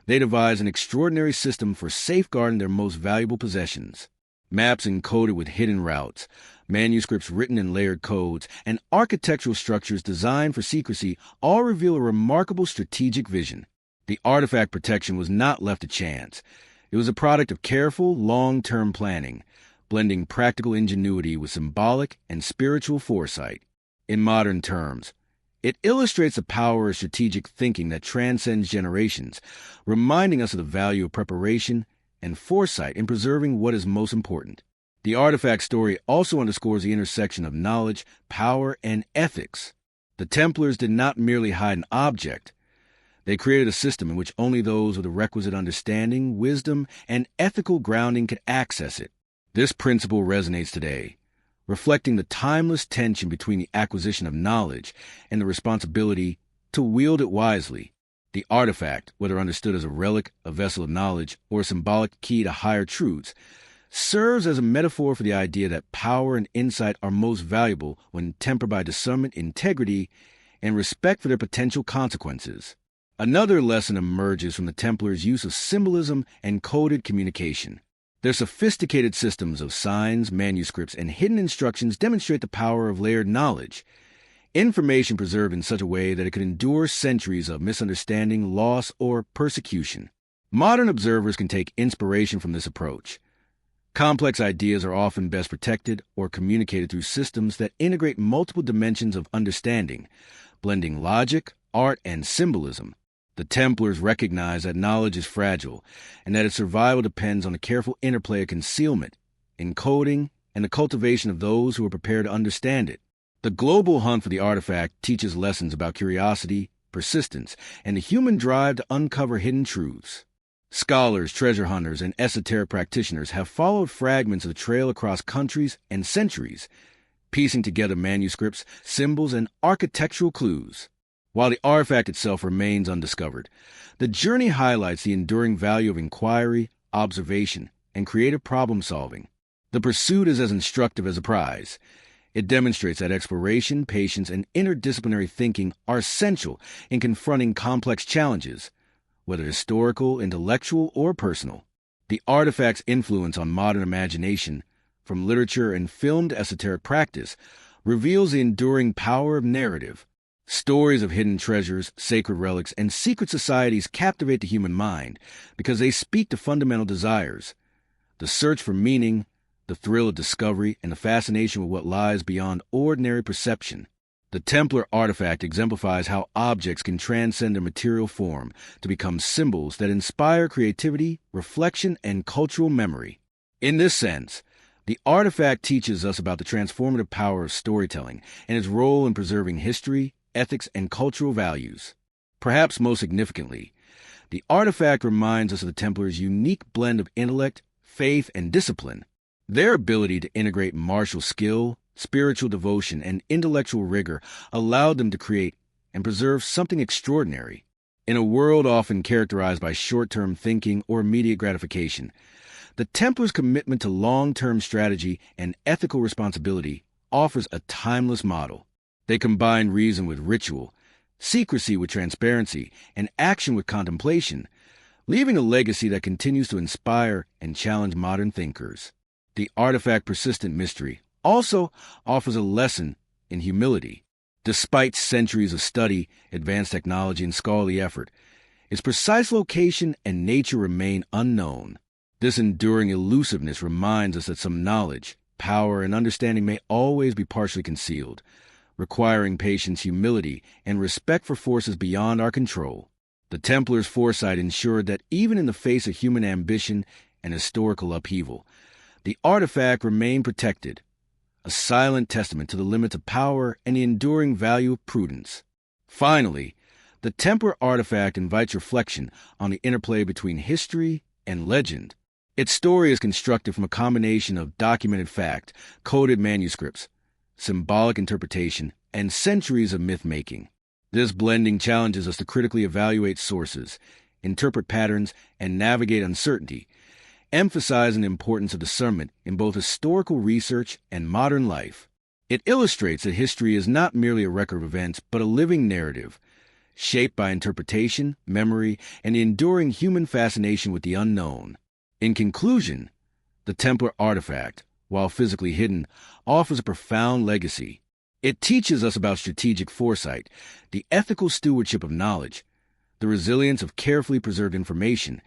they devised an extraordinary system for safeguarding their most valuable possessions. Maps encoded with hidden routes, manuscripts written in layered codes, and architectural structures designed for secrecy all reveal a remarkable strategic vision. The artifact protection was not left to chance. It was a product of careful, long-term planning, blending practical ingenuity with symbolic and spiritual foresight. In modern terms, it illustrates the power of strategic thinking that transcends generations, reminding us of the value of preparation and foresight in preserving what is most important. The artifact story also underscores the intersection of knowledge, power, and ethics. The Templars did not merely hide an object. They created a system in which only those with the requisite understanding, wisdom, and ethical grounding could access it. This principle resonates today, reflecting the timeless tension between the acquisition of knowledge and the responsibility to wield it wisely. The artifact, whether understood as a relic, a vessel of knowledge, or a symbolic key to higher truths, serves as a metaphor for the idea that power and insight are most valuable when tempered by discernment, integrity, and respect for their potential consequences. Another lesson emerges from the Templars' use of symbolism and coded communication. Their sophisticated systems of signs, manuscripts, and hidden instructions demonstrate the power of layered knowledge, information preserved in such a way that it could endure centuries of misunderstanding, loss, or persecution. Modern observers can take inspiration from this approach. Complex ideas are often best protected or communicated through systems that integrate multiple dimensions of understanding, blending logic, art, and symbolism. The Templars recognize that knowledge is fragile and that its survival depends on the careful interplay of concealment, encoding, and the cultivation of those who are prepared to understand it. The global hunt for the artifact teaches lessons about curiosity, persistence, and the human drive to uncover hidden truths. Scholars, treasure hunters, and esoteric practitioners have followed fragments of the trail across countries and centuries, piecing together manuscripts, symbols, and architectural clues. While the artifact itself remains undiscovered, the journey highlights the enduring value of inquiry, observation, and creative problem-solving. The pursuit is as instructive as the prize. It demonstrates that exploration, patience, and interdisciplinary thinking are essential in confronting complex challenges, whether historical, intellectual, or personal. The artifact's influence on modern imagination, from literature and film to esoteric practice, reveals the enduring power of narrative. Stories of hidden treasures, sacred relics, and secret societies captivate the human mind because they speak to fundamental desires: the search for meaning, the thrill of discovery, and the fascination with what lies beyond ordinary perception. The Templar artifact exemplifies how objects can transcend their material form to become symbols that inspire creativity, reflection, and cultural memory. In this sense, the artifact teaches us about the transformative power of storytelling and its role in preserving history, ethics, and cultural values. Perhaps most significantly, the artifact reminds us of the Templars' unique blend of intellect, faith, and discipline. Their ability to integrate martial skill, spiritual devotion, and intellectual rigor allowed them to create and preserve something extraordinary. In a world often characterized by short-term thinking or immediate gratification, the Templars' commitment to long-term strategy and ethical responsibility offers a timeless model. They combine reason with ritual, secrecy with transparency, and action with contemplation, leaving a legacy that continues to inspire and challenge modern thinkers. The artifact's persistent mystery also offers a lesson in humility. Despite centuries of study, advanced technology, and scholarly effort, its precise location and nature remain unknown. This enduring elusiveness reminds us that some knowledge, power, and understanding may always be partially concealed, requiring patience, humility, and respect for forces beyond our control. The Templars' foresight ensured that even in the face of human ambition and historical upheaval, the artifact remained protected, a silent testament to the limits of power and the enduring value of prudence. Finally, the Templar artifact invites reflection on the interplay between history and legend. Its story is constructed from a combination of documented fact, coded manuscripts, symbolic interpretation, and centuries of myth-making. This blending challenges us to critically evaluate sources, interpret patterns, and navigate uncertainty, emphasizing the importance of discernment in both historical research and modern life. It illustrates that history is not merely a record of events, but a living narrative, shaped by interpretation, memory, and the enduring human fascination with the unknown. In conclusion, the Templar artifact, while physically hidden, offers a profound legacy. It teaches us about strategic foresight, the ethical stewardship of knowledge, the resilience of carefully preserved information,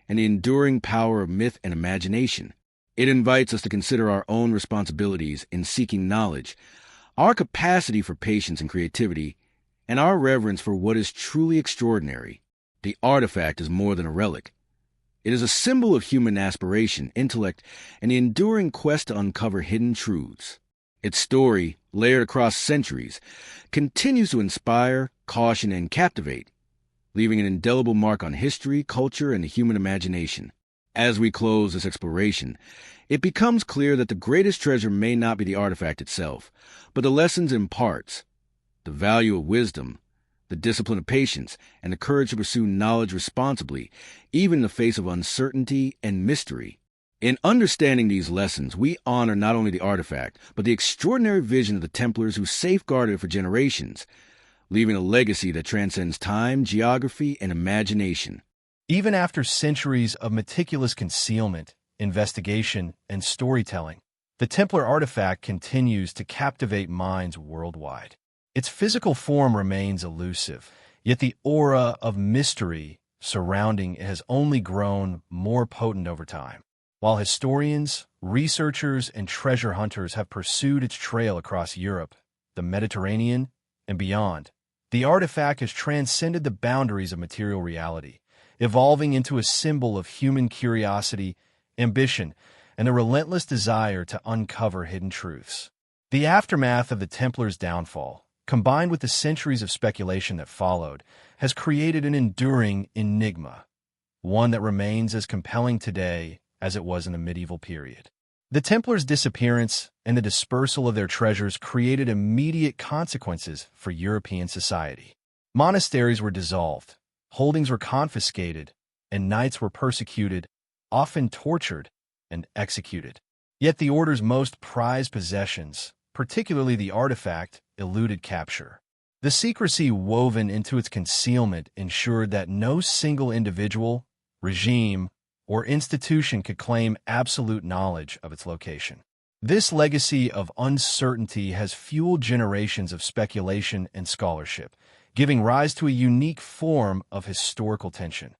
and the enduring power of myth and imagination. It invites us to consider our own responsibilities in seeking knowledge, our capacity for patience and creativity, and our reverence for what is truly extraordinary. The artifact is more than a relic. It is a symbol of human aspiration, intellect, and the enduring quest to uncover hidden truths. Its story, layered across centuries, continues to inspire, caution, and captivate, leaving an indelible mark on history, culture, and the human imagination. As we close this exploration, it becomes clear that the greatest treasure may not be the artifact itself, but the lessons it imparts, the value of wisdom, the discipline of patience, and the courage to pursue knowledge responsibly, even in the face of uncertainty and mystery. In understanding these lessons, we honor not only the artifact, but the extraordinary vision of the Templars who safeguarded it for generations, leaving a legacy that transcends time, geography, and imagination. Even after centuries of meticulous concealment, investigation, and storytelling, the Templar artifact continues to captivate minds worldwide. Its physical form remains elusive, yet the aura of mystery surrounding it has only grown more potent over time. While historians, researchers, and treasure hunters have pursued its trail across Europe, the Mediterranean, and beyond, the artifact has transcended the boundaries of material reality, evolving into a symbol of human curiosity, ambition, and a relentless desire to uncover hidden truths. The aftermath of the Templars' downfall, combined with the centuries of speculation that followed, has created an enduring enigma, one that remains as compelling today as it was in the medieval period. The Templars' disappearance and the dispersal of their treasures created immediate consequences for European society. Monasteries were dissolved, holdings were confiscated, and knights were persecuted, often tortured, and executed. Yet the order's most prized possessions, particularly the artifact, eluded capture. The secrecy woven into its concealment ensured that no single individual, regime, or institution could claim absolute knowledge of its location. This legacy of uncertainty has fueled generations of speculation and scholarship, giving rise to a unique form of historical tension.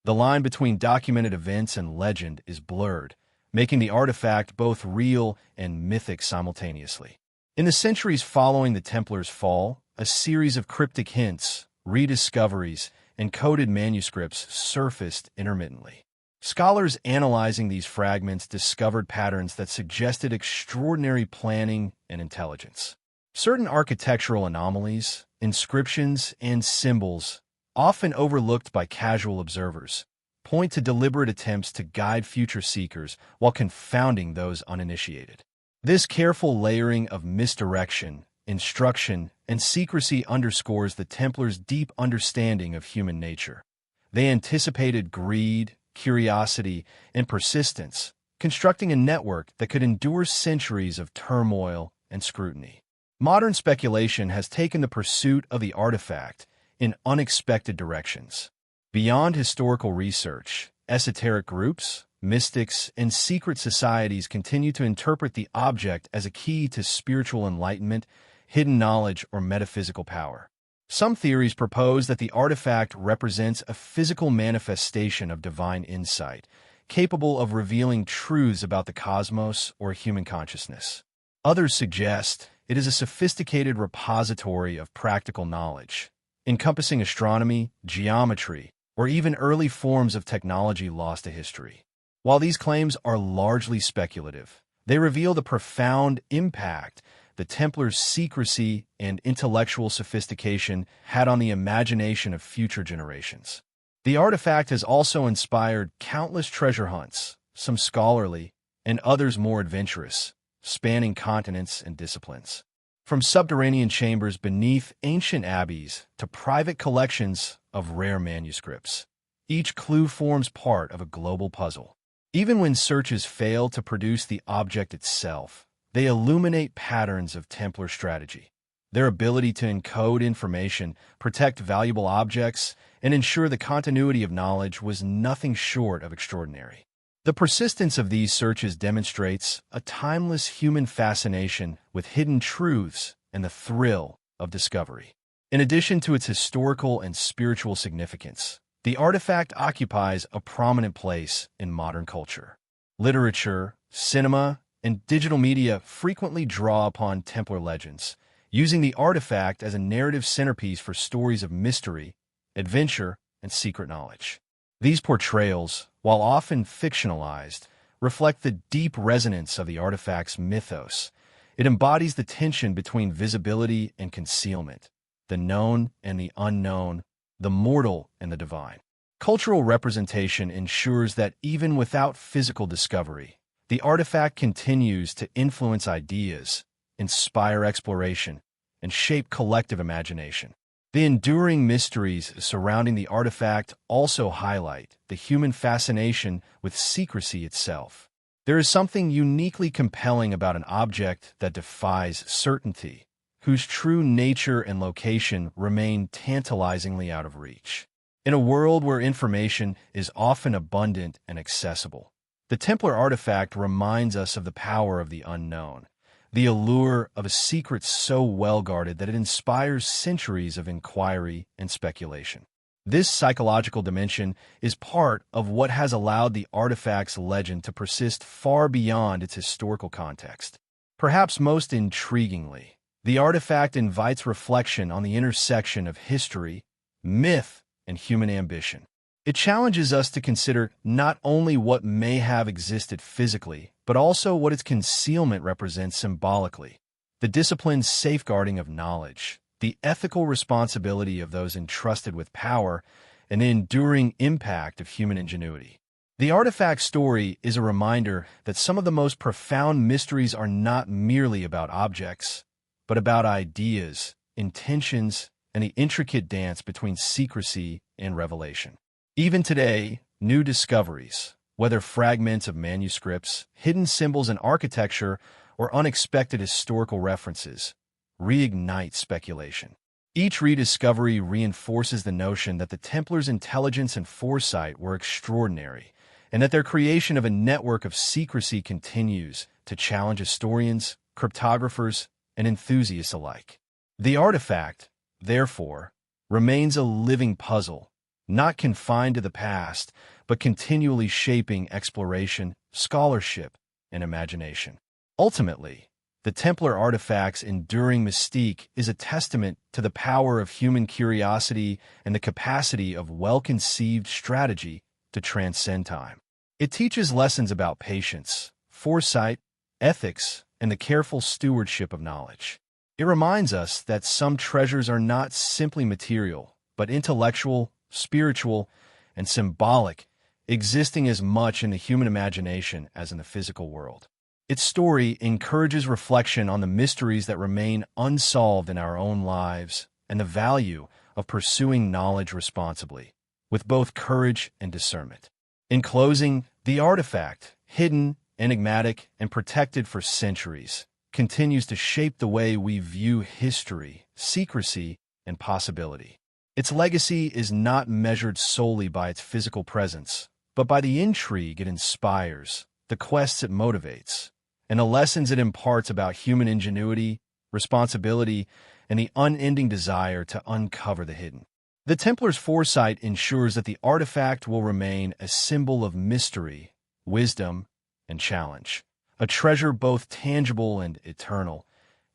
The line between documented events and legend is blurred, making the artifact both real and mythic simultaneously. In the centuries following the Templars' fall, a series of cryptic hints, rediscoveries, and coded manuscripts surfaced intermittently. Scholars analyzing these fragments discovered patterns that suggested extraordinary planning and intelligence. Certain architectural anomalies, inscriptions, and symbols, often overlooked by casual observers, point to deliberate attempts to guide future seekers while confounding those uninitiated. This careful layering of misdirection, instruction, and secrecy underscores the Templars' deep understanding of human nature. They anticipated greed, curiosity, and persistence, constructing a network that could endure centuries of turmoil and scrutiny. Modern speculation has taken the pursuit of the artifact in unexpected directions. Beyond historical research, esoteric groups, mystics, and secret societies continue to interpret the object as a key to spiritual enlightenment, hidden knowledge, or metaphysical power. Some theories propose that the artifact represents a physical manifestation of divine insight, capable of revealing truths about the cosmos or human consciousness. Others suggest it is a sophisticated repository of practical knowledge, encompassing astronomy, geometry, or even early forms of technology lost to history. While these claims are largely speculative, they reveal the profound impact the Templars' secrecy and intellectual sophistication had on the imagination of future generations. The artifact has also inspired countless treasure hunts, some scholarly and others more adventurous, spanning continents and disciplines. From subterranean chambers beneath ancient abbeys to private collections of rare manuscripts, each clue forms part of a global puzzle. Even when searches fail to produce the object itself, they illuminate patterns of Templar strategy. Their ability to encode information, protect valuable objects, and ensure the continuity of knowledge was nothing short of extraordinary. The persistence of these searches demonstrates a timeless human fascination with hidden truths and the thrill of discovery. In addition to its historical and spiritual significance, the artifact occupies a prominent place in modern culture. Literature, cinema, and digital media frequently draw upon Templar legends, using the artifact as a narrative centerpiece for stories of mystery, adventure, and secret knowledge. These portrayals, while often fictionalized, reflect the deep resonance of the artifact's mythos. It embodies the tension between visibility and concealment, the known and the unknown, the mortal and the divine. Cultural representation ensures that even without physical discovery, the artifact continues to influence ideas, inspire exploration, and shape collective imagination. The enduring mysteries surrounding the artifact also highlight the human fascination with secrecy itself. There is something uniquely compelling about an object that defies certainty, whose true nature and location remain tantalizingly out of reach. In a world where information is often abundant and accessible, the Templar artifact reminds us of the power of the unknown, the allure of a secret so well-guarded that it inspires centuries of inquiry and speculation. This psychological dimension is part of what has allowed the artifact's legend to persist far beyond its historical context. Perhaps most intriguingly, the artifact invites reflection on the intersection of history, myth, and human ambition. It challenges us to consider not only what may have existed physically, but also what its concealment represents symbolically. The disciplined safeguarding of knowledge, the ethical responsibility of those entrusted with power, and the enduring impact of human ingenuity. The artifact story is a reminder that some of the most profound mysteries are not merely about objects, but about ideas, intentions, and the intricate dance between secrecy and revelation. Even today, new discoveries, whether fragments of manuscripts, hidden symbols in architecture, or unexpected historical references, reignite speculation. Each rediscovery reinforces the notion that the Templars' intelligence and foresight were extraordinary, and that their creation of a network of secrecy continues to challenge historians, cryptographers, and enthusiasts alike. The artifact, therefore, remains a living puzzle, not confined to the past, but continually shaping exploration, scholarship, and imagination. Ultimately, the Templar artifact's enduring mystique is a testament to the power of human curiosity and the capacity of well-conceived strategy to transcend time. It teaches lessons about patience, foresight, ethics, and the careful stewardship of knowledge. It reminds us that some treasures are not simply material, but intellectual, spiritual, and symbolic, existing as much in the human imagination as in the physical world. Its story encourages reflection on the mysteries that remain unsolved in our own lives and the value of pursuing knowledge responsibly, with both courage and discernment. In closing, the artifact, hidden, enigmatic, and protected for centuries, continues to shape the way we view history, secrecy, and possibility. Its legacy is not measured solely by its physical presence, but by the intrigue it inspires, the quests it motivates, and the lessons it imparts about human ingenuity, responsibility, and the unending desire to uncover the hidden. The Templars' foresight ensures that the artifact will remain a symbol of mystery, wisdom, and challenge, a treasure both tangible and eternal,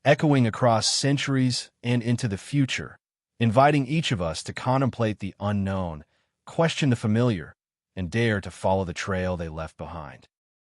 echoing across centuries and into the future, inviting each of us to contemplate the unknown, question the familiar, and dare to follow the trail they left behind.